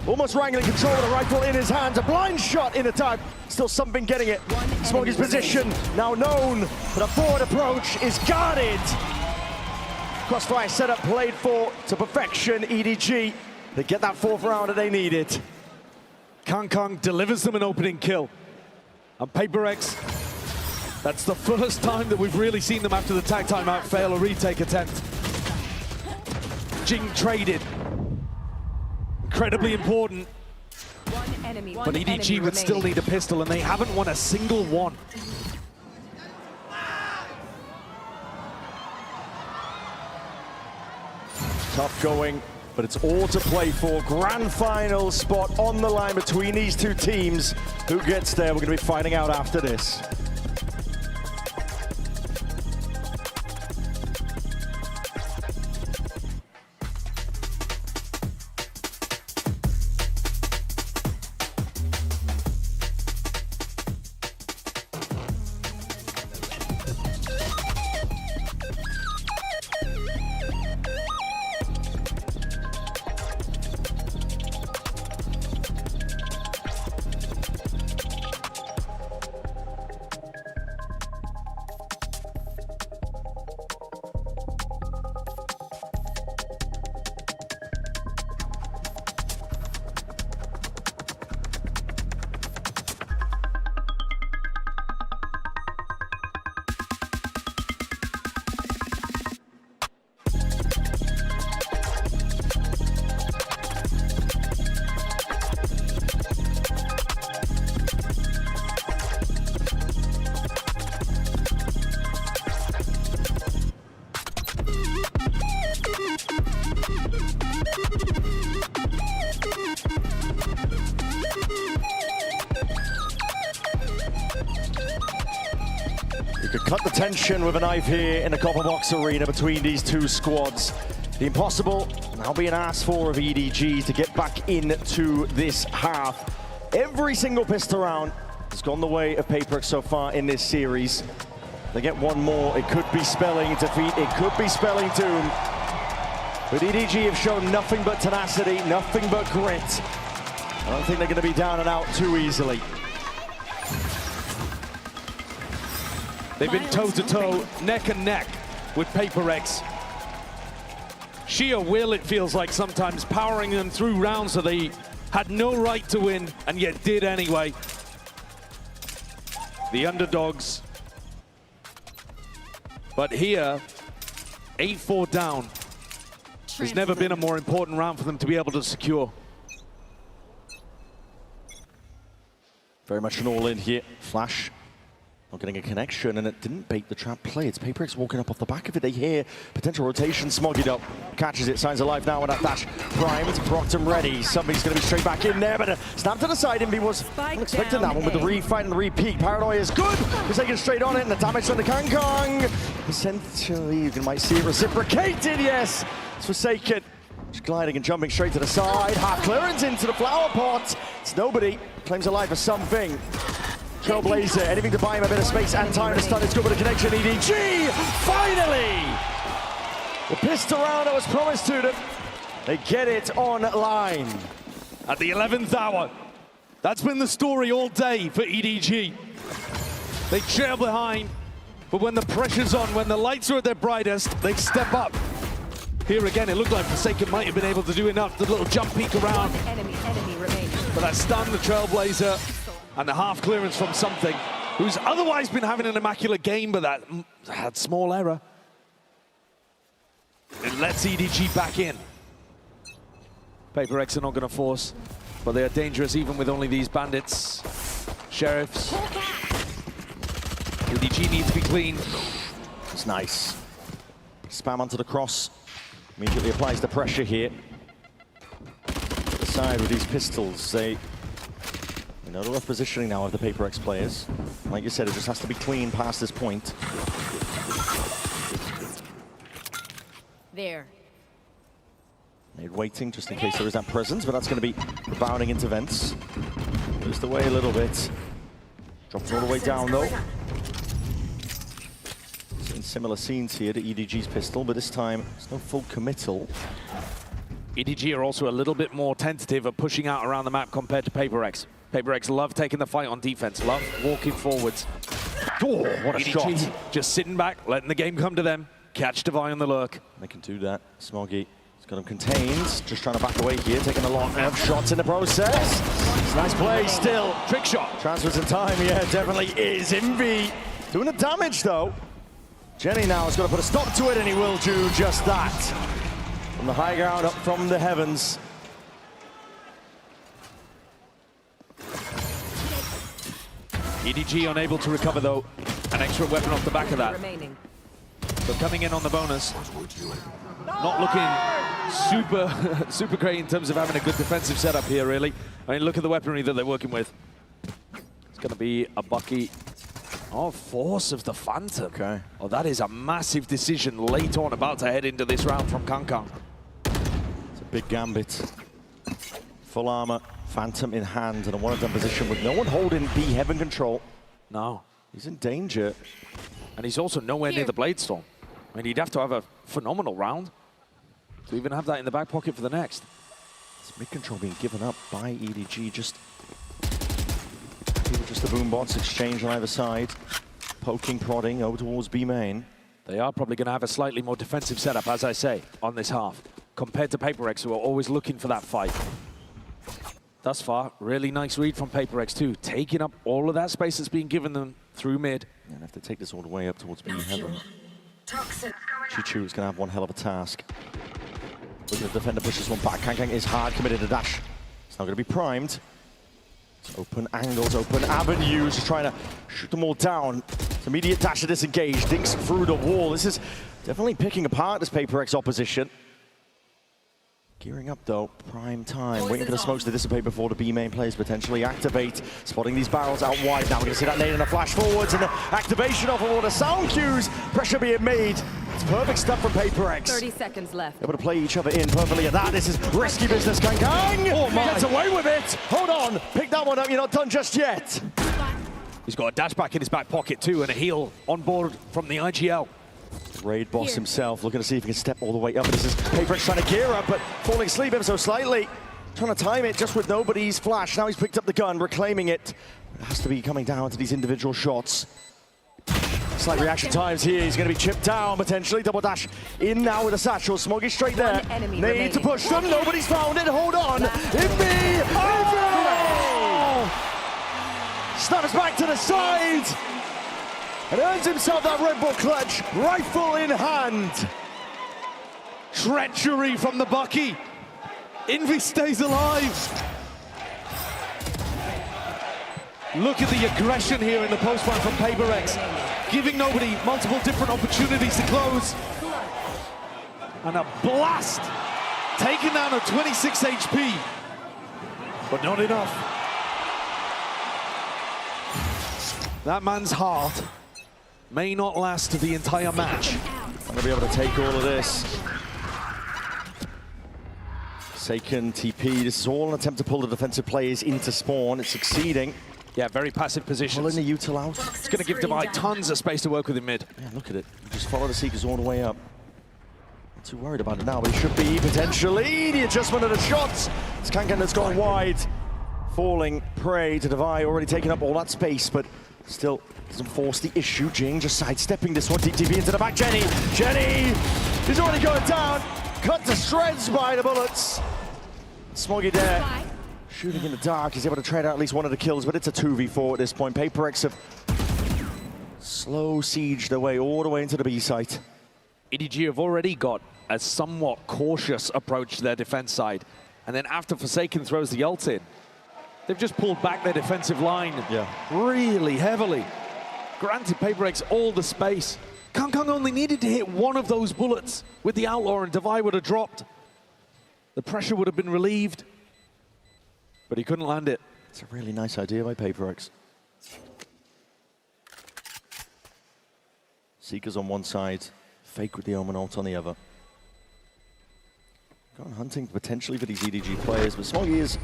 Almost wrangling control with a rifle in his hands. A blind shot in attack. Still something getting it. Smoggy's position now known, but a forward approach is guarded. Crossfire setup played for to perfection. EDG, they get that 4th round that they needed. Kang delivers them an opening kill. And PRX, that's the first time that we've really seen them after the tag timeout fail a retake attempt. Jing traded. Incredibly important. But EDG would still need a pistol, and they haven't won a single one. Tough going, but it's all to play for. Grand final spot on the line between these two teams. Who gets there? We're going to be finding out after this. Could cut the tension with a knife here in the Copper Box Arena between these two squads. The impossible now being asked for of EDG to get back into this half. Every single pistol round has gone the way of PRX so far in this series. They get one more, it could be spelling defeat, it could be spelling doom. But EDG have shown nothing but tenacity, nothing but grit. I don't think they're going to be down and out too easily. They've been toe-to-toe, neck and neck with PRX. Sheer will, it feels like sometimes, powering them through rounds that they had no right to win and yet did anyway. The underdogs. But here, 8-4 down. There's never been a more important round for them to be able to secure. Very much an all-in here. Flash not getting a connection, and it didn't bait the trap play. It's PRX walking up off the back of it. They hear potential rotation. Smoggied up, catches it, signs alive now with that dash. Primed, Brockton ready. Somebody's going to be straight back in there, but snap to the side. Envy was unexpecting that one with the refight and the repeat. Paranoia is good. He's taking straight on it, and the damage on the Kangkong. Essentially, you might see it reciprocated. Yes, it's Forsaken. Just gliding and jumping straight to the side. Half clearance into the flower pot. It's nobody. Claims alive for something. Trailblazer, anything to buy him a bit of space and time to start his good with a connection. EDG, finally! The pistol round that was promised to them, they get it online. At the 11th hour, that's been the story all day for EDG. They trail behind, but when the pressure's on, when the lights are at their brightest, they step up. Here again, it looked like Forsaken might have been able to do enough, the little jump peek around. Enemy remaining. But that stunned the Trailblazer. And the half clearance from Something, who's otherwise been having an immaculate game, but that had small error. It lets EDG back in. PRX are not going to force, but they are dangerous even with only these bandits. Sheriffs. EDG needs to be clean. It's nice. Spam onto the cross. Immediately applies the pressure here. The side with these pistols, they know the rough positioning now of the PRX players. Like you said, it just has to be clean past this point. There. Made waiting just in case there is that presence, but that's going to be rebounding into vents. Just away a little bit. Dropped all the way down though. Seeing similar scenes here to EDG's pistol, but this time it's no full committal. EDG are also a little bit more tentative at pushing out around the map compared to PRX. PRX love taking the fight on defense, love walking forwards. Oh, what a EDG shot. just sitting back, letting the game come to them. Catch Divine on the lurk. They can do that. Smoggy has got him contained. Just trying to back away here, taking a lot of shots in the process. It's a nice play still. Trick shot. Transfers in time, yeah, definitely is. Envy doing the damage though. Jenny now has got to put a stop to it, and he will do just that. From the high ground, up from the heavens. EDG unable to recover though. An extra weapon off the back of that. But coming in on the bonus. Not looking super great in terms of having a good defensive setup here, really. I mean, look at the weaponry that they're working with. It's going to be a Bucky. Oh, Force of the Phantom. Okay. Oh, that is a massive decision late on, about to head into this round from Kangkong. It's a big gambit. Full armor, Phantom in hand, and a one-and-done position with no one holding B Heaven control. No. He's in danger. And he's also nowhere near the Bladestorm. I mean, he'd have to have a phenomenal round to even have that in the back pocket for the next. It's mid-control being given up by EDG, just the boom bots exchange on either side. Poking, prodding over towards B main. They are probably going to have a slightly more defensive setup, as I say, on this half, compared to PRX, who are always looking for that fight. Thus far, really nice read from PRX too, taking up all of that space that's being given them through mid. And have to take this all the way up towards B Heaven. Chichu is going to have one hell of a task. Looking at the defender, pushes one back. Kangkong is hard committed to dash. It's not going to be primed. It's open angles, open avenues, just trying to shoot them all down. It's immediate dash to disengage, dinks through the wall. This is definitely picking apart this PRX opposition. Gearing up though, prime time, waiting for the smokes to dissipate before the B main players potentially activate. Spotting these barrels out wide. Now we're going to see that nade and a flash forwards and the activation of all the sound cues. Pressure being made It's perfect stuff from PRX. 30 seconds left. Able to play each other in perfectly at that. This is risky business. Kang Oh my. gets away with it. Hold on. Pick that one up. You're not done just yet. He's got a dash back in his back pocket too and a heal on board from the IGL. Raid boss himself looking to see if he can step all the way up. This is PRX trying to gear up, but falling asleep ever so slightly. Trying to time it just with nobody's flash. Now he's picked up the gun, reclaiming it. It has to be coming down to these individual shots. Slight reaction times here. He's going to be chipped down potentially. Double dash in now with a satchel. Smoggy straight there. Need to push them. Nobody's found it. Hold on. Iffy! Oh! Snaps back to the side. And earns himself that Red Bull clutch. Rifle in hand. Treachery from the Bucky. Envy stays alive. Look at the aggression here in the post fight from PRX, giving nobody multiple different opportunities to close. And a blast, taking down a 26 HP, but not enough. That man's heart may not last the entire match. I'm going to be able to take all of this. Seiken, TP, this is all an attempt to pull the defensive players into spawn. It's succeeding. Yeah, very passive positions. Pulling the util out. It's going to give Divide tons of space to work with in mid. Yeah, look at it. Just follow the Seekers all the way up. Not too worried about it now, but he should be potentially. The adjustment of the shots. It's Kankan that's gone wide. Falling prey to Divide, already taking up all that space, but still doesn't force the issue. Jing just sidestepping this one. TP into the back. Jenny is already going down. Cut to shreds by the bullets. Smoggy there. Shooting in the dark. He's able to trade out at least one of the kills, but it's a 2v4 at this point. PRX have slow sieged their way all the way into the B site. EDG have already got a somewhat cautious approach to their defense side. And then after Forsaken throws the ult in, they've just pulled back their defensive line really heavily. Granted PRX all the space. Kang only needed to hit one of those bullets with the Outlaw and Divide would have dropped. The pressure would have been relieved, but he couldn't land it. It's a really nice idea by PRX. Seekers on one side, Fake with the Omen ult on the other. Gone hunting potentially for these EDG players, but Smoggy is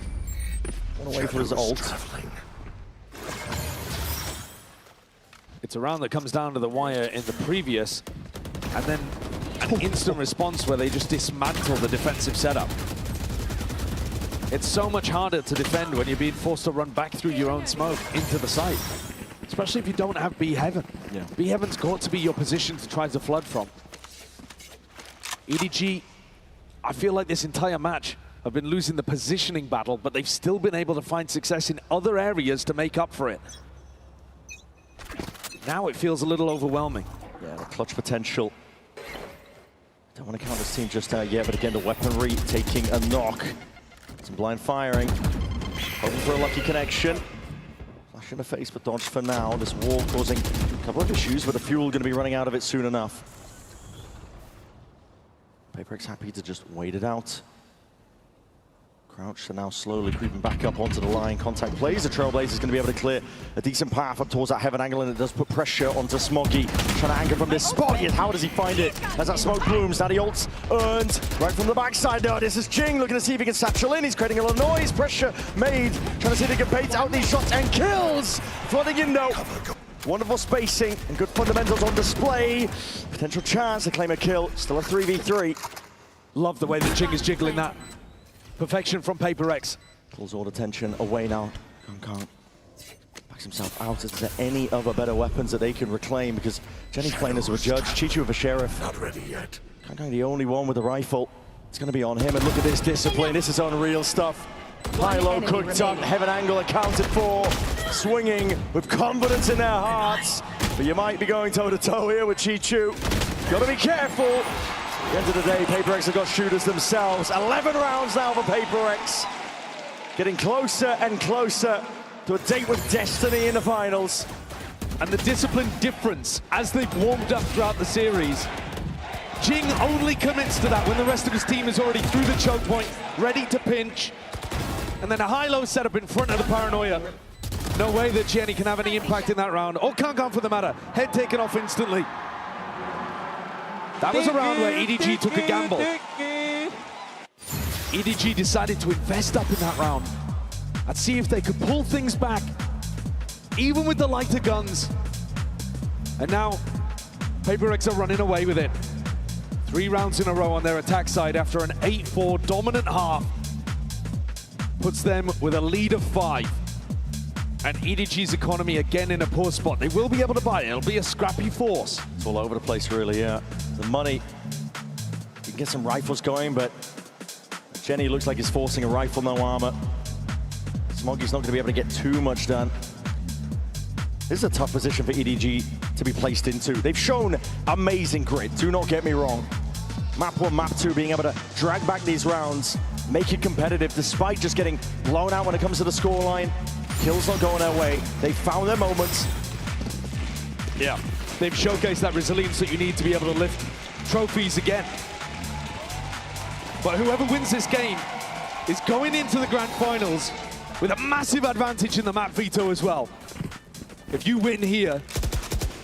one away for his ult. It's a round that comes down to the wire in the previous, and then an instant response where they just dismantle the defensive setup. It's so much harder to defend when you're being forced to run back through your own smoke into the site, especially if you don't have B Heaven. Yeah. B Heaven's got to be your position to try to flood from. EDG, I feel like this entire match have been losing the positioning battle, but they've still been able to find success in other areas to make up for it. Now it feels a little overwhelming. Yeah, the clutch potential. Don't want to count this team just out yet, but again, the weaponry taking a knock. Some blind firing. Hoping for a lucky connection. Flash in the face, but dodged for now. This wall causing a couple of issues, but the fuel going to be running out of it soon enough. PRX happy to just wait it out. Crouch, so now slowly creeping back up onto the line. Contact plays. The Trailblazer's going to be able to clear a decent path up towards that Heaven angle, and it does put pressure onto Smoggy. Trying to anchor from this spot, yet how does he find it? As that smoke blooms, now the ult's earned right from the backside. Now this is Jing looking to see if he can satchel in. He's creating a little noise. Pressure made. Trying to see if he can bait out these shots and kills. Flooding in though. Wonderful spacing and good fundamentals on display. Potential chance to claim a kill. Still a 3v3. Love the way that Jing is jiggling that. Perfection from PRX. Pulls all the tension away now. Kang backs himself out. Is there any other better weapons that they can reclaim? Because Jenny's playing as a judge, Chichu with a sheriff. Not ready yet. Kang the only one with a rifle. It's going to be on him. And look at this discipline. This is unreal stuff. High-low cooked up. Heaven angle accounted for. Swinging with confidence in their hearts. But you might be going toe-to-toe here with Chichu. Got to be careful. At the end of the day, PRX have got shooters themselves. 11 rounds now for PRX. Getting closer and closer to a date with destiny in the finals. And the discipline difference as they've warmed up throughout the series. Jing only commits to that when the rest of his team is already through the choke point, ready to pinch. And then a high-low setup in front of the Paranoia. No way that Jenny can have any impact in that round. Or Kang for the matter. Head taken off instantly. That was a round where EDG took a gamble. EDG decided to invest up in that round and see if they could pull things back, even with the lighter guns. And now, PRX are running away with it. 3 rounds in a row on their attack side after an 8-4 dominant half. Puts them with a lead of 5. And EDG's economy again in a poor spot. They will be able to buy it. It'll be a scrappy force. It's all over the place, really, yeah. The money, you can get some rifles going, but Jenny looks like he's forcing a rifle, no armor. Smoggy's not going to be able to get too much done. This is a tough position for EDG to be placed into. They've shown amazing grit, do not get me wrong. Map 1, Map 2 being able to drag back these rounds, make it competitive despite just getting blown out when it comes to the scoreline. Kills not going their way. They found their moments. Yeah, they've showcased that resilience that you need to be able to lift trophies again. But whoever wins this game is going into the grand finals with a massive advantage in the map veto as well. If you win here,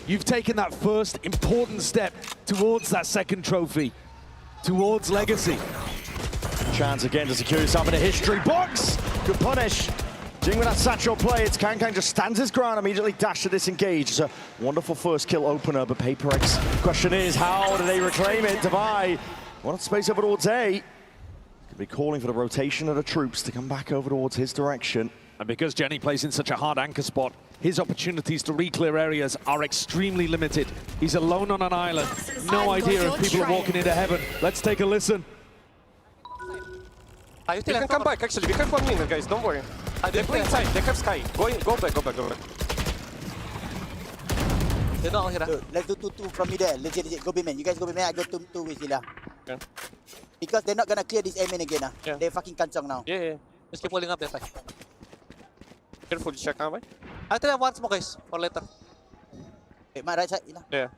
you've taken that first important step towards that second trophy, towards legacy. Chance again to secure yourself in a history box. Good punish. Jing with that satchel play, it's Kang just stands his ground, immediately dash to disengage. It's a wonderful first kill opener, but PRX, question is, how do they reclaim it? Divide, want space over towards A. Could be calling for the rotation of the troops to come back over towards his direction. And because Jenny plays in such a hard anchor spot, his opportunities to re-clear areas are extremely limited. He's alone on an island. No idea if people are walking into heaven. Let's take a listen. You can come back, actually. We have 1 minute, guys, don't worry. They're playing side, they have Sky. Go back. They know here. Let's do 2 from me there. Legit. Go B main. You guys go B main. I go 2 with Zilla. Okay. Because they're not gonna clear this A main again. Yeah. They're fucking kancang now. Yeah. Just keep pulling up that side. Careful, check out, right? I'll tell you once more, guys, or later. Okay, my right side. Yeah.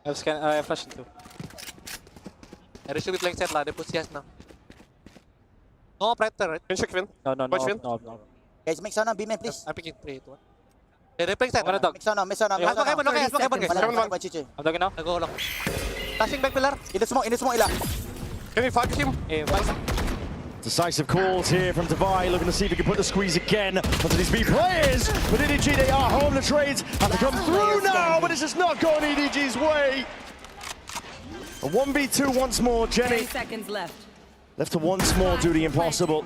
I have flash too. They should be playing set, they put CS now. No operator, right? Can you check Vin? No. Guys, make sound on B main, please. I'm picking 3, 2, 1. Yeah, they're playing set. Make sound on. Smoke heaven, guys. I'm talking now. I go long. Flashing back pillar. In the smoke, Ila. Can we fight him? Decisive calls here from Divide, looking to see if he can put the squeeze again onto these B players. But EDG, they are home. The trades have to come through now, but it's just not going EDG's way. A 1v2 once more. Jenny 30 seconds left to once more do the impossible.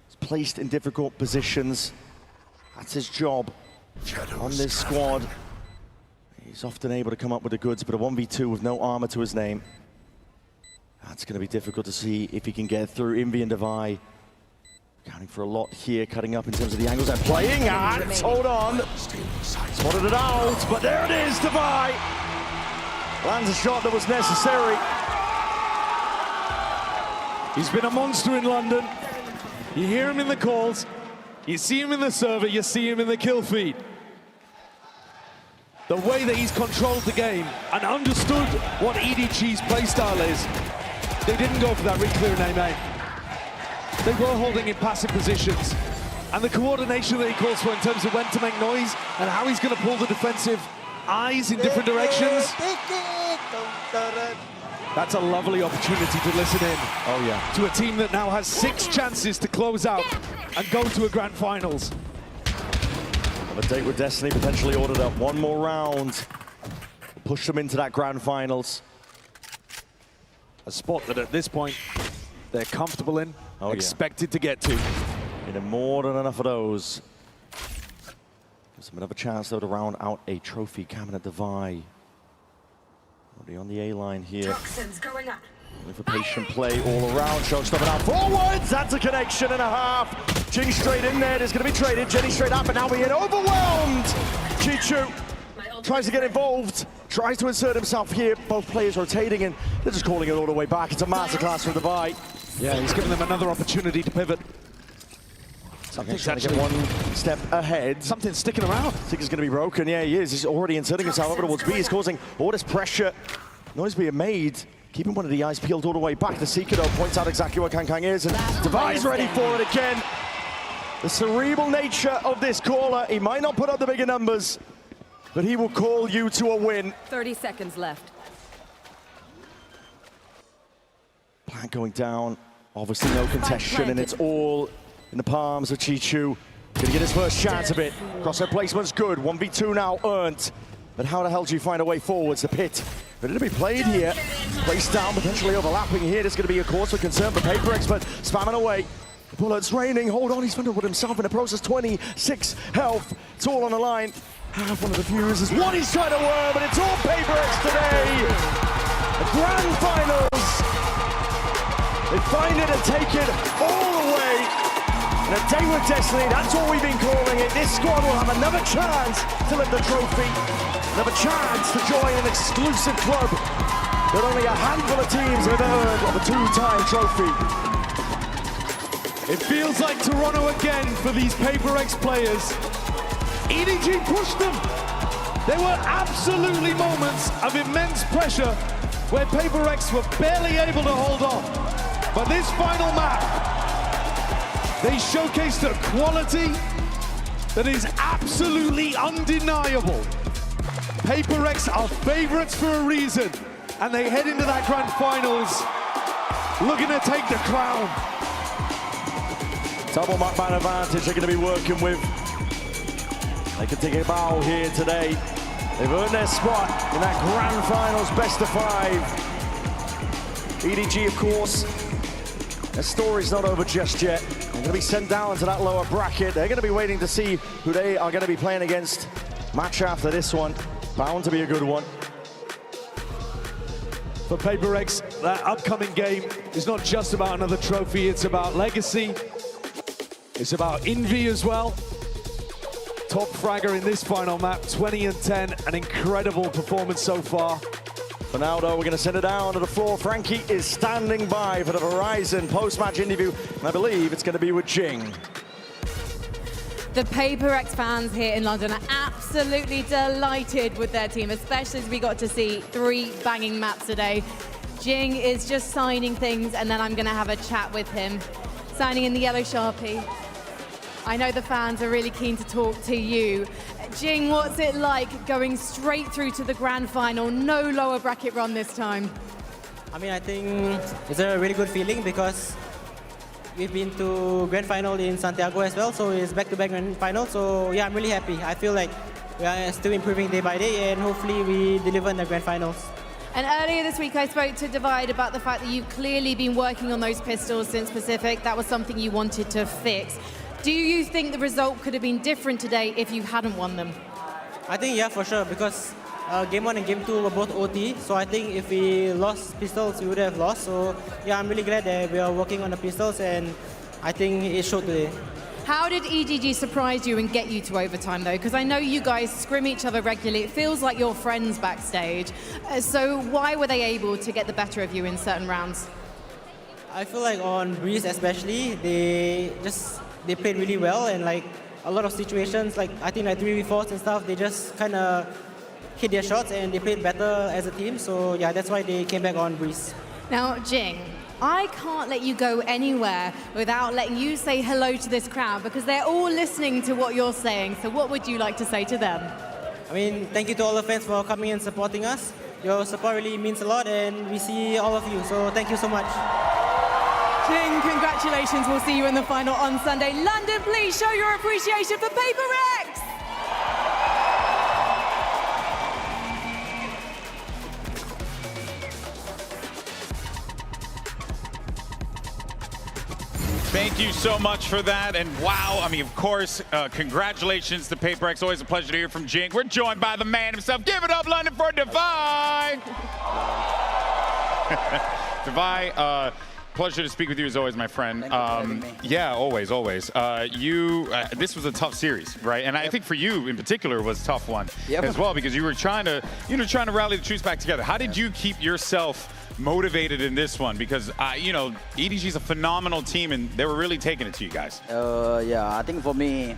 He's placed in difficult positions. That's his job on this squad. He's often able to come up with the goods, but a 1v2 with no armor to his name. That's going to be difficult to see if he can get through. Envy and Divide counting for a lot here, cutting up in terms of the angles they're playing at. Hold on. Spotted it out, but there it is, Divide. Lands a shot that was necessary. He's been a monster in London. You hear him in the calls, you see him in the server, you see him in the kill feed. The way that he's controlled the game and understood what EDG's playstyle is, they didn't go for that re-clear in A-main. They were holding in passive positions. And the coordination that he calls for in terms of when to make noise and how he's going to pull the defensive eyes in different directions. That's a lovely opportunity to listen in. Oh yeah. To a team that now has 6 chances to close out and go to a grand finals. Have a date with Destiny potentially ordered up. 1 more round. Push them into that grand finals. A spot that at this point they're comfortable in, expected to get to. Getting more than enough of those. Gives them another chance though to round out a trophy cabinet Divide. Already on the A line here. Going up. Looking for patient play all around. Showstopper now forwards. That's a connection and a half. Jing straight in there. There's going to be traded. Jenny straight up and now being overwhelmed. Chichu tries to get involved. Tries to insert himself here. Both players rotating and they're just calling it all the way back. It's a masterclass from Divide. Yeah, he's giving them another opportunity to pivot. Something's trying to get 1 step ahead. Something's sticking around. Tigger's going to be broken. Yeah, he is. He's already inserting himself over towards B. He's causing all this pressure. Noise being made. Keeping one of the eyes peeled all the way back. The Seeker, though, points out exactly what Kang is. And Divide's ready for it again. The cerebral nature of this caller. He might not put up the bigger numbers, but he will call you to a win. 30 seconds left. Plant going down. Obviously no contestation, and it's all in the palms of Chichu. Gonna get his first chance of it. Crosshair placement's good. 1v2 now earned. But how the hell do you find a way forwards? The pit ready to be played here. Placed down, potentially overlapping here. There's going to be a cause for concern for PRX, but spamming away. The bullets raining. Hold on, he's found with himself in the process. 26 health. It's all on the line. Half one of the viewers is what he's trying to worm, but it's all PRX today. The grand finals. They find it and take it all the way. And a day with destiny, that's what we've been calling it. This squad will have another chance to lift the trophy. Another chance to join an exclusive club that only a handful of teams have earned of a two-time trophy. It feels like Toronto again for these PRX players. EDG pushed them. There were absolutely moments of immense pressure where PRX were barely able to hold on. But this final map, they showcased a quality that is absolutely undeniable. PRX are favorites for a reason, and they head into that grand finals looking to take the crown. Double map man advantage they're going to be working with. They can take a bow here today. They've earned their spot in that grand finals best of 5. EDG, of course, their story's not over just yet. They're going to be sent down to that lower bracket. They're going to be waiting to see who they are going to be playing against. Match after this one, bound to be a good one. For PRX, that upcoming game is not just about another trophy, it's about legacy. It's about envy as well. Top fragger in this final map, 20 and 10, an incredible performance so far. For now, though, we're going to send it down to the floor. Frankie is standing by for the Verizon post-match interview, and I believe it's going to be with Jing. The PRX fans here in London are absolutely delighted with their team, especially as we got to see 3 banging maps today. Jing is just signing things, and then I'm going to have a chat with him. Signing in the yellow Sharpie. I know the fans are really keen to talk to you. Jing, what's it like going straight through to the grand final? No lower bracket run this time. I mean, I think it's a really good feeling because we've been to grand final in Santiago as well, so it's back-to-back grand final. So yeah, I'm really happy. I feel like we are still improving day by day, and hopefully we deliver in the grand finals. And earlier this week, I spoke to Divide about the fact that you've clearly been working on those pistols since Pacific. That was something you wanted to fix. Do you think the result could have been different today if you hadn't won them? I think, yeah, for sure, because Game 1 and Game 2 were both OT, so I think if we lost pistols, we would have lost. So, yeah, I'm really glad that we are working on the pistols, and I think it showed today. How did EDG surprise you and get you to overtime, though? Because I know you guys scrim each other regularly. It feels like you're friends backstage. So why were they able to get the better of you in certain rounds? I feel like on Breeze especially, they played really well, and like a lot of situations, like I think like 3v4s and stuff, they just kind of hit their shots and they played better as a team. So yeah, that's why they came back on Breeze. Now, Jing, I can't let you go anywhere without letting you say hello to this crowd because they're all listening to what you're saying. So what would you like to say to them? I mean, thank you to all the fans for coming and supporting us. Your support really means a lot, and we see all of you. So thank you so much. Jing, congratulations. We'll see you in the final on Sunday. London, please show your appreciation for PRX. Thank you so much for that. And wow, I mean, of course, congratulations to PRX. Always a pleasure to hear from Jing. We're joined by the man himself. Give it up, London, for Divide. Divide, pleasure to speak with you as always, my friend. Thank you for having me. Yeah, always. This was a tough series, right? And I think for you in particular was a tough one as well, because you were trying to rally the troops back together. How did you keep yourself motivated in this one? Because EDG is a phenomenal team, and they were really taking it to you guys. Yeah, I think for me,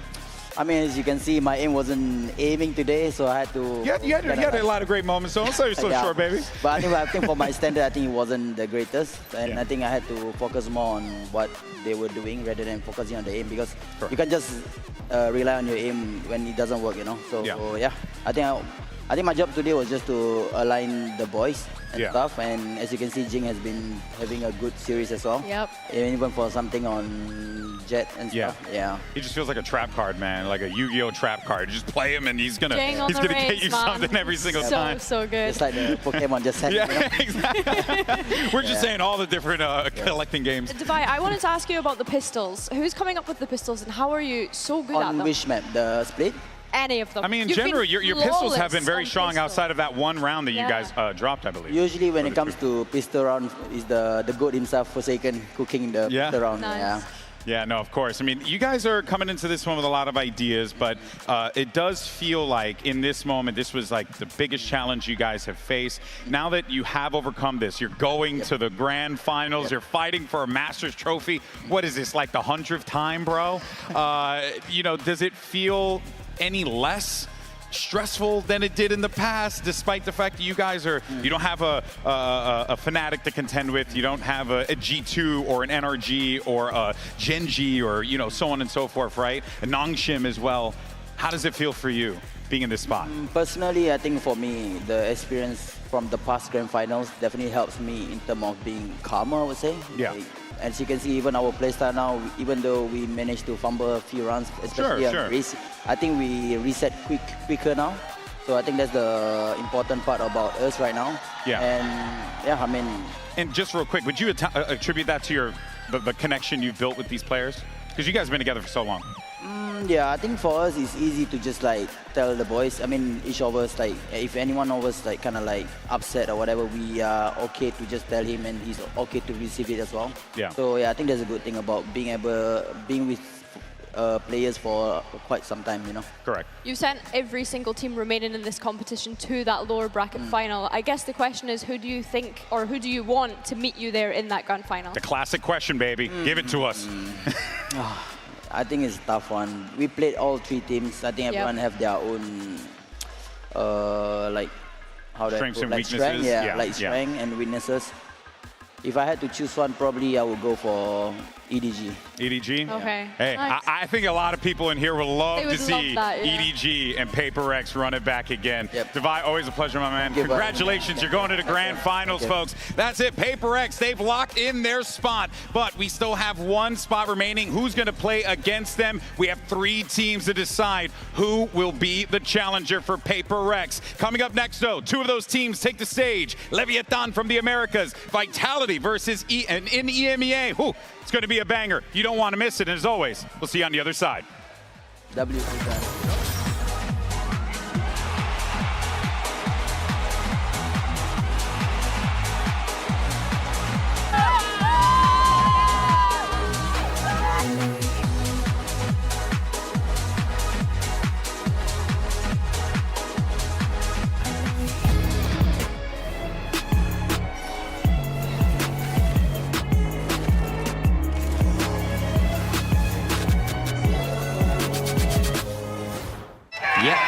I mean, as you can see, my aim wasn't aiming today, so I had to... You had a lot of great moments, so don't sell yourself short, baby. But I think for my standard, I think it wasn't the greatest. And I think I had to focus more on what they were doing rather than focusing on the aim, because you can't just rely on your aim when it doesn't work, you know. So, yeah, I think I think my job today was just to align the boys and stuff. And as you can see, Jing has been having a good series as well. Yep. Even for something on Jet and stuff. Yeah. He just feels like a trap card, man, like a Yu-Gi-Oh trap card. You just play him and he's gonna get you something every single time. So good. It's like the Pokemon just said. Exactly. We're just saying all the different collecting games. Divai, I wanted to ask you about the pistols. Who's coming up with the pistols and how are you so good at them? On which map? The Split? Any of them. I mean, in general, your pistols have been very strong outside of that one round that you guys dropped, I believe. Usually when it comes to pistol round, is the goat himself, Forsaken, cooking the pistol round. Nice. Yeah, no, of course. I mean, you guys are coming into this one with a lot of ideas, but it does feel like in this moment, this was like the biggest challenge you guys have faced. Now that you have overcome this, you're going to the grand finals, you're fighting for a Masters trophy. What is this, like the 100th time, bro? You know, does it feel any less stressful than it did in the past, despite the fact that you guys are, you don't have a Fnatic to contend with, you don't have a G2 or an NRG or a Genji or, you know, so on and so forth, right? A Nongshim as well. How does it feel for you being in this spot? Personally, I think for me, the experience from the past grand finals definitely helps me in terms of being calmer, I would say. Yeah. Like, as you can see, even our playstyle now, even though we managed to fumble a few runs, especially on race, I think we reset quicker now. So I think that's the important part about us right now. Yeah. And yeah, I mean. And just real quick, would you attribute that to the connection you've built with these players? Because you guys have been together for so long. Yeah, I think for us it's easy to just like tell the boys. I mean, each of us, like if anyone of us like kind of like upset or whatever, we are okay to just tell him, and he's okay to receive it as well. Yeah. So yeah, I think that's a good thing about being with players for quite some time, you know. Correct. You sent every single team remaining in this competition to that lower bracket final. I guess the question is, who do you think, or who do you want to meet you there in that grand final? The classic question, baby. Give it to us. I think it's a tough one. We played all three teams. I think everyone have their own, like, how do I Strengths put, and like weaknesses. strength, like strength and weaknesses. If I had to choose one, probably I would go for EDG. EDG? Okay. Hey, nice. I think a lot of people in here would love They would to see love that, EDG and PRX run it back again. Yep. Divai, always a pleasure, my man. Congratulations, you're going to the grand finals, folks. That's it, PRX, they've locked in their spot, but we still have one spot remaining. Who's going to play against them? We have 3 teams to decide who will be the challenger for PRX. Coming up next, though, 2 of those teams take the stage. Leviathan from the Americas, Vitality versus in EMEA. Whew, it's going to be a banger. You don't want to miss it, and as always, we'll see you on the other side. Yep,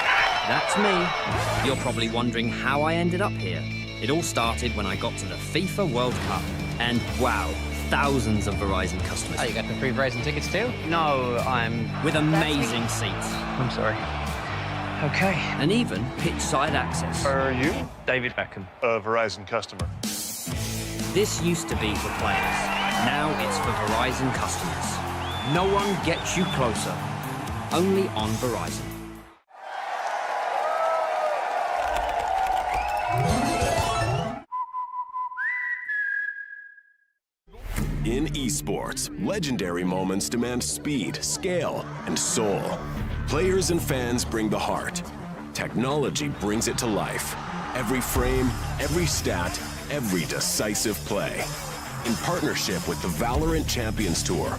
that's me. You're probably wondering how I ended up here. It all started when I got to the FIFA World Cup. And wow, thousands of Verizon customers. Oh, you got the free Verizon tickets too? No, I'm with amazing seats. I'm sorry. Okay. And even pitch-side access. Are you? David Beckham. A Verizon customer. This used to be for players. Now it's for Verizon customers. No one gets you closer. Only on Verizon. In esports, legendary moments demand speed, scale, and soul. Players and fans bring the heart. Technology brings it to life. Every frame, every stat, every decisive play. In partnership with the Valorant Champions Tour,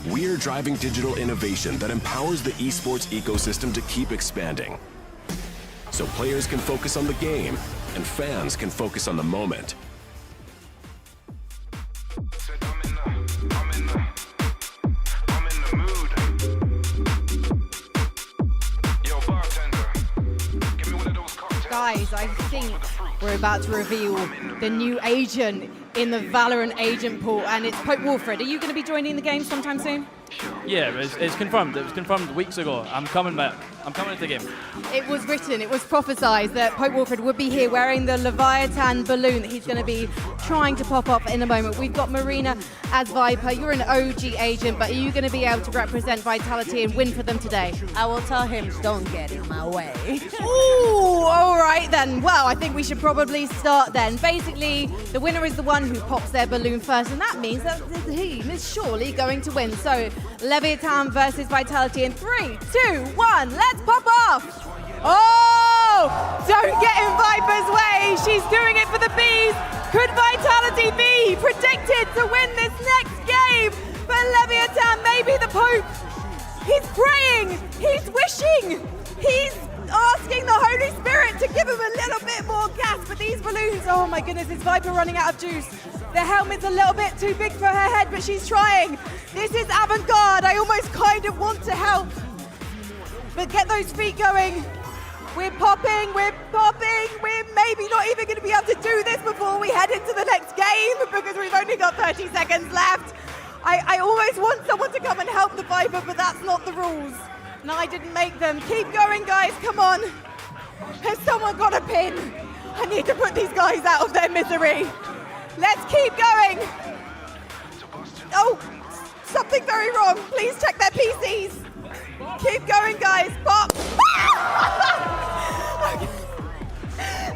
we're driving digital innovation that empowers the esports ecosystem to keep expanding. So players can focus on the game, and fans can focus on the moment. Guys, I think we're about to reveal the new agent in the Valorant agent pool, and it's Pope Wilfred. Are you going to be joining the game sometime soon? Yeah, it's confirmed. It was confirmed weeks ago. I'm coming back. I'm coming into the game. It was written, it was prophesized that Pope Wilfred would be here wearing the Leviathan balloon that he's going to be trying to pop up in a moment. We've got Marina as Viper. You're an OG agent, but are you going to be able to represent Vitality and win for them today? I will tell him, don't get in my way. Ooh, all right then. Well, I think we should probably start then. Basically, the winner is the one who pops their balloon first, and that means that the team is surely going to win. So, Leviathan versus Vitality in 3, 2, 1, let's pop off! Oh! Don't get in Viper's way! She's doing it for the bees! Could Vitality be predicted to win this next game? But Leviathan, maybe the Pope! He's praying! He's wishing! He's asking the Holy Spirit to give him a little bit more gas, but these balloons, oh my goodness, is Viper running out of juice? The helmet's a little bit too big for her head, but she's trying. This is avant-garde. I almost kind of want to help. But get those feet going. We're popping, we're maybe not even going to be able to do this before we head into the next game because we've only got 30 seconds left. I always want someone to come and help the Viper, but that's not the rules. And I didn't make them. Keep going, guys, come on. Has someone got a pin? I need to put these guys out of their misery. Let's keep going. Oh, something very wrong. Please check their PCs. Keep going, guys. Pop.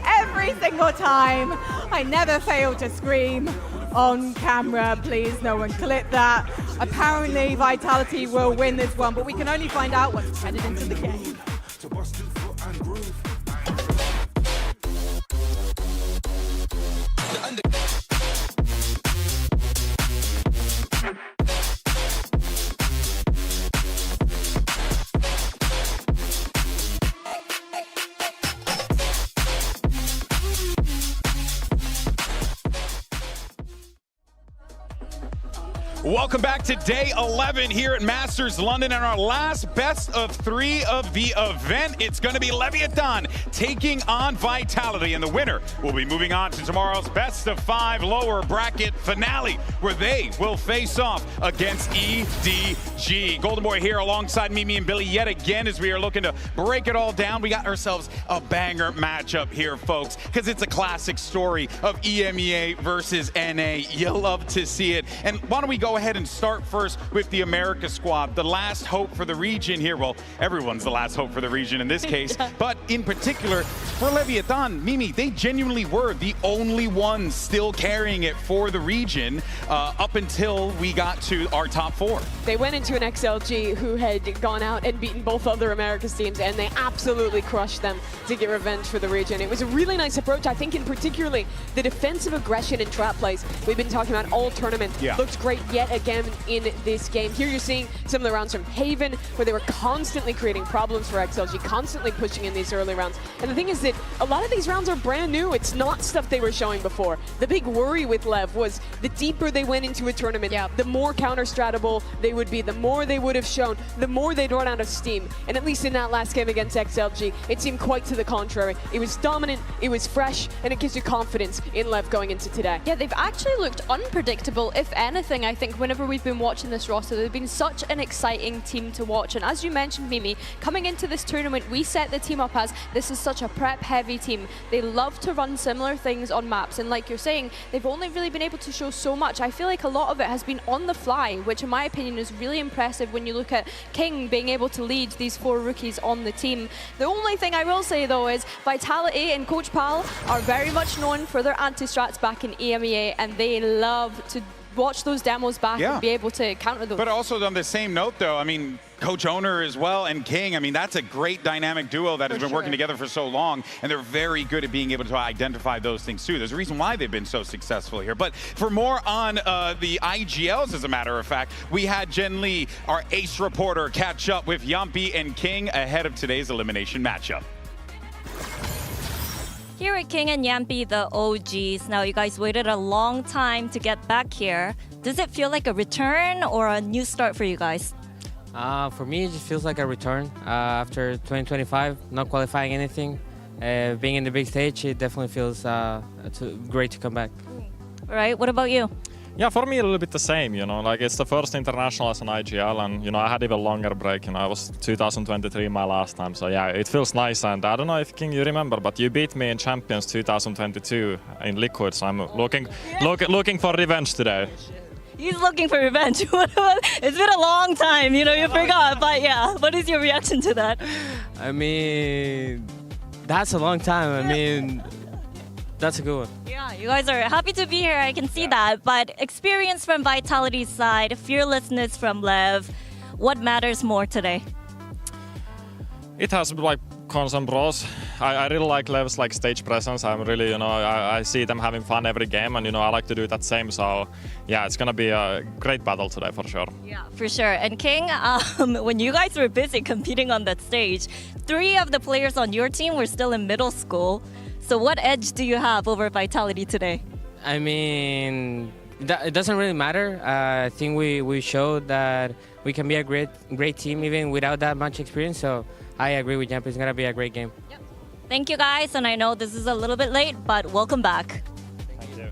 Every single time. I never fail to scream on camera. Please, no one clip that. Apparently, Vitality will win this one, but we can only find out once we're headed into the game. Welcome back to day 11 here at Masters London and our last best of 3 of the event. It's going to be Leviathan taking on Vitality, and the winner will be moving on to tomorrow's best of 5 lower bracket finale, where they will face off against EDG. Golden Boy here alongside Mimi and Billy yet again as we are looking to break it all down. We got ourselves a banger matchup here, folks, because it's a classic story of EMEA versus NA. You'll love to see it. And why don't we go ahead and start first with the America squad, the last hope for the region here. Well, everyone's the last hope for the region in this case, but in particular for Leviathan, Mimi, they genuinely were the only ones still carrying it for the region up until we got to our top 4. They went into an XLG who had gone out and beaten both other America's teams, and they absolutely crushed them to get revenge for the region. It was a really nice approach. I think in particularly the defensive aggression and trap plays we've been talking about all tournament looked great yet again in this game. Here you're seeing some of the rounds from Haven, where they were constantly creating problems for XLG, constantly pushing in these early rounds. And the thing is that a lot of these rounds are brand new. It's not stuff they were showing before. The big worry with Lev was the deeper they went into a tournament, the more counter-stratable they would be, the more they would have shown, the more they'd run out of steam. And at least in that last game against XLG, it seemed quite to the contrary. It was dominant, it was fresh, and it gives you confidence in Lev going into today. Yeah, they've actually looked unpredictable, if anything. I think whenever we've been watching this roster, they've been such an exciting team to watch. And as you mentioned, Mimi, coming into this tournament, we set the team up as this is such a prep-heavy team. They love to run similar things on maps, and like you're saying, they've only really been able to show so much. I feel like a lot of it has been on the fly, which in my opinion is really impressive when you look at King being able to lead these 4 rookies on the team. The only thing I will say though is Vitality and Coach Pal are very much known for their anti-strats back in EMEA, and they love to watch those demos back and be able to counter those. But also on the same note though, I mean, Coach Owner as well and King, I mean, that's a great dynamic duo that has been working together for so long, and they're very good at being able to identify those things too. There's a reason why they've been so successful here. But for more on the IGLs, as a matter of fact, we had Jen Lee, our ace reporter, catch up with Yumpy and King ahead of today's elimination matchup. Here at King and Yampy, the OGs. Now, you guys waited a long time to get back here. Does it feel like a return or a new start for you guys? For me, it just feels like a return. After 2025, not qualifying anything, being in the big stage, it definitely feels great to come back. All right, what about you? Yeah, for me a little bit the same, you know, like it's the first international as an IGL, and you know I had even longer break, you know, I was 2023 my last time, so yeah, it feels nice. And I don't know if King you remember, but you beat me in Champions 2022 in Liquid, so I'm looking for revenge today. He's looking for revenge. It's been a long time, you know, you forgot, but yeah, what is your reaction to that? I mean, that's a long time. I mean, that's a good one. Yeah, you guys are happy to be here, I can see that. But experience from Vitality's side, fearlessness from Lev, what matters more today? It has like cons and pros. I really like Lev's like stage presence. I'm really, you know, I see them having fun every game, and you know I like to do that same. So yeah, it's gonna be a great battle today for sure. Yeah, for sure. And King, when you guys were busy competing on that stage, 3 of the players on your team were still in middle school. So what edge do you have over Vitality today? I mean, it doesn't really matter. I think we showed that we can be a great team even without that much experience. So I agree with Jamp. It's gonna be a great game. Yep. Thank you guys, and I know this is a little bit late, but welcome back. Thank you.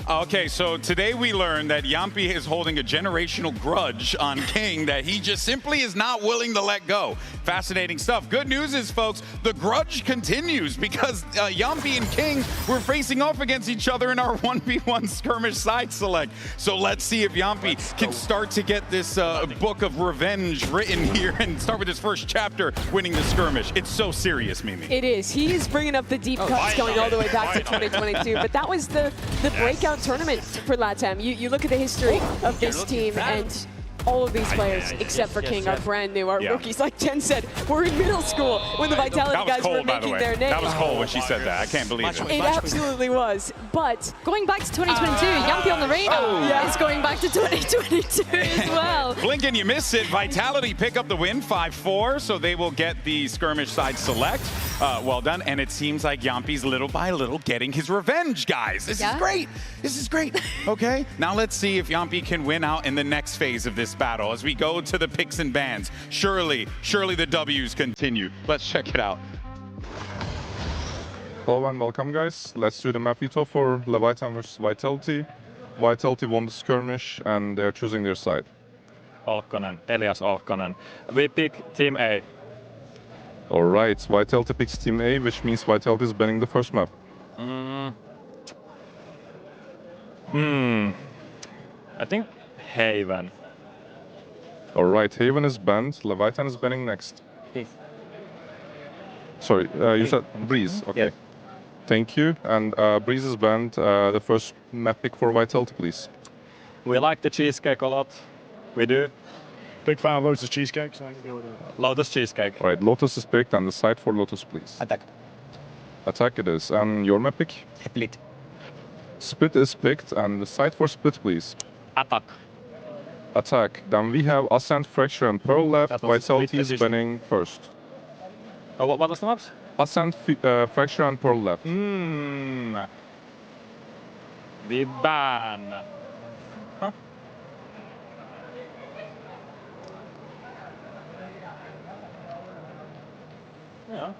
Okay, so today we learned that Yampi is holding a generational grudge on King that he just simply is not willing to let go. Fascinating stuff. Good news is, folks, the grudge continues because Yampi and King were facing off against each other in our 1v1 skirmish side select. So let's see if Yampi can start to get this book of revenge written here and start with his first chapter, winning the skirmish. It's so serious, Mimi. It is. He is bringing up the deep cuts going all the way back to 2022, but that was the breakout tournament for LATAM. You look at the history of this team, and all of these players, except for King, are brand new, are rookies. Like Jen said, we're in middle school when the Vitality guys were making their name. That was cold when she said that. I can't believe it. It absolutely was. But going back to 2022, Yampi on the radar is going back to 2022 as well. Blinken, you missed it. Vitality pick up the win, 5-4, so they will get the skirmish side select. Well done. And it seems like Yampi's little by little getting his revenge, guys. This is great. This is great. Okay, now let's see if Yampi can win out in the next phase of this battle as we go to the picks and bans. Surely the W's continue. Let's check it out. Hello and welcome, guys. Let's do the map veto for Leviathan versus Vitality. Vitality won the skirmish and they're choosing their side. Alkkonen, Elias Alkkonen. We pick Team A. Alright, Vitality picks Team A, which means Vitality is banning the first map. I think Haven. Alright, Haven is banned, Leviathan is banning next. Sorry, you said Breeze, okay. Yeah. Thank you, and Breeze is banned. The first map pick for Vitality, please. We like the cheesecake a lot. We do. Big fan of Lotus cheesecake, so I can go with it. Lotus cheesecake. Alright, Lotus is picked, and the side for Lotus, please. Attack. Attack it is, and your map pick? Split. Split is picked, and the side for Split, please. Attack. Attack. Then we have Ascent, Fracture, and Pearl left. Vitality is banning first. Oh, what was the maps? Ascent, Fracture, and Pearl left. We ban. Huh? Yeah.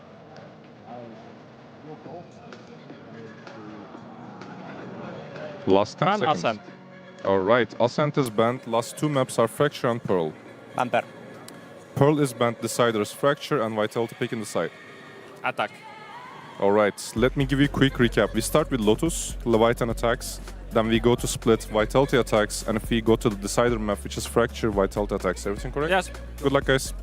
Last 10 seconds. Ascent. Alright, Ascent is banned. Last 2 maps are Fracture and Pearl. Bumper. Pearl is banned, Decider is Fracture, and Vitality picking the side. Attack. Alright, let me give you a quick recap. We start with Lotus, Leviathan attacks, then we go to Split, Vitality attacks, and if we go to the Decider map, which is Fracture, Vitality attacks. Everything correct? Yes. Good luck, guys.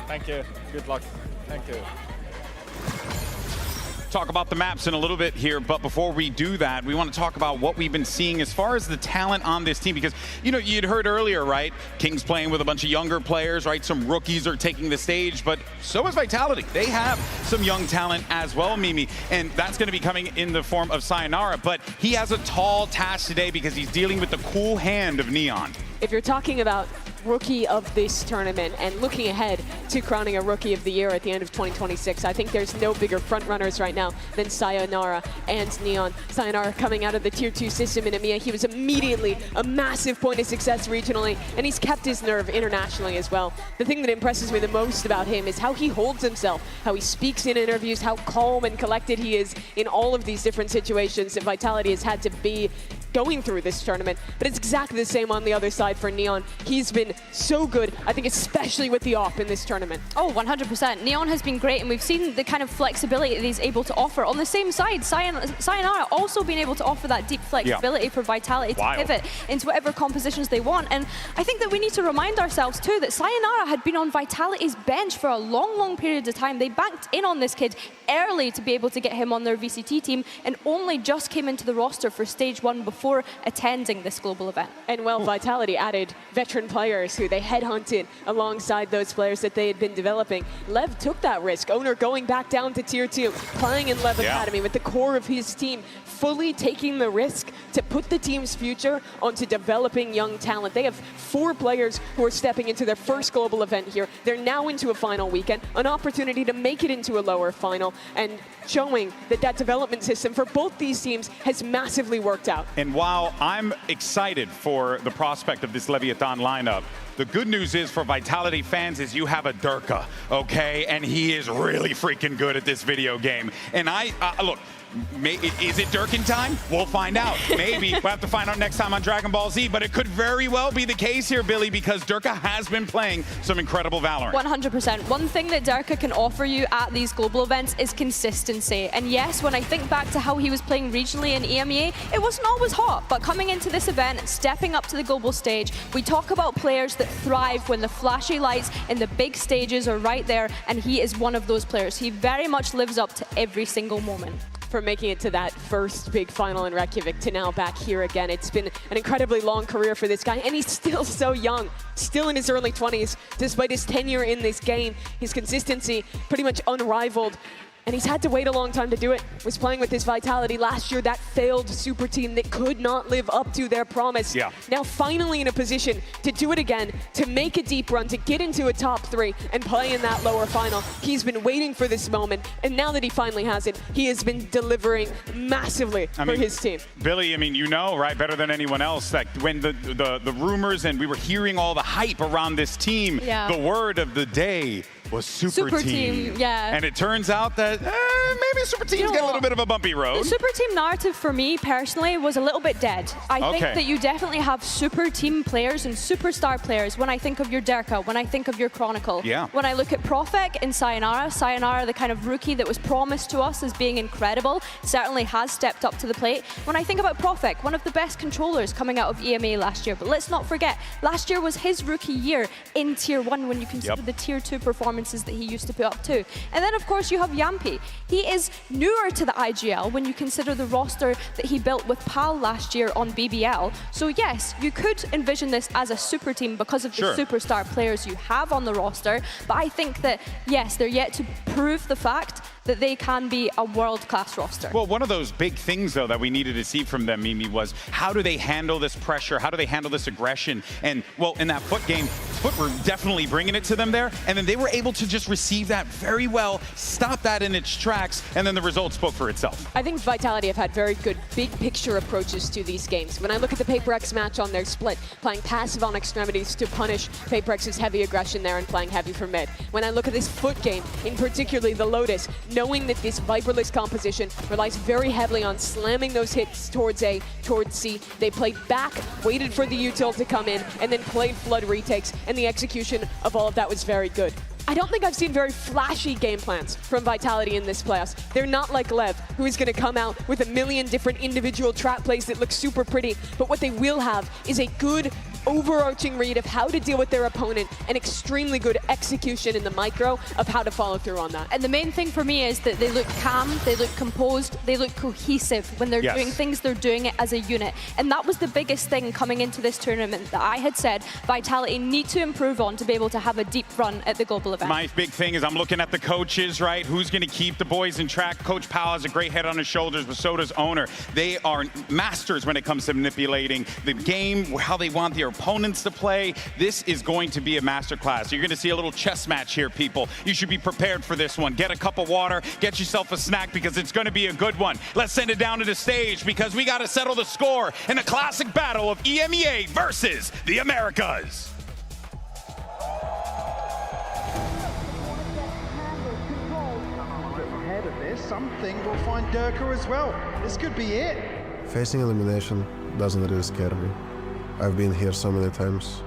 Thank you. Good luck. Thank you. Talk about the maps in a little bit here, but before we do that, we want to talk about what we've been seeing as far as the talent on this team, because, you know, you'd heard earlier, right? King's playing with a bunch of younger players, right? Some rookies are taking the stage, but so is Vitality. They have some young talent as well, Mimi, and that's going to be coming in the form of Sayonara, but he has a tall task today because he's dealing with the cool hand of Neon. if you're talking about rookie of this tournament and looking ahead to crowning a rookie of the year at the end of 2026. I think there's no bigger front runners right now than Sayonara and Neon. Sayonara coming out of the Tier 2 system in EMEA, he was immediately a massive point of success regionally, and he's kept his nerve internationally as well. The thing that impresses me the most about him is how he holds himself, how he speaks in interviews, how calm and collected he is in all of these different situations that Vitality has had to be going through this tournament. But it's exactly the same on the other side for Neon. He's been so good, I think especially with the AWP in this tournament. Oh, 100%. Neon has been great, and we've seen the kind of flexibility that he's able to offer. On the same side, Sayonara also been able to offer that deep flexibility for Vitality to pivot into whatever compositions they want. And I think that we need to remind ourselves too that Sayonara had been on Vitality's bench for a long, long period of time. They banked in on this kid early to be able to get him on their VCT team, and only just came into the roster for stage 1 before attending this global event. And well, Vitality added veteran players who they headhunted alongside those players that they had been developing. Lev took that risk. Owner going back down to Tier 2, playing in Lev Academy with the core of his team, fully taking the risk to put the team's future onto developing young talent. They have 4 players who are stepping into their first global event here. They're now into a final weekend, an opportunity to make it into a lower final, and showing that that development system for both these teams has massively worked out. And while I'm excited for the prospect of this Leviathan lineup, the good news is for Vitality fans is you have a Durka, okay? And he is really freaking good at this video game. And look, is it Durkin time? We'll find out. Maybe we'll have to find out next time on Dragon Ball Z, but it could very well be the case here, Billy, because Durka has been playing some incredible Valorant. 100%. One thing that Durka can offer you at these global events is consistency. And yes, when I think back to how he was playing regionally in EMEA, it wasn't always hot, but coming into this event, stepping up to the global stage, we talk about players that thrive when the flashy lights and the big stages are right there, and he is one of those players. He very much lives up to every single moment. For making it to that first big final in Reykjavik to now back here again. It's been an incredibly long career for this guy, and he's still so young, still in his early 20s, despite his tenure in this game. His consistency pretty much unrivaled. And he's had to wait a long time to do it. Was playing with his Vitality last year, that failed super team that could not live up to their promise. Yeah. Now finally in a position to do it again, to make a deep run, to get into a top 3 and play in that lower final. He's been waiting for this moment, and now that he finally has it, he has been delivering massively for his team. Billy, I mean, you know, right, better than anyone else, that when the rumors and we were hearing all the hype around this team, the word of the day was super team. Yeah. And it turns out that maybe super team's got a little bit of a bumpy road. The super team narrative for me personally was a little bit dead. I think that you definitely have super team players and superstar players when I think of your Derka, when I think of your Chronicle. Yeah. When I look at Profek and Sayonara, the kind of rookie that was promised to us as being incredible, certainly has stepped up to the plate. When I think about Profek, one of the best controllers coming out of EMA last year, but let's not forget, last year was his rookie year in Tier 1 when you consider the Tier 2 performances that he used to put up too. And then of course you have Yampi. He is newer to the IGL when you consider the roster that he built with PAL last year on BBL. So yes, you could envision this as a super team because of the superstar players you have on the roster, but I think that yes, they're yet to prove the fact that they can be a world-class roster. Well, one of those big things, though, that we needed to see from them, Mimi, was how do they handle this pressure? How do they handle this aggression? And, well, in that Foot game, Foot were definitely bringing it to them there, and then they were able to just receive that very well, stop that in its tracks, and then the result spoke for itself. I think Vitality have had very good big-picture approaches to these games. When I look at the PRX match on their split, playing passive on extremities to punish PRX's heavy aggression there and playing heavy for mid. When I look at this Foot game, in particularly the Lotus, knowing that this Viperless composition relies very heavily on slamming those hits towards A, towards C. They played back, waited for the util to come in, and then played flood retakes, and the execution of all of that was very good. I don't think I've seen very flashy game plans from Vitality in this playoffs. They're not like Lev, who is going to come out with a million different individual trap plays that look super pretty, but what they will have is a good overarching read of how to deal with their opponent and extremely good execution in the micro of how to follow through on that. And the main thing for me is that they look calm, they look composed, they look cohesive when they're doing things, they're doing it as a unit. And that was the biggest thing coming into this tournament that I had said Vitality need to improve on to be able to have a deep run at the global event. My big thing is I'm looking at the coaches, right? Who's going to keep the boys in track? Coach Powell has a great head on his shoulders, but so does Owner. They are masters when it comes to manipulating the game, how they want their opponents to play. This is going to be a masterclass. You're going to see a little chess match here, people. You should be prepared for this one. Get a cup of water, get yourself a snack, because it's going to be a good one. Let's send it down to the stage, because we got to settle the score in the classic battle of EMEA versus the Americas. Ahead of this, something will find Durka as well. This could be it. Facing elimination doesn't really scare me. I've been here so many times.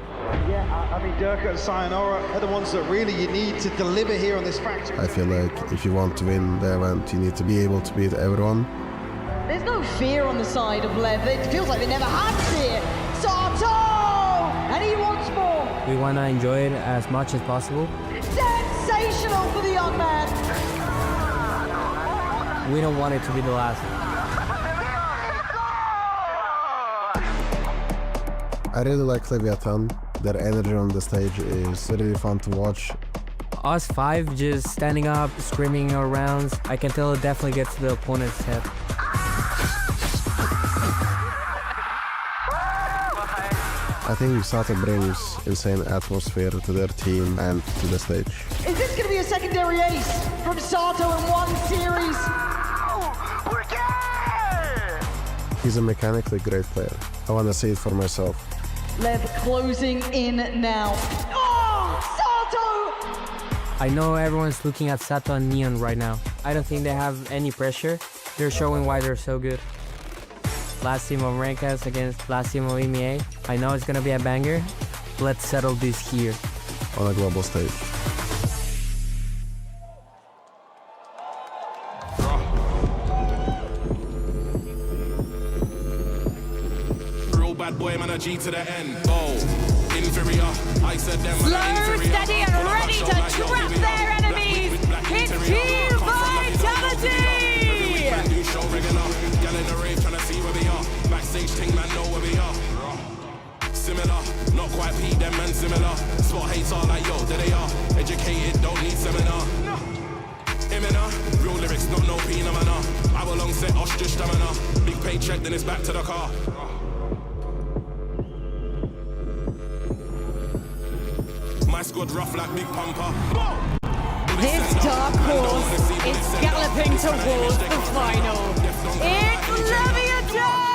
Yeah, I mean, Durka and Sayonara are the ones that really you need to deliver here on this Fracture. I feel like if you want to win the event, you need to be able to beat everyone. There's no fear on the side of Lev. It feels like they never had fear. Sato! And he wants more. We want to enjoy it as much as possible. Sensational for the young man. We don't want it to be the last. I really like Leviathan. Their energy on the stage is really fun to watch. Us five just standing up, screaming our rounds, I can tell it definitely gets to the opponent's head. I think Sato brings insane atmosphere to their team and to the stage. Is this going to be a secondary ace from Sato in one series? He's a mechanically great player. I want to see it for myself. Lev closing in now. Oh, Sato! I know everyone's looking at Sato and Neon right now. I don't think they have any pressure. They're showing why they're so good. Last team of Americas against last team of EMEA. I know it's gonna be a banger. Let's settle this here. On a global stage. Real bad boy, man, a G to the end. Oh, inferior. I said them. Slow, steady, and ready to trap their enemies. It's Team Vitality! Backstage thing, man, know where we are. Similar, not quite Pete, them man similar. Spot hates all like, yo, there they are. Educated, don't need seminar. Imina, real lyrics, not no pina, man. I belong set, ostrich stamina. Big paycheck, then it's back to the car. My squad rough like Big Pumper. This dark horse is galloping towards the final. It's Leviathan!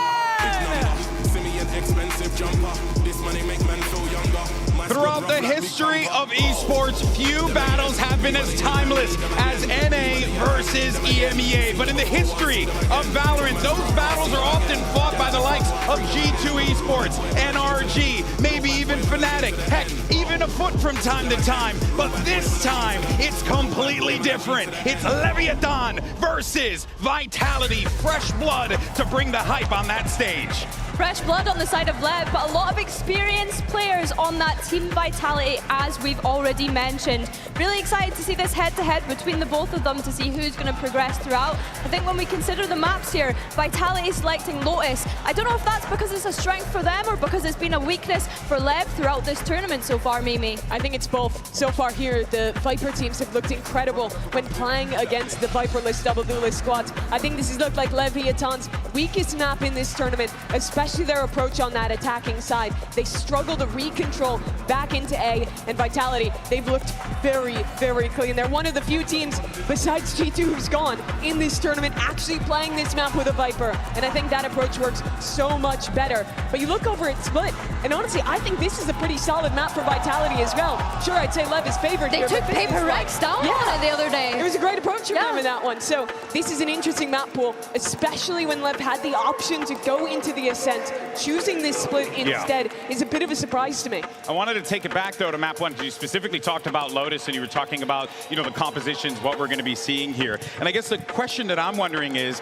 Expensive jumper. This money make men feel younger. Throughout the history of esports, few battles have been as timeless as NA versus EMEA. But in the history of Valorant, those battles are often fought by the likes of G2 Esports, NRG, maybe even Fnatic, heck, even afoot from time to time. But this time, it's completely different. It's Leviathan versus Vitality. Fresh blood to bring the hype on that stage. Fresh blood on the side of Lev, but a lot of experienced players on that Team Vitality, as we've already mentioned. Really excited to see this head-to-head between the both of them to see who's going to progress throughout. I think when we consider the maps here, Vitality selecting Lotus. I don't know if that's because it's a strength for them or because it's been a weakness for Lev throughout this tournament so far, Mimi. I think it's both. So far here, the Viper teams have looked incredible when playing against the Viperless double duelist squads. I think this has looked like Leviathan's weakest map in this tournament, especially their approach on that attacking side. They struggle to recontrol back into A, and Vitality, they've looked very, very clean. They're one of the few teams, besides G2, who's gone in this tournament, actually playing this map with a Viper, and I think that approach works so much better. But you look over at Split, and honestly, I think this is a pretty solid map for Vitality as well. Sure, I'd say Lev is favored here. They took PRX down on it the other day. It was a great approach from them in that one. So this is an interesting map pool, especially when Lev had the option to go into the Ascent. Choosing this Split instead is a bit of a surprise to me. I wanted to take it back, though, to map one. You specifically talked about Lotus, and you were talking about, you know, the compositions, what we're going to be seeing here. And I guess the question that I'm wondering is,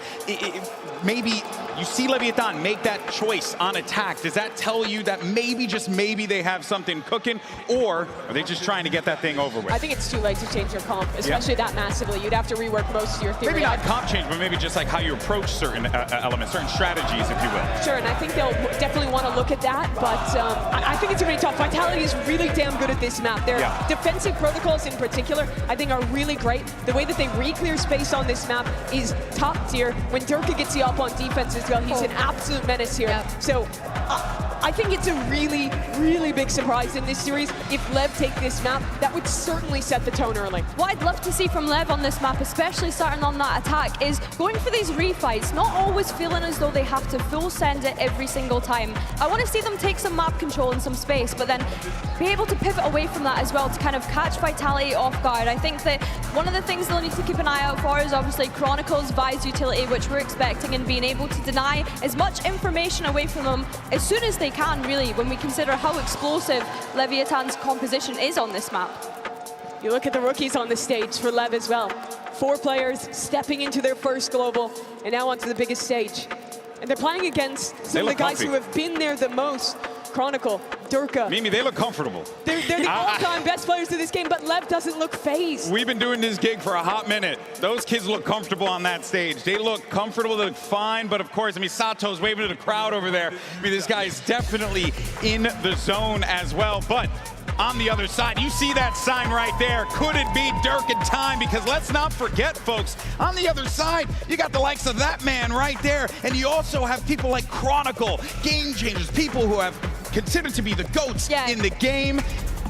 maybe you see Leviathan make that choice on attack. Does that tell you that maybe, just maybe, they have something cooking, or are they just trying to get that thing over with? I think it's too late to change your comp, especially that massively. You'd have to rework most of your theory. Maybe not comp change, but maybe just like how you approach certain elements, certain strategies, if you will. Sure, and I think they'll definitely want to look at that, but I think it's going to be tough. Vitality is really damn good at this map. Their defensive protocols in particular, I think, are really great. The way that they re-clear space on this map is top tier. When Durka gets you up on defense as well, he's an absolute menace here. So I think it's a really, really big surprise in this series. If Lev take this map, that would certainly set the tone early. What I'd love to see from Lev on this map, especially starting on that attack, is going for these refights, not always feeling as though they have to full send it every single time. I want to see them take some map control and some space, but then be able to pivot away from that as well to kind of catch Vitality off guard. I think that one of the things they'll need to keep an eye out for is obviously Chronicle's Vi's utility, which we're expecting, and being able to deny as much information away from them as soon as they can, really, when we consider how explosive Leviathan's composition is on this map. You look at the rookies on the stage for Lev as well. 4 players stepping into their first global and now onto the biggest stage. And they're playing against some of the guys who have been there the most. Chronicle, Durka. Mimi, they look comfortable. They're the all-time best players of this game, but Lev doesn't look phased. We've been doing this gig for a hot minute. Those kids look comfortable on that stage. They look comfortable, they look fine, but of course, I mean, Sato's waving to the crowd over there. I mean, this guy is definitely in the zone as well, but on the other side, you see that sign right there. Could it be Dirk in time? Because let's not forget, folks, on the other side, you got the likes of that man right there, and you also have people like Chronicle, game changers, people who have considered to be the GOATs in the game.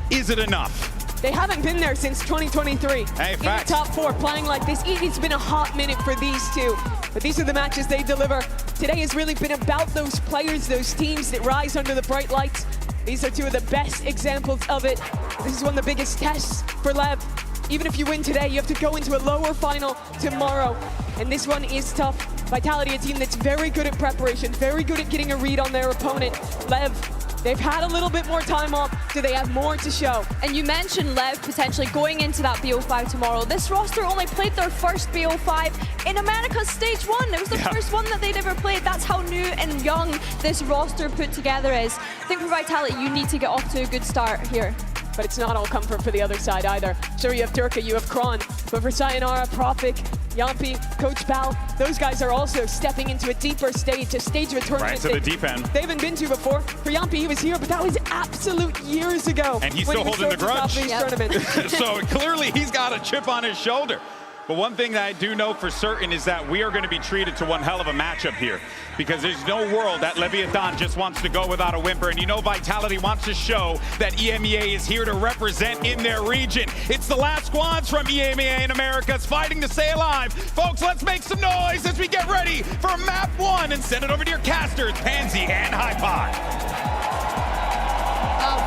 Is it enough? They haven't been there since 2023. Hey, in the top 4, playing like this. It's been a hot minute for these two, but these are the matches they deliver. Today has really been about those players, those teams that rise under the bright lights. These are 2 of the best examples of it. This is one of the biggest tests for Lev. Even if you win today, you have to go into a lower final tomorrow. And this one is tough. Vitality, a team that's very good at preparation, very good at getting a read on their opponent. Lev, they've had a little bit more time off. Do they have more to show? And you mentioned Lev potentially going into that BO5 tomorrow. This roster only played their first BO5 in America's Stage 1. It was the first one that they'd ever played. That's how new and young this roster put together is. I think for Vitality, you need to get off to a good start here. But it's not all comfort for the other side either. Sure, you have Durka, you have Kron, but for Sayonara, Profik, Yampi, Coach Bal, those guys are also stepping into a deeper stage, a stage of a tournament right to the deep end. They haven't been to before. For Yampi, he was here, but that was absolute years ago. And he's still holding the grudge. Tournament. So clearly he's got a chip on his shoulder. But one thing that I do know for certain is that we are going to be treated to one hell of a matchup here, because there's no world that Leviathan just wants to go without a whimper. And you know Vitality wants to show that EMEA is here to represent in their region. It's the last squads from EMEA in America fighting to stay alive. Folks, let's make some noise as we get ready for map 1 and send it over to your casters, Pansy and HiPod.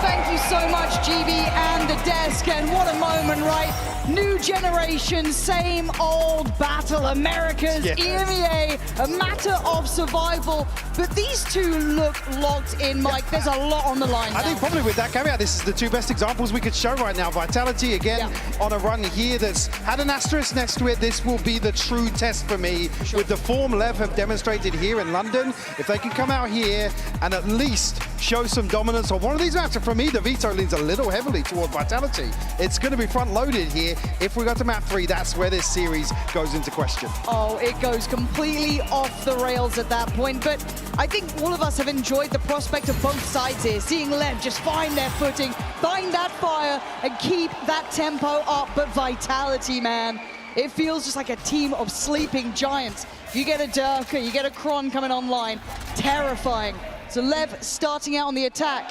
Thank you so much, GB and the desk, and what a moment, right? New generation, same old battle, America's EMEA, a matter of survival. But these 2 look locked in, Mike. There's a lot on the line I think probably with that caveat, this is the 2 best examples we could show right now. Vitality, again, on a run here that's had an asterisk next to it. This will be the true test for me. With the form Lev have demonstrated here in London, if they can come out here and at least show some dominance on one of these maps, and for me, the veto leans a little heavily toward Vitality. It's going to be front-loaded here. If we go to map 3, that's where this series goes into question. Oh, it goes completely off the rails at that point. But I think all of us have enjoyed the prospect of both sides here, seeing Lev just find their footing, find that fire, and keep that tempo up. But Vitality, man, it feels just like a team of sleeping giants. You get a Durka, you get a Kron coming online, terrifying. So Lev starting out on the attack,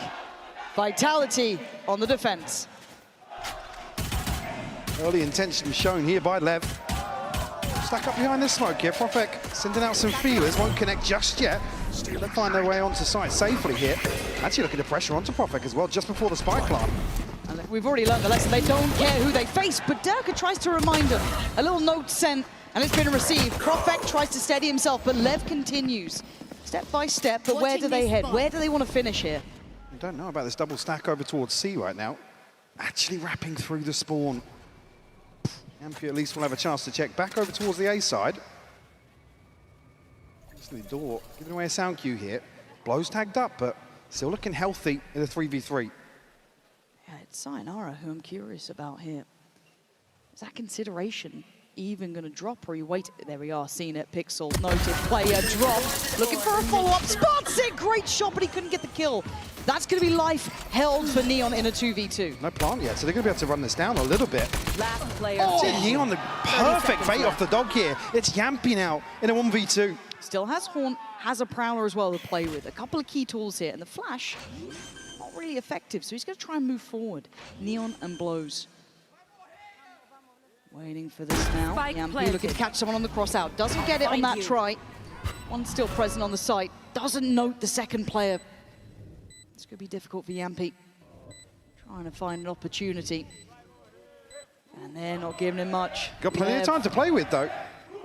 Vitality on the defense. Early intention shown here by Lev. Stuck up behind the smoke here. Profek sending out some feelers, won't connect just yet. Still, they find their way onto site safely here. Actually looking to pressure onto Profek as well, just before the spike plant. And we've already learned the lesson. They don't care who they face, but Durka tries to remind them. A little note sent, and it's been received. Profek tries to steady himself, but Lev continues. Step by step, but where do they head? Where do they want to finish here? I don't know about this double stack over towards C right now. Actually wrapping through the spawn. Ampy at least will have a chance to check back over towards the A side. The door giving away a sound cue here. Blows tagged up, but still looking healthy in the 3v3. Yeah, it's Sayonara who I'm curious about here. Is that consideration even going to drop, or you wait? There we are, seeing it. Pixel noted, player drop. Looking for a follow-up. Spots it! Great shot, but he couldn't get the kill. That's going to be life held for Neon in a 2v2. No plant yet, so they're going to be able to run this down a little bit. Last player. Neon, the perfect bait off the dog here. It's Yampi now in a 1v2. Still has Haunt, has a Prowler as well to play with. A couple of key tools here, and the Flash, not really effective, so he's going to try and move forward. Neon and Blows. Waiting for this now. Yampi looking to catch someone on the cross out. Doesn't get it on that try. One still present on the site. Doesn't note the second player. It's going to be difficult for Yampi. Trying to find an opportunity. And they're not giving him much. Got plenty of time to play with, though.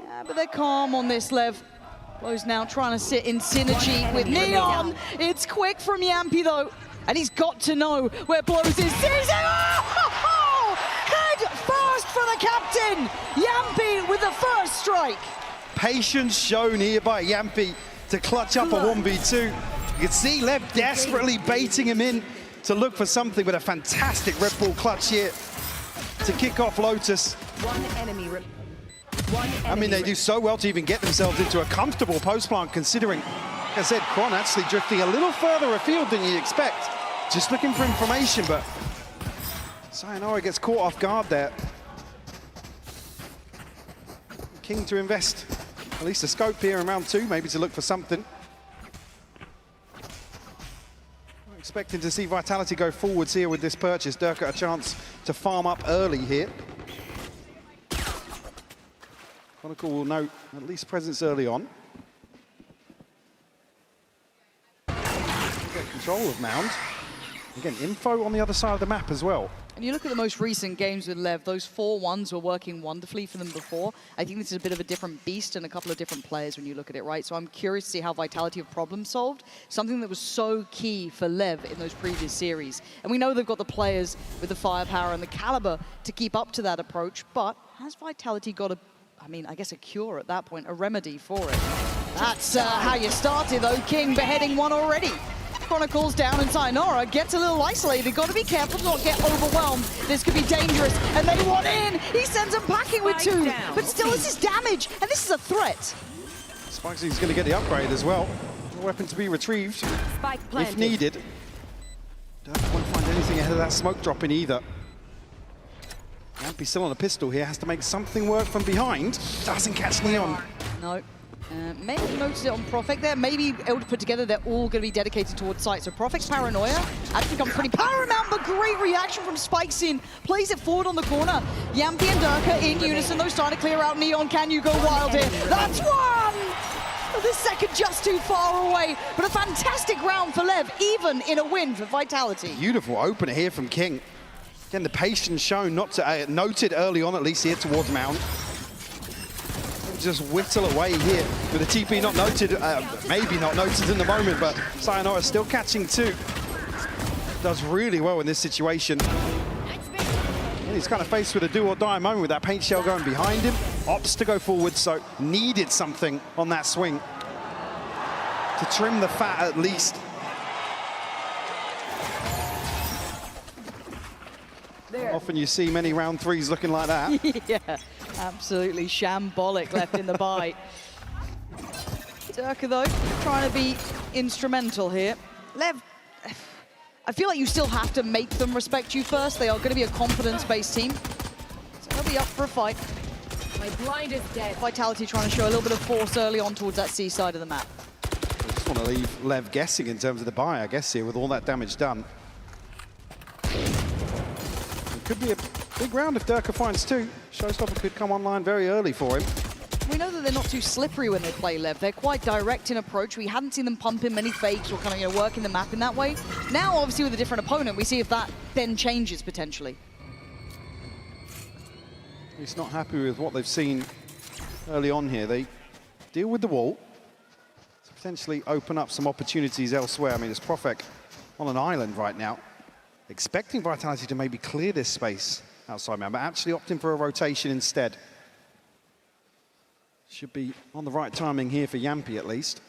Yeah, but they're calm on this, Lev. Blows now trying to sit in synergy with Neon. It's quick from Yampi, though. And he's got to know where Blows is. Sees it! Oh! Head first for the captain! Yampi with the first strike. Patience shown here by Yampi to clutch up a 1v2. You can see Lev desperately baiting him in to look for something, with a fantastic Red Bull clutch here to kick off Lotus. I mean, they do so well to even get themselves into a comfortable post plant, considering, like I said, Kron actually drifting a little further afield than you'd expect. Just looking for information, but Sayonara gets caught off guard there. King to invest at least a scope here in round 2, maybe to look for something. Expecting to see Vitality go forwards here with this purchase. Durka a chance to farm up early here. Chronicle will note at least presence early on. Get control of Mound. Again, info on the other side of the map as well. And you look at the most recent games with Lev, those 4-1s were working wonderfully for them before. I think this is a bit of a different beast and a couple of different players when you look at it, right? So I'm curious to see how Vitality have problem solved, something that was so key for Lev in those previous series. And we know they've got the players with the firepower and the caliber to keep up to that approach, but has Vitality got a, I mean, I guess a cure at that point, a remedy for it? That's how you started though, King beheading one already. Chronicles down and Sayonara gets a little isolated. Got to be careful to not get overwhelmed. This could be dangerous. And they want in. He sends them packing with 2. But still, this is damage. And this is a threat. Spikesy's going to get the upgrade as well. A weapon to be retrieved if needed. Don't want to find anything ahead of that smoke dropping either. Yampi still on a pistol here. Has to make something work from behind. Doesn't catch Neon. No. Maybe noticed it on Profek there. Maybe able to put together they're all going to be dedicated towards site. So Profek's paranoia actually becomes pretty paramount, but great reaction from Spikesin. Plays it forward on the corner. Yampi and Durka in unison. Those starting to clear out Neon. Can you go wild here? That's one! The second just too far away. But a fantastic round for Lev, even in a win for Vitality. Beautiful opener here from King. Again, the patience shown, not to noted early on, at least here towards Mount. Just whittle away here with the TP not noted, maybe not noted in the moment, but Sayonara still catching 2. Does really well in this situation. And he's kind of faced with a do or die moment with that paint shell going behind him. Opts to go forward, so needed something on that swing to trim the fat at least. Often you see many round 3s looking like that. Yeah, absolutely shambolic left in the bite. Durka, though, trying to be instrumental here. Lev, I feel like you still have to make them respect you first. They are going to be a confidence-based team. So they'll be up for a fight. My blind is dead. Vitality trying to show a little bit of force early on towards that C side of the map. I just want to leave Lev guessing in terms of the buy, I guess, here with all that damage done. Could be a big round if Durka finds 2. Showstopper could come online very early for him. We know that they're not too slippery when they play Lev. They're quite direct in approach. We hadn't seen them pump in many fakes or kind of working the map in that way. Now, obviously, with a different opponent, we see if that then changes potentially. He's not happy with what they've seen early on here. They deal with the wall to potentially open up some opportunities elsewhere. I mean, it's Profek on an island right now, expecting Vitality to maybe clear this space outside man, but actually opting for a rotation instead. Should be on the right timing here for Yampi at least.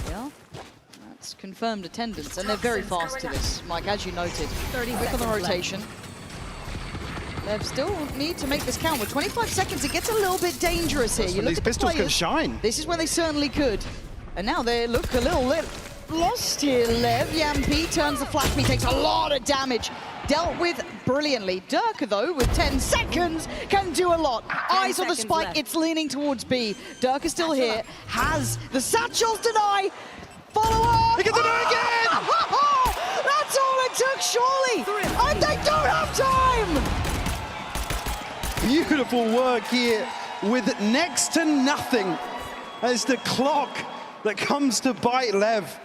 Yeah, that's confirmed attendance, and they're very fast to this, Mike, as you noted. 30 quick on the rotation. They still need to make this count. With 25 seconds, it gets a little bit dangerous here. You look these at the pistols players. can shine. This is when they certainly could. And now they look a little lost here, Lev. Yampi turns the flash, he takes a lot of damage. dealt with brilliantly. Durka, though, with 10 seconds, can do a lot. Eyes on the spike, left. It's leaning towards B. Durka still here, has the satchels deny. Follow up! He can deny again! That's all it took, surely! And they don't have time! Beautiful work here with next to nothing as the clock that comes to bite Lev.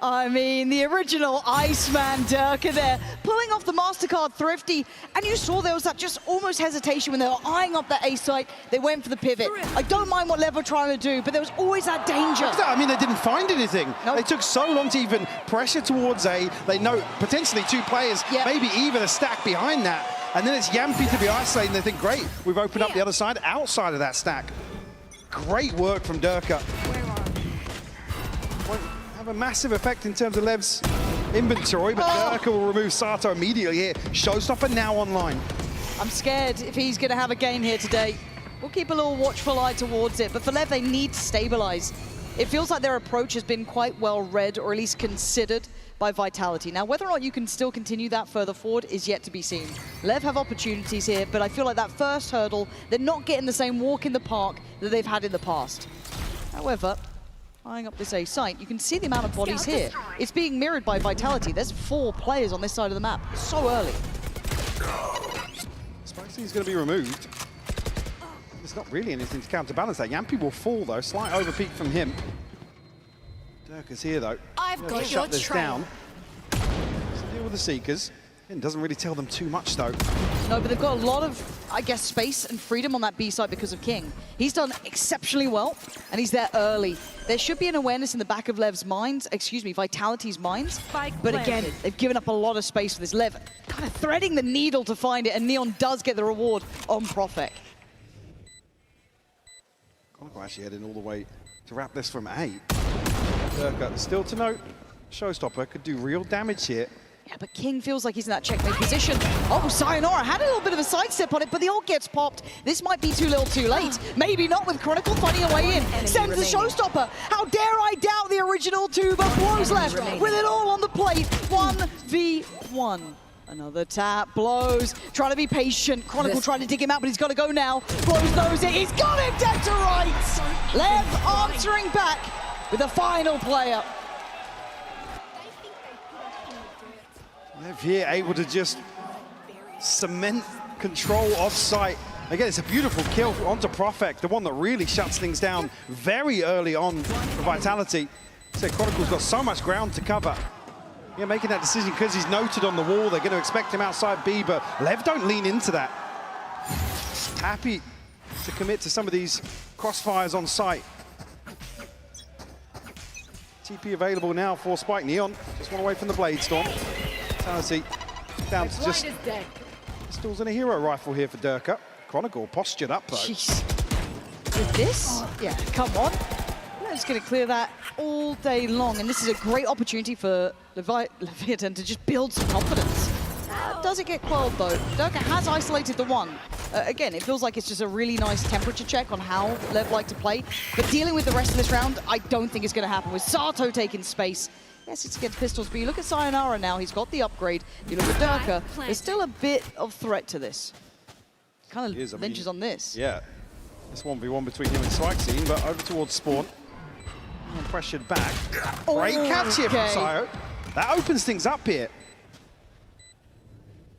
I mean, the original Iceman Durka there, pulling off the MasterCard Thrifty, and you saw there was that just almost hesitation when they were eyeing up that A site. They went for the pivot. I don't mind what Lev were trying to do, but there was always that danger. I mean, they didn't find anything. Nope. They took so long to even pressure towards A. They know potentially 2 players, maybe even a stack behind that. And then it's Yampi to be isolated, and they think, great, we've opened up the other side outside of that stack. Great work from Durka. Won't have a massive effect in terms of Lev's inventory, but Durka will remove Sato immediately here. Showstopper now online. I'm scared if he's going to have a game here today. We'll keep a little watchful eye towards it, but for Lev, they need to stabilize. It feels like their approach has been quite well read, or at least considered, by Vitality. Now, whether or not you can still continue that further forward is yet to be seen. Lev have opportunities here, but I feel like that first hurdle, they're not getting the same walk in the park that they've had in the past. However, eyeing up this A site, you can see the amount of bodies here. It's being mirrored by Vitality. There's 4 players on this side of the map so early. Spicy is going to be removed. There's not really anything to counterbalance that. Yampi will fall, though. Slight overpeak from him. Durka's here, though. I've got shut this down. Let's deal with the Seekers. It doesn't really tell them too much, though. No, but they've got a lot of, I guess, space and freedom on that B side because of King. He's done exceptionally well, and he's there early. There should be an awareness in the back of Lev's minds, excuse me, Vitality's minds. But again, they've given up a lot of space for this. Lev kind of threading the needle to find it, and Neon does get the reward on Profek. Chronicle actually heading all the way to wrap this from A. Durka still to note, Showstopper could do real damage here. Yeah, but King feels like he's in that checkmate position. Oh, Sayonara had a little bit of a sidestep on it, but the ult gets popped. This might be too little too late. Maybe not with Chronicle finding a way in. Sends the Showstopper. How dare I doubt the original 2, but Blows left with it all on the plate. 1v1. Another tap, Blows, trying to be patient. Chronicle trying to dig him out, but he's got to go now. Blows knows it, he's got him dead to rights. Lev answering back with the final player. Lev here able to just cement control off site. Again, it's a beautiful kill onto Profek, the one that really shuts things down very early on for Vitality. So Chronicle's got so much ground to cover. Yeah, making that decision because he's noted on the wall. They're going to expect him outside B, but Lev don't lean into that. Happy to commit to some of these crossfires on site. TP available now for Spike. Neon just one away from the Blade Storm. Vitality down to just pistols and a hero rifle here for Durka. Chronicle postured up though. Jeez. With this? Yeah, come on. Lev's going to clear that all day long, and this is a great opportunity for Leviathan to just build some confidence. Does it get quelled though? Durka has isolated the one. Again, it feels like it's just a really nice temperature check on how Lev like to play, but dealing with the rest of this round, I don't think it's going to happen with Sato taking space. Yes, it's against pistols, but you look at Sayonara now, he's got the upgrade. You look at Durka, there's still a bit of threat to this. Kind of lynches on this. Yeah, this 1v1 between him and Spike scene, but over towards Spawn. And pressured back. Great catch here from Sayo. That opens things up here.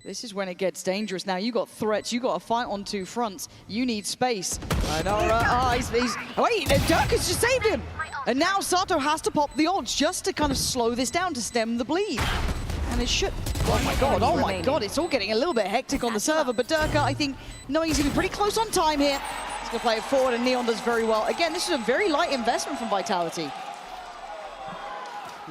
This is when it gets dangerous. Now you got threats, you got a fight on 2 fronts. You need space. Sayonara, wait, Durka's just saved him. And now Sato has to pop the odds just to kind of slow this down to stem the bleed. And it should, oh my god, it's all getting a little bit hectic on the server, but Durka, I think, knowing he's gonna be pretty close on time here, he's gonna play it forward, and Neon does very well. Again, this is a very light investment from Vitality.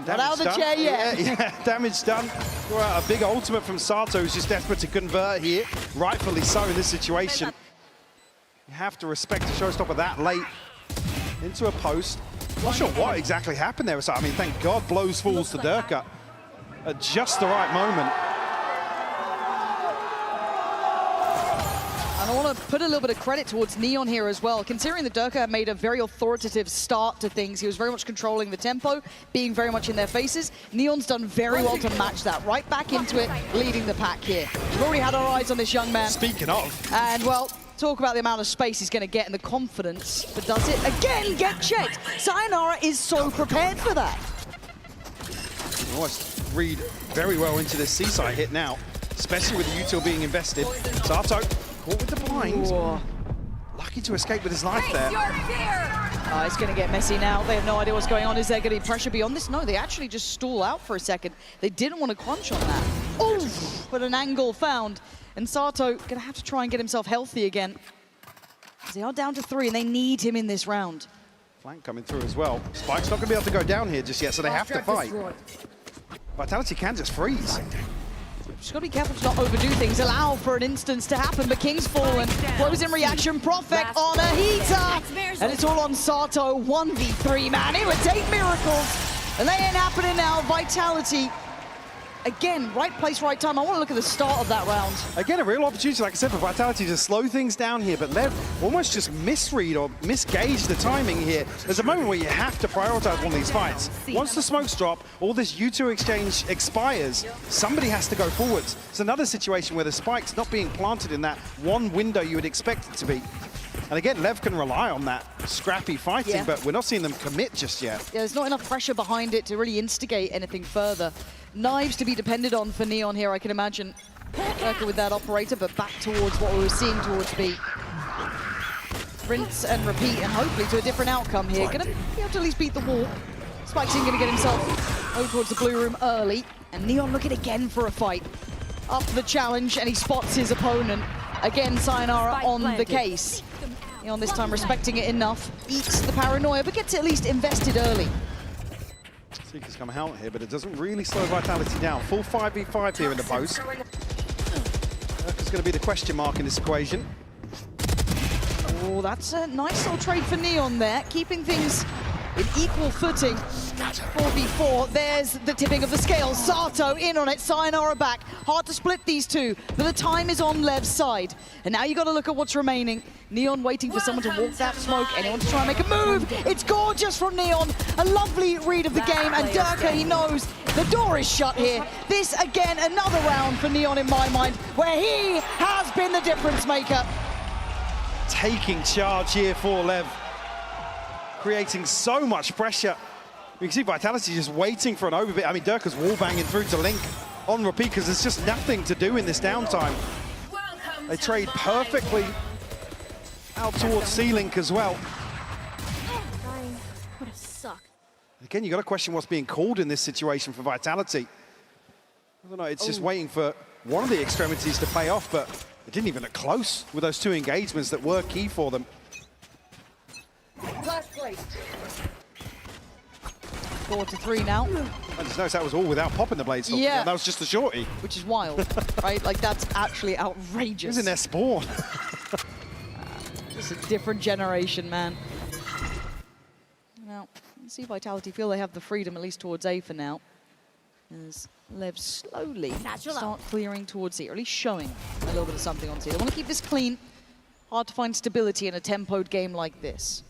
Not out of the chair yet. Yeah, damage done. A big ultimate from Sato, who's just desperate to convert here. Rightfully so in this situation. You have to respect a Showstopper that late into a post. Not sure what exactly happened there. I mean, thank God Blows falls to Durka at just the right moment. And I want to put a little bit of credit towards Neon here as well. Considering that Durka made a very authoritative start to things, he was very much controlling the tempo, being very much in their faces. Neon's done very well to match that, right back into it, leading the pack here. We've already had our eyes on this young man. Speaking of. And, well, talk about the amount of space he's going to get and the confidence, but does it again get checked? Sayonara is so prepared for that. Almost read very well into this Seaside hit now, especially with the util being invested. Sato caught with the blind. Ooh. Lucky to escape with his life there. Oh, it's going to get messy now. They have no idea what's going on. Is there going to be pressure beyond this? No, they actually just stall out for a second. They didn't want to crunch on that. Oh, but an angle found. And Sato going to have to try and get himself healthy again. They are down to 3, and they need him in this round. Flank coming through as well. Spike's not going to be able to go down here just yet, so they have to fight. Vitality can just freeze. Just got to be careful to not overdo things, allow for an instance to happen, but King's fallen. Blows in reaction, Profek on a heater! And it's all on Sato, 1v3, man. It would take miracles. And they ain't happening now. Vitality, again, right place, right time. I want to look at the start of that round. Again, a real opportunity, like I said, for Vitality to slow things down here, but Lev almost just misread or misgauge the timing here. There's a moment where you have to prioritize one of these fights. Once the smokes drop, all this U2 exchange expires, somebody has to go forwards. It's another situation where the spike's not being planted in that one window you would expect it to be. And again, Lev can rely on that scrappy fighting, but we're not seeing them commit just yet. Yeah, there's not enough pressure behind it to really instigate anything further. Knives to be depended on for Neon here, I can imagine. Working with that operator, but back towards what we were seeing towards B. Rinse and repeat, and hopefully to a different outcome here. Gonna be able to at least beat the wall. Spike's gonna get himself over towards the blue room early. And Neon looking again for a fight. Up for the challenge, and he spots his opponent. Again, Sayonara on the case. Neon this time respecting it enough. Eats the paranoia, but gets at least invested early. Seeker's come out here, but it doesn't really slow Vitality down. Full 5v5 here in the post. Durka's going to be the question mark in this equation. Oh, that's a nice little trade for Neon there, keeping things in equal footing. 4v4, there's the tipping of the scales. Sato in on it, Sayonara back. Hard to split these two, but the time is on Lev's side. And now you got to look at what's remaining. Neon waiting for someone to walk that smoke. Anyone to try and make a move. It's gorgeous from Neon. A lovely read of the game, and Durka, he knows the door is shut here. This, again, another round for Neon in my mind, where he has been the difference maker. Taking charge here for Lev. Creating so much pressure. You can see Vitality just waiting for an overbit. I mean, Durka's wall banging through to Link on repeat because there's just nothing to do in this downtime. They trade perfectly out towards C-Link as well. What a suck. Again, you got to question what's being called in this situation for Vitality. I don't know, it's just waiting for one of the extremities to pay off, but it didn't even look close with those two engagements that were key for them. Last place. 4-3 now. I just noticed that was all without popping the blade stop. Yeah. That was just a shorty. Which is wild, right? Like, that's actually outrageous. It was in their spawn. It's a different generation, man. Now, let's see Vitality feel they have the freedom, at least towards A for now. As Lev slowly start clearing towards C, or at least showing a little bit of something on C. They want to keep this clean. Hard to find stability in a tempoed game like this.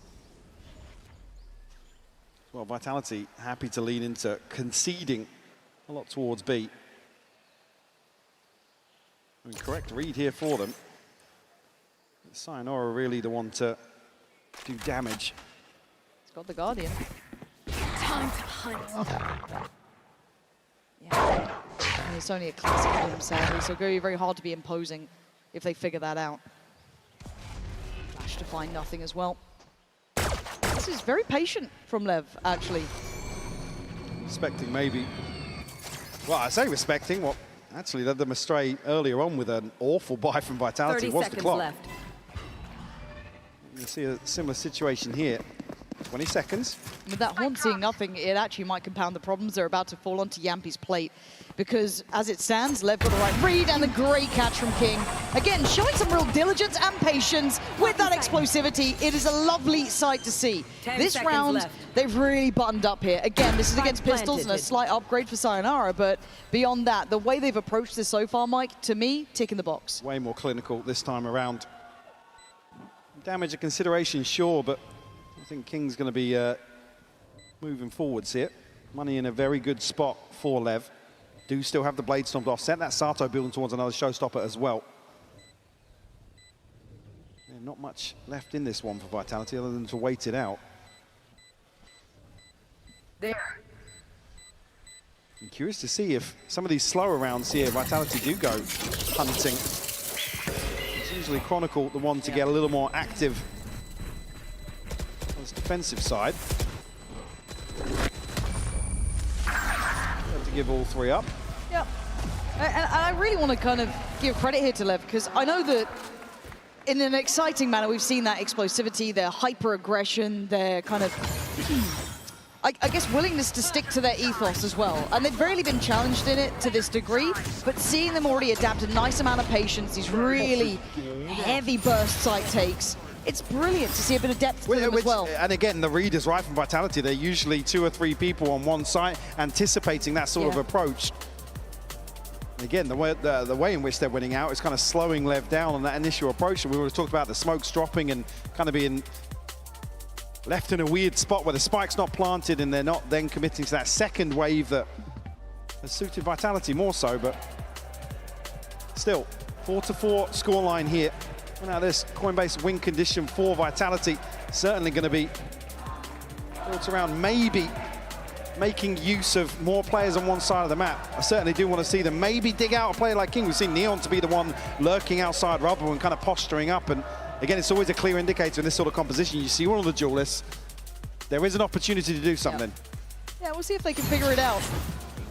Well, Vitality happy to lean into conceding a lot towards B. I mean, correct read here for them. Sayonara really the one to do damage. It's got the Guardian. Time to hunt. Yeah. And it's only a classic for them, sadly, so very, very hard to be imposing if they figure that out. Flash to find nothing as well. This is very patient from Lev, actually. Respecting maybe. Well, I say respecting what actually led them astray earlier on with an awful buy from Vitality. 30 was the seconds clock. left. You see a similar situation here. 20 seconds. With that Horn seeing nothing, it actually might compound the problems that are about to fall onto Yampi's plate. Because as it stands, Lev got a right read and a great catch from King. Again, showing some real diligence and patience with that explosivity. It is a lovely sight to see. This round, they've really buttoned up here. Again, this is against pistols and a slight upgrade for Sayonara, but beyond that, the way they've approached this so far, Mike, to me, tick in the box. Way more clinical this time around. Damage a consideration, sure, but I think King's going to be moving forwards here. Money in a very good spot for Lev. Do still have the Blade Storm to offset that. Sato building towards another showstopper as well. Yeah, not much left in this one for Vitality other than to wait it out. There. I'm curious to see if some of these slower rounds here, Vitality do go hunting. It's usually Chronicle the one to get a little more active on this defensive side. Have to give all three up. Yeah, and I really want to kind of give credit here to Lev, because I know that in an exciting manner, we've seen that explosivity, their hyper-aggression, their kind of, I guess, willingness to stick to their ethos as well. And they've rarely been challenged in it to this degree, but seeing them already adapt a nice amount of patience, these really heavy burst site takes, it's brilliant to see a bit of depth to them as well. And again, the read is right from Vitality. They're usually 2 or 3 people on one site, anticipating that sort of approach. Again, the way in which they're winning out is kind of slowing Lev down on that initial approach. And we already talked about the smokes dropping and kind of being left in a weird spot where the spike's not planted and they're not then committing to that second wave that has suited Vitality more so, but still, 4-4 scoreline here. Now this Coinbase win condition for Vitality certainly going to be built around maybe making use of more players on one side of the map. I certainly do want to see them maybe dig out a player like King. We've seen Neon to be the one lurking outside rubble and kind of posturing up, and again, it's always a clear indicator in this sort of composition. You see all of the duelists, there is an opportunity to do something. Yeah, we'll see if they can figure it out.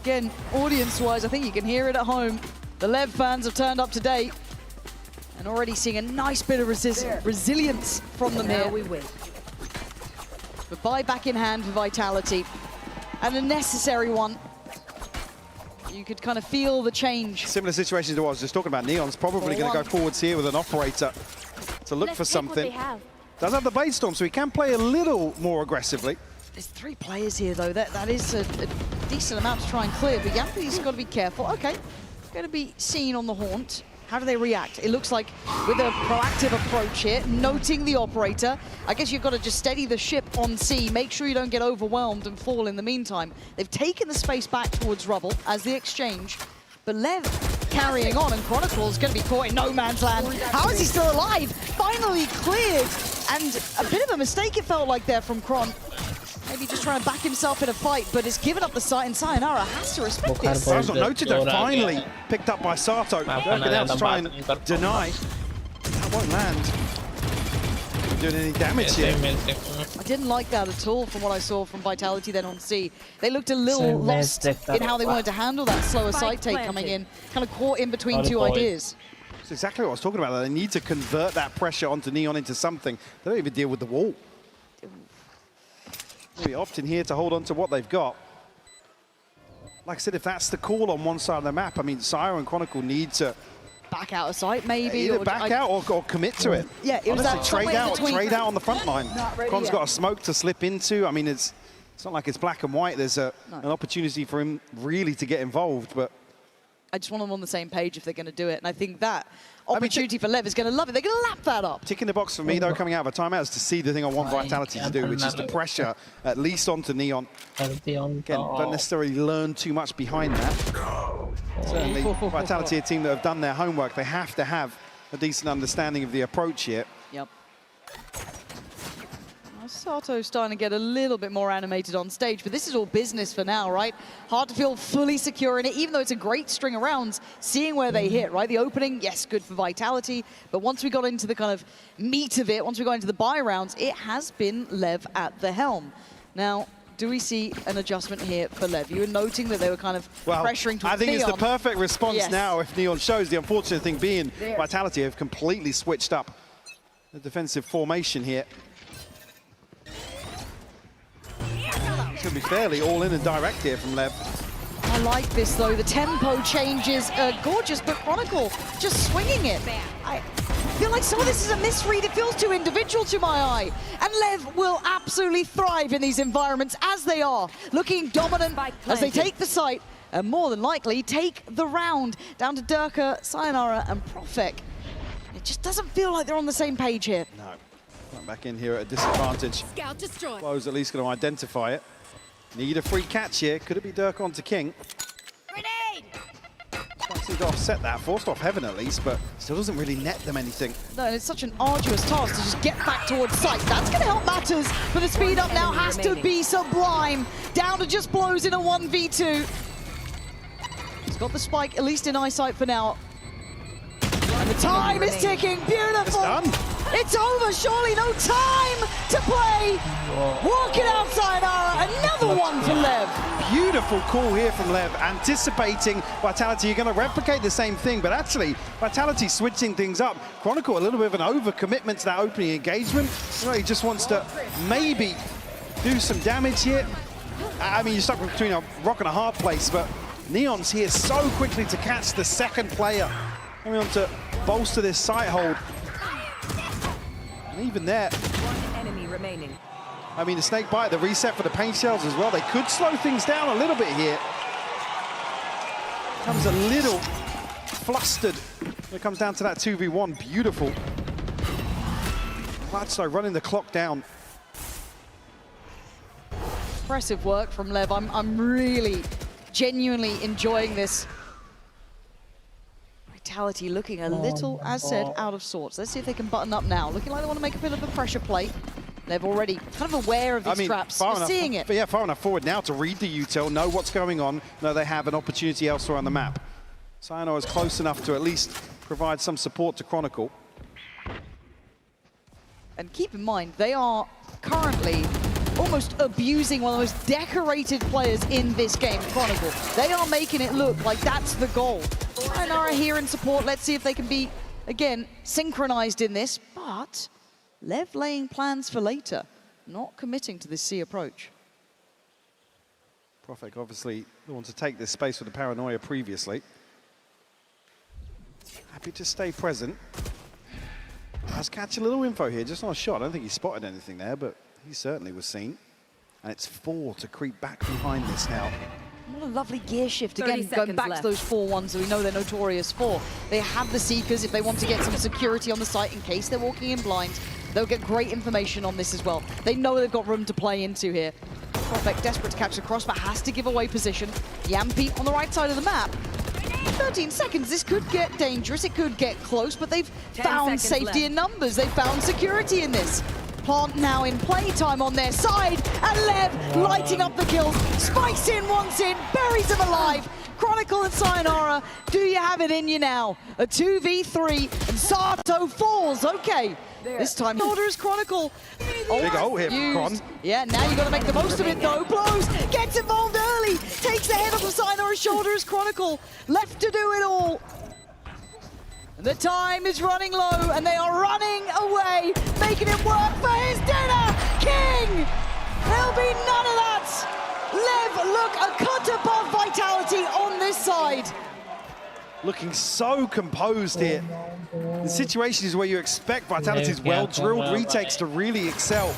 Again, audience-wise, I think you can hear it at home. The Lev fans have turned up today and already seeing a nice bit of resilience from them here. We win. But buy back in hand for Vitality, and a necessary one. You could kind of feel the change. Similar situation to what I was just talking about. Neon's probably going to go forwards here with an operator to look for something. Does have the Blade Storm, so he can play a little more aggressively. There's 3 players here, though. That is a decent amount to try and clear, but Yampi's got to be careful. Okay, going to be seen on the haunt. How do they react? It looks like with a proactive approach here, noting the operator. I guess you've got to just steady the ship on sea, make sure you don't get overwhelmed and fall in the meantime. They've taken the space back towards rubble as the exchange, but Lev carrying on, and Chronicle's going to be caught in no man's land. How is he still alive? Finally cleared, and a bit of a mistake it felt like there from Chron. Maybe just trying to back himself in a fight, but has given up the site, and Sayonara has to respect this. I was not noted though, finally picked up by Sato. Looking out to try and deny. That won't land. Not doing any damage here. I didn't like that at all from what I saw from Vitality then on C. They looked a little lost in how they wanted to handle that slower site take coming in, kind of caught in between 2 ideas. That's exactly what I was talking about. They need to convert that pressure onto Neon into something. They don't even deal with the wall. Maybe opting here to hold on to what they've got. Like I said, if that's the call on one side of the map, I mean, Syra and Chronicle need to back out of sight, maybe. Either back out or commit to it. Yeah, it was honestly, that trade out on the front line. Chron's got a smoke to slip into. I mean, it's not like it's black and white. There's an opportunity for him really to get involved, but I just want them on the same page if they're going to do it, and I think that opportunity for Lev is going to love it. They're going to lap that up. Ticking the box for me, though, coming out of a timeout is to see the thing I want Vitality to do, which is the pressure at least onto Neon. Again, don't necessarily learn too much behind that. Certainly, Vitality, a team that have done their homework, they have to have a decent understanding of the approach here. Yep. Sato's starting to get a little bit more animated on stage, but this is all business for now, right? Hard to feel fully secure in it, even though it's a great string of rounds, seeing where they hit, right? The opening, yes, good for Vitality, but once we got into the kind of meat of it, once we got into the buy rounds, it has been Lev at the helm. Now, do we see an adjustment here for Lev? You were noting that they were kind of pressuring towards I think Neon. It's the perfect response now if Neon shows. The unfortunate thing being Vitality have completely switched up the defensive formation here. It's going to be fairly all in and direct here from Lev. I like this, though. The tempo changes gorgeous, but Chronicle just swinging it. I feel like some of this is a misread. It feels too individual to my eye. And Lev will absolutely thrive in these environments, as they are, looking dominant as they take the site, and more than likely take the round down to Durka, Sayonara, and Profek. It just doesn't feel like they're on the same page here. No. Back in here at a disadvantage. Scout destroyed. Flo's at least going to identify it. Need a free catch here. Could it be Dirk onto King? Grenade! Trying to offset that. Forced off Heaven at least, but still doesn't really net them anything. No, and it's such an arduous task to just get back towards site. That's going to help matters, but the speed up now has to be sublime. Down to just blows in a 1v2. He's got the spike, at least in eyesight for now. And the time is ticking. Beautiful. It's done. It's over, surely no time to play. Walking outside Ara, another one for Lev. Beautiful call here from Lev, anticipating Vitality. You're going to replicate the same thing, but actually, Vitality switching things up. Chronicle, a little bit of an overcommitment to that opening engagement. You know, he just wants to maybe do some damage here. I mean, you're stuck between a rock and a hard place, but Neon's here so quickly to catch the second player. Coming on to bolster this site hold. And even there, One enemy remaining. I mean, the snake bite, the reset for the paint shells as well. They could slow things down a little bit here. Comes a little flustered when it comes down to that 2v1. Beautiful. Clutch, though, running the clock down. Impressive work from Lev. I'm really, genuinely enjoying this. Vitality looking a little, as said, out of sorts. Let's see if they can button up now. Looking like they want to make a bit of a pressure play. They've already kind of aware of these traps, seeing it. But yeah, far enough forward now to read the util, know what's going on, know they have an opportunity elsewhere on the map. Sayonara is close enough to at least provide some support to Chronicle. And keep in mind, they are currently almost abusing one of the most decorated players in this game, Chronicle. They are making it look like that's the goal. Sayonara here in support. Let's see if they can be, again, synchronized in this. But Lev laying plans for later, not committing to this C approach. Profek obviously the one to take this space with the paranoia previously. Happy to stay present. Let's catch a little info here, just not a shot. I don't think he spotted anything there, but he certainly was seen. And it's 4 to creep back behind this now. What a lovely gear shift. Again, going back to those 4-1s that we know they're notorious for. They have the Seekers if they want to get some security on the site in case they're walking in blind. They'll get great information on this as well. They know they've got room to play into here. Profek desperate to catch the cross, but has to give away position. Yampi on the right side of the map. 13 seconds, this could get dangerous, it could get close, but they've found safety in numbers. They've found security in this. Plant now in playtime on their side, and Lev lighting up the kills. Spikes in, once in, buries him alive. Chronicle and Sayonara, do you have it in you now? A 2v3, and Sato falls, okay. This time, order is Chronicle. Big hole here from Chron. Yeah, now you've got to make the most of it though. Blows, gets involved early, takes the head off of Sayonara's shoulder as Chronicle. Left to do it all. And the time is running low, and they are running away, making it work for his dinner. King! There'll be none of that. Lev look a cut above Vitality on this side. Looking so composed here. The situation is where you expect Vitality's well-drilled retakes to really excel.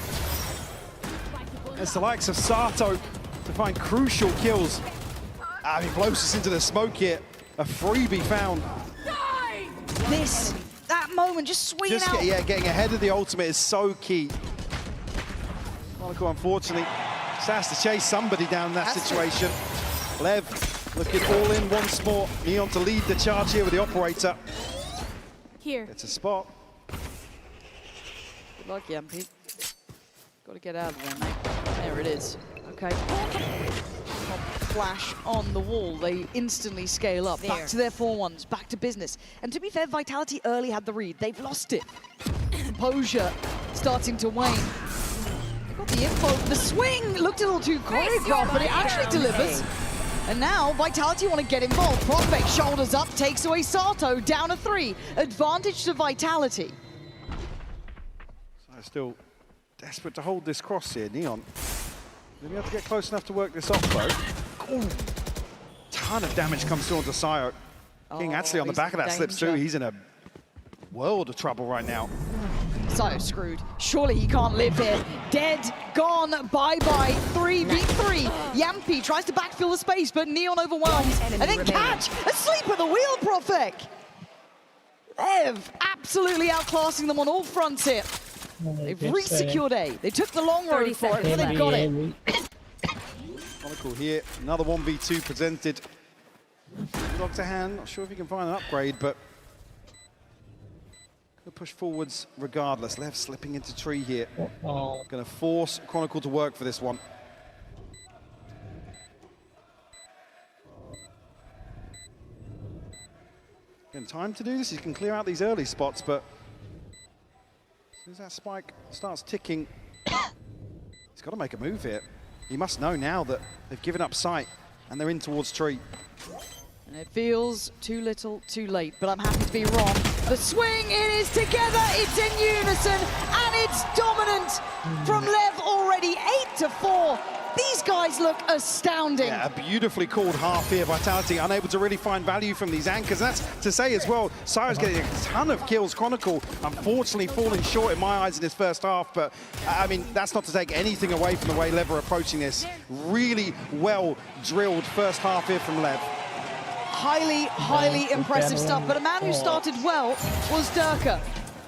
It's the likes of Sato to find crucial kills. He blows us into the smoke here. A freebie found. That moment, just swinging out. Getting ahead of the ultimate is so key. Monaco, unfortunately, just has to chase somebody down in that situation. Lev looking all in once more. Neon to lead the charge here with the operator. Here. It's a spot. Good luck, Yampi. Got to get out of there, mate. There it is. Okay. Flash on the wall. They instantly scale up. Back to their 4-1s, back to business. And to be fair, Vitality early had the read. They've lost it. Composure starting to wane. They got the info. The swing looked a little too choreographed, but it actually delivers. And now Vitality want to get involved. Profek shoulders up, takes away Sato, down a 3. Advantage to Vitality. So still desperate to hold this cross here, Neon. Maybe have to get close enough to work this off, though. Ooh. Ton of damage comes through onto Sayo. King actually on the back of that slips through. He's in a world of trouble right now. Sayo screwed. Surely he can't live here. Dead, gone, bye-bye. 3v3. Yampi tries to backfill the space, but Neon overwhelmed. And then catch! Asleep at the wheel, Profek! Lev absolutely outclassing them on all fronts here. They've re-secured A. They took the long road for it, but they've got it. Chronicle here, another 1v2 presented. Dr. Han, not sure if he can find an upgrade, but gonna push forwards regardless. Lev slipping into tree here. Gonna force Chronicle to work for this one. Again, time to do this. He can clear out these early spots, but as soon as that spike starts ticking, he's got to make a move here. He must know now that they've given up sight and they're in towards tree. And it feels too little, too late, but I'm happy to be wrong. The swing, it is together, it's in unison, and it's dominant from Lev already, 8-4. These guys look astounding. Yeah, a beautifully called half here. Vitality unable to really find value from these anchors. That's to say as well, Syra's getting a ton of kills. Chronicle, unfortunately, falling short in my eyes in this first half. But, I mean, that's not to take anything away from the way Lev are approaching this. Really well drilled first half here from Lev. Highly impressive stuff. But a man who started well was Durka.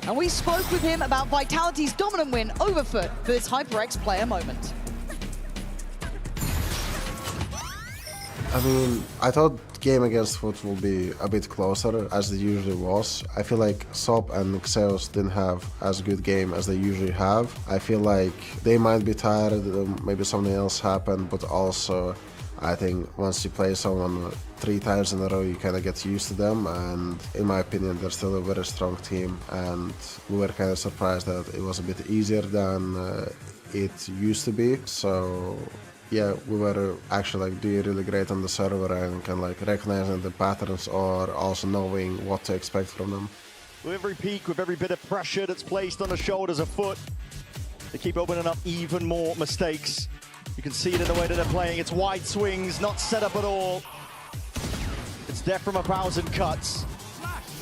And we spoke with him about Vitality's dominant win over Foot for this HyperX player moment. I mean, I thought game against Foot will be a bit closer, as it usually was. I feel like Sop and Xeos didn't have as good game as they usually have. I feel like they might be tired, maybe something else happened, but also I think once you play someone 3 times in a row, you kind of get used to them, and in my opinion, they're still a very strong team, and we were kind of surprised that it was a bit easier than it used to be. So yeah, we were actually like doing really great on the server and kind of like recognizing the patterns or also knowing what to expect from them. With every peak, with every bit of pressure that's placed on the shoulders of Foot, they keep opening up even more mistakes. You can see it in the way that they're playing. It's wide swings, not set up at all. It's death from 1,000 cuts.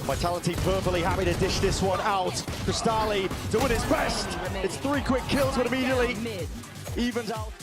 Vitality perfectly happy to dish this one out. Cristali doing his best. It's 3 quick kills, but immediately evens out.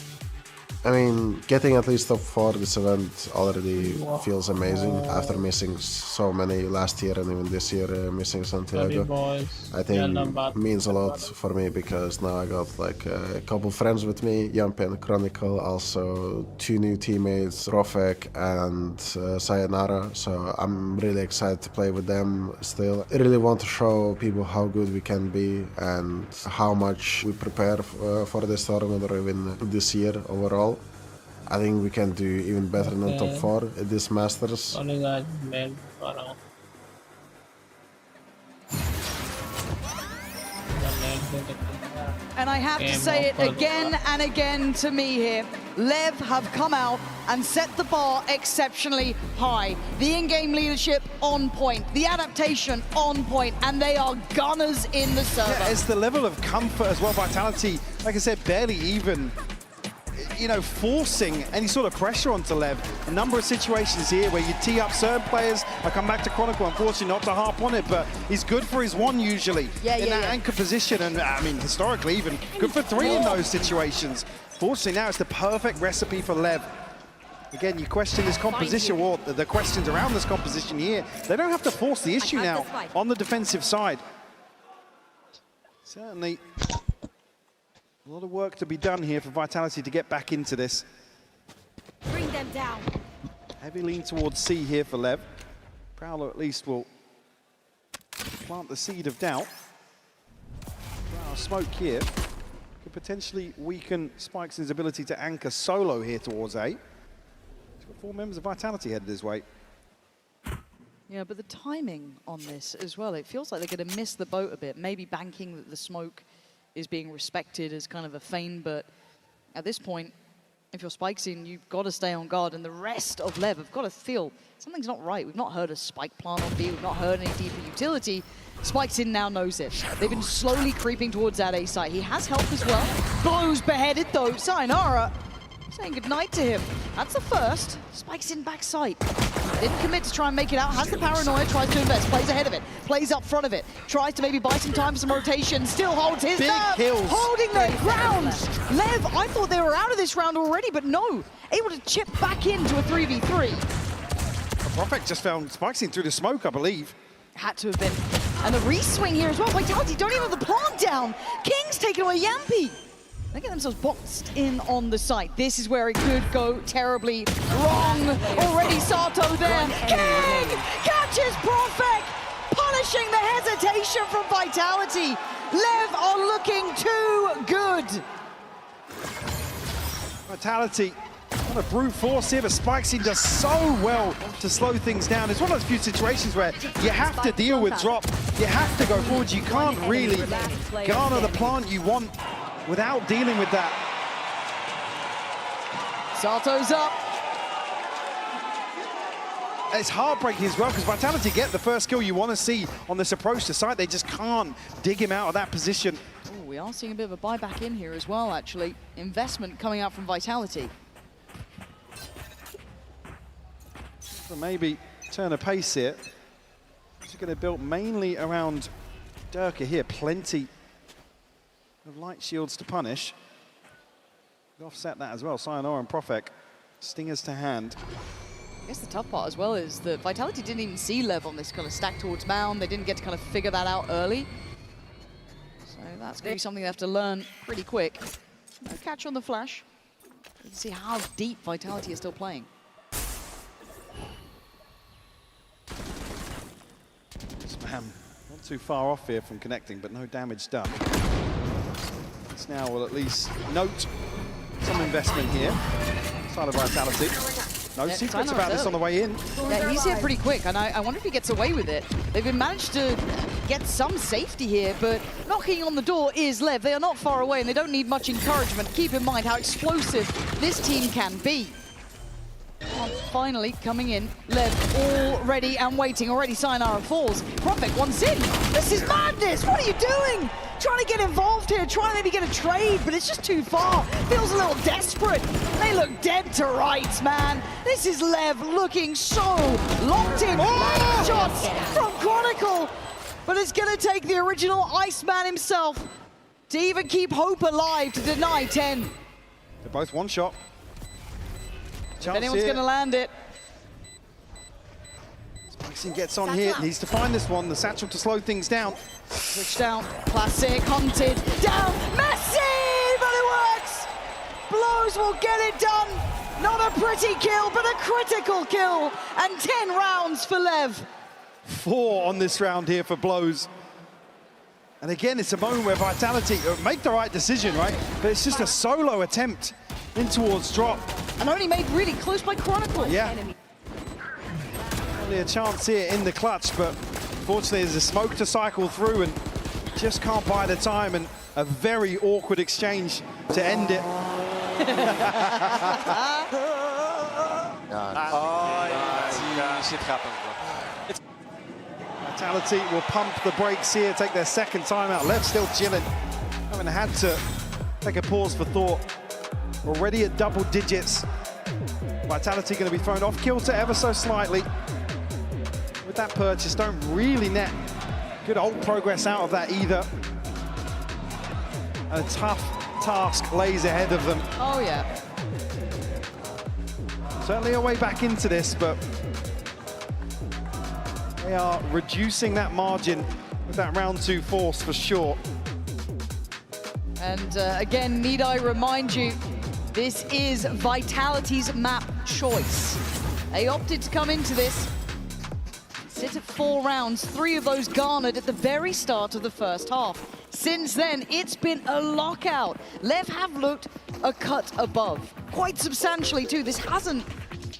I mean, getting at least top 4 this event already feels amazing after missing so many last year and even this year missing Santiago. I think means a lot for me because now I got like a couple friends with me, Yampi and Chronicle, also 2 new teammates, Rofek and Sayonara, so I'm really excited to play with them still. I really want to show people how good we can be and how much we prepare for this tournament or even this year overall. I think we can do even better than top 4 at this Masters. And I have to say it again and again to me here. Lev have come out and set the bar exceptionally high. The in-game leadership on point, the adaptation on point, and they are gunners in the server. Yeah, it's the level of comfort as well. Vitality, like I said, barely even forcing any sort of pressure onto Lev. A number of situations here where you tee up certain players. I come back to Chronicle, unfortunately not to harp on it, but he's good for his 1 usually in that anchor position, and I mean historically even good for 3 in those situations. Fortunately now it's the perfect recipe for Lev. Again, you question this composition, or the questions around this composition here. They don't have to force the issue now on the defensive side. Certainly a lot of work to be done here for Vitality to get back into this. Bring them down. Heavy lean towards C here for Lev. Prowler at least will plant the seed of doubt. Smoke here could potentially weaken Spike's ability to anchor solo here towards A. He's got 4 members of Vitality headed his way. Yeah, but the timing on this as well, it feels like they're going to miss the boat a bit. Maybe banking that the smoke is being respected as kind of a feign, but at this point, if your Spike's in, you've got to stay on guard, and the rest of Lev have got to feel something's not right. We've not heard a Spike plant on B, we've not heard any deeper utility. Spike's in now knows it. They've been slowly creeping towards that A site. He has help as well. Blows beheaded though. Sayonara saying goodnight to him. That's the first. Spike's in back sight. Didn't commit to try and make it out. Has the paranoia, tries to invest, plays ahead of it, plays up front of it, tries to maybe buy some time for some rotation, still holds his nerve, holding their ground. Lev, I thought they were out of this round already, but no, able to chip back into a 3v3. Prophet just found Spikes in through the smoke, I believe. Had to have been. And a re-swing here as well. Vitality don't even have the plant down. King's taking away Yampi. They get themselves boxed in on the site. This is where it could go terribly wrong. Already Sato there. King catches Profek, punishing the hesitation from Vitality. Lev are looking too good. Vitality on a brute force here, but Spikesy does so well to slow things down. It's one of those few situations where you have to deal with drop. You have to go forward. You can't really garner the plant you want without dealing with that. Sato's up. It's heartbreaking as well, because Vitality get the first kill you want to see on this approach to site. They just can't dig him out of that position. Ooh, we are seeing a bit of a buyback in here as well, actually. Investment coming out from Vitality. So maybe turn a pace here. It's going to build mainly around Durka here. Plenty of light shields to punish. Offset that as well. Sayonara and Profek. Stingers to hand. I guess the tough part as well is that Vitality didn't even see Lev on this kind of stack towards Mound. They didn't get to kind of figure that out early. So that's going to be something they have to learn pretty quick. No catch on the flash. You can see how deep Vitality is still playing. Spam not too far off here from connecting, but no damage done. This now will at least note some investment here. Side of Vitality. No secrets about this on the way in. Yeah, he's here pretty quick, and I wonder if he gets away with it. They've been managed to get some safety here, but knocking on the door is Lev. They are not far away, and they don't need much encouragement. Keep in mind how explosive this team can be. Finally coming in, Lev all ready and waiting. Already Sayonara falls. Profek wants in. This is madness. What are you doing? Trying to get involved here, trying to maybe get a trade, but it's just too far. Feels a little desperate. They look dead to rights, man. This is Lev looking so locked in. Oh! Shots from Chronicle, but it's gonna take the original Iceman himself to even keep hope alive to deny 10. They're both one shot. If anyone's going to land it. Spikesy gets on here, needs to find this one. The satchel to slow things down. Switched out, classic, hunted, down, Messi, but it works! Blows will get it done. Not a pretty kill, but a critical kill. And 10 rounds for Lev. 4 on this round here for Blows. And again, it's a moment where Vitality make the right decision, right? But it's just a solo attempt in towards drop. And only made really close by Chronicle. Yeah. Only a chance here in the clutch, but unfortunately there's a smoke to cycle through and just can't buy the time, and a very awkward exchange to end it. Shit happens, bro. Vitality will pump the brakes here, take their second time out. Lev still chilling. Haven't had to take a pause for thought. Already at double digits. Vitality going to be thrown off kilter ever so slightly. With that purchase, don't really net good old progress out of that either. A tough task lays ahead of them. Oh yeah. Certainly a way back into this, but they are reducing that margin with that round 2 force for sure. And again, need I remind you, this is Vitality's map choice. They opted to come into this, sit at 4 rounds, 3 of those garnered at the very start of the first half. Since then, it's been a lockout. Lev have looked a cut above, quite substantially too. This hasn't,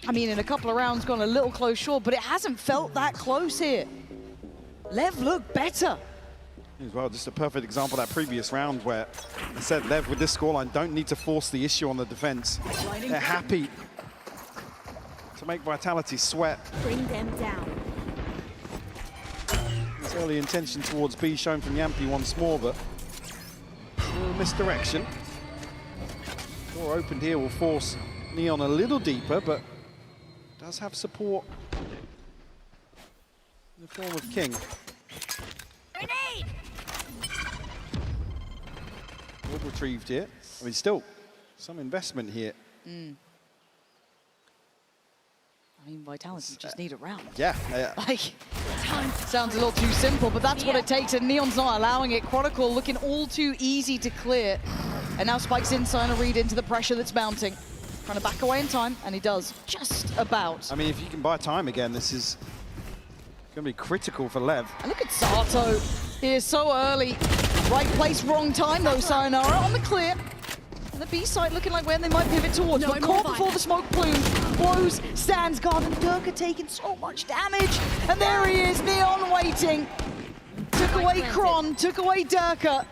I mean, in a couple of rounds gone a little close short, but it hasn't felt that close here. Lev looked better. As well, just a perfect example of that previous round where I said Lev with this scoreline don't need to force the issue on the defense. They're happy to make Vitality sweat. Bring them down. This early intention towards B shown from Yampi once more, but a little misdirection. Door opened here will force Neon a little deeper, but does have support in the form of King. Grenade! Well retrieved here. I mean, still some investment here. I mean, Vitality just need a round. Yeah. Like, sounds a little too simple, but that's what it takes, and Neon's not allowing it. Chronicle looking all too easy to clear. And now Spike's inside a read into the pressure that's mounting. Trying to back away in time, and he does, just about. I mean, if you can buy time again, this is going to be critical for Lev. And look at Sato here so early. Right place, wrong time though, Sayonara on the clear. And the B side looking like where they might pivot towards, but caught before the smoke plume. Blows, stands guard, and Durka taking so much damage. And there he is, Neon waiting. Took away Kron, took away Durka.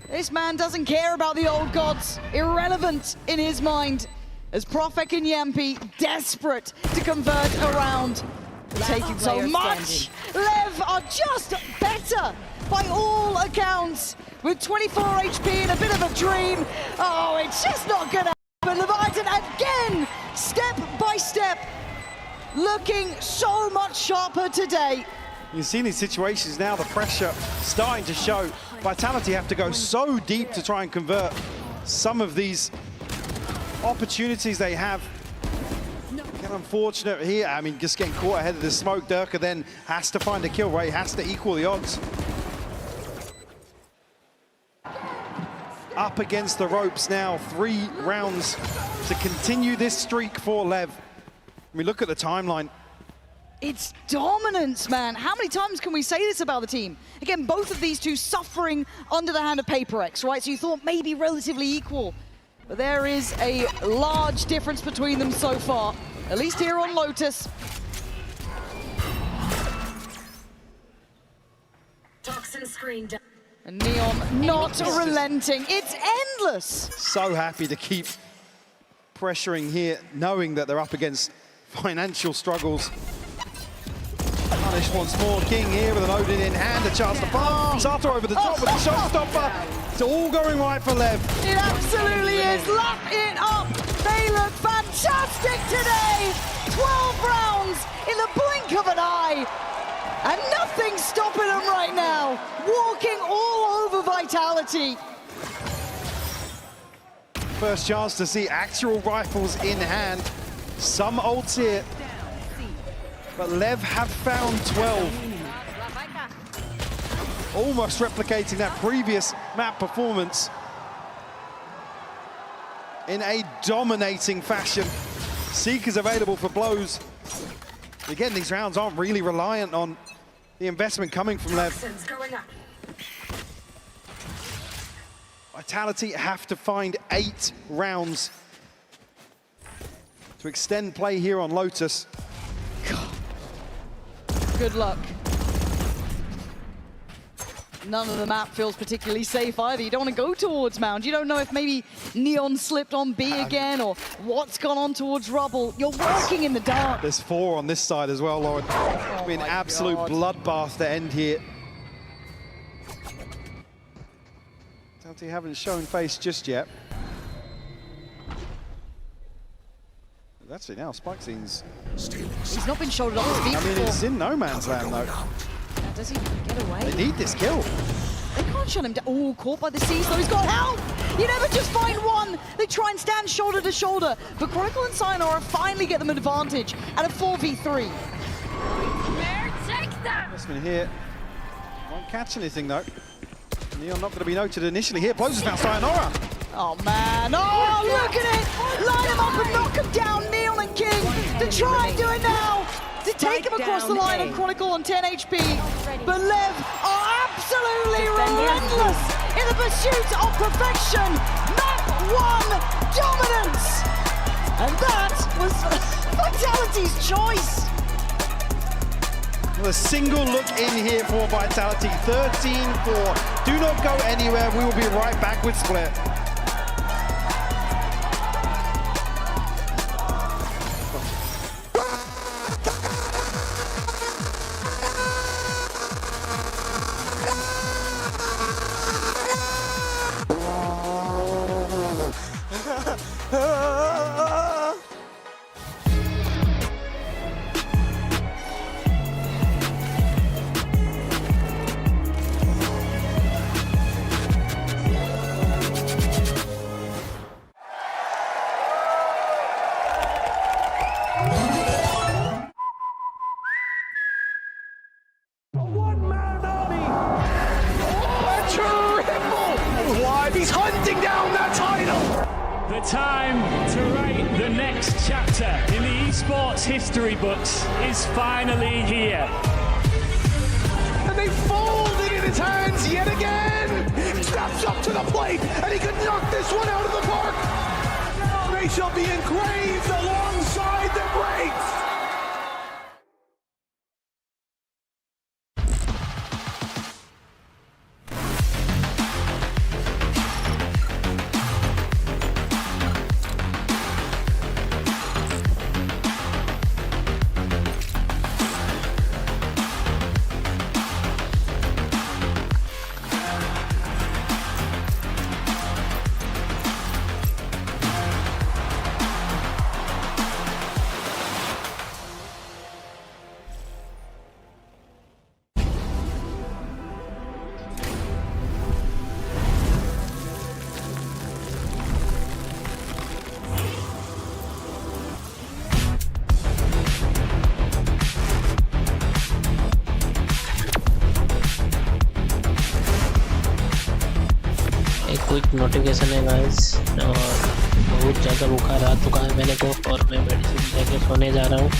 This man doesn't care about the old gods. Irrelevant in his mind. As Profek and Yampi desperate to convert around. Taking so much. Lev are just better by all accounts. With 24 HP and a bit of a dream. Oh, it's just not gonna happen. Leviathan again, step by step, looking so much sharper today. You see in these situations now, the pressure starting to show. Vitality have to go so deep to try and convert some of these opportunities they have. Get unfortunate here. I mean, just getting caught ahead of the smoke. Durka then has to find a kill, right? Has to equal the odds. Up against the ropes now. 3 rounds to continue this streak for Lev. I mean, look at the timeline. It's dominance, man. How many times can we say this about the team? Again, both of these two suffering under the hand of PRX, right? So you thought maybe relatively equal. But there is a large difference between them so far, at least here on Lotus. Toxin screen down. And Neon not relenting. It's endless. So happy to keep pressuring here, knowing that they're up against financial struggles. Punish once more. King here with an Odin in hand, a chance to farm. Sato over the top with the showstopper. It's all going right for Lev. It absolutely is. Lap it up. They look fantastic today. 12 rounds in the blink of an eye. And nothing's stopping them right now. Walking all over Vitality. First chance to see actual rifles in hand. Some ults here. But Lev have found 12. Almost replicating that previous map performance in a dominating fashion. Seekers available for blows. Again, these rounds aren't really reliant on the investment coming from Lev. Vitality have to find 8 rounds to extend play here on Lotus. Good luck. None of the map feels particularly safe either. You don't want to go towards Mound. You don't know if maybe Neon slipped on B again or what's gone on towards Rubble. You're walking in the dark. There's 4 on this side as well, Lauren. Oh, an absolute bloodbath to end here. Vitality haven't shown face just yet. Actually now, Spike Scene's... He's not been shouldered off his feet I mean, before. it's in no man's land, though. Now, does he get away? They need this kill. They can't shut him down. Oh, caught by the C's, though. He's got help! You never just find one. They try and stand shoulder to shoulder. But Chronicle and Sayonara finally get them an advantage at a 4v3. Take that! Investment here. Won't catch anything, though. Neon not going to be noted initially here. Blows now, Sayonara. Oh, man. Oh, look at it! Line him up and knock him down, Neon and King, to try and do it now! To take him across the line and Chronicle on 10 HP. But Lev are absolutely relentless in the pursuit of perfection. Map 1 dominance! And that was Vitality's choice. Well, a single look in here for Vitality. 13-4. Do not go anywhere. We will be right back with Split. worldwide. He's hunting down that title. The time to write the next chapter in the esports history books is finally here. And they fold it in his hands yet again. Steps up to the plate, and he could knock this one out of the park. Now they shall be engraved alongside the greats. Quick notification है guys और बहुत ज़्यादा बुखार आ चुका है मेरे को और मैं मेडिसिन लेके सोने जा रहा हूँ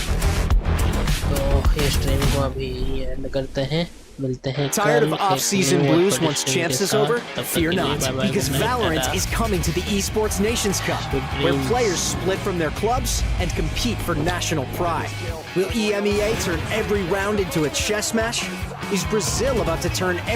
तो ये स्ट्रीम को अभी एंड करते हैं मिलते हैं Tired of off-season blues once champs is over? Fear not, because Valorant is coming to the Esports Nations Cup, where players split from their clubs and compete for national pride. Will EMEA turn every round into a chess match? Is Brazil about to turn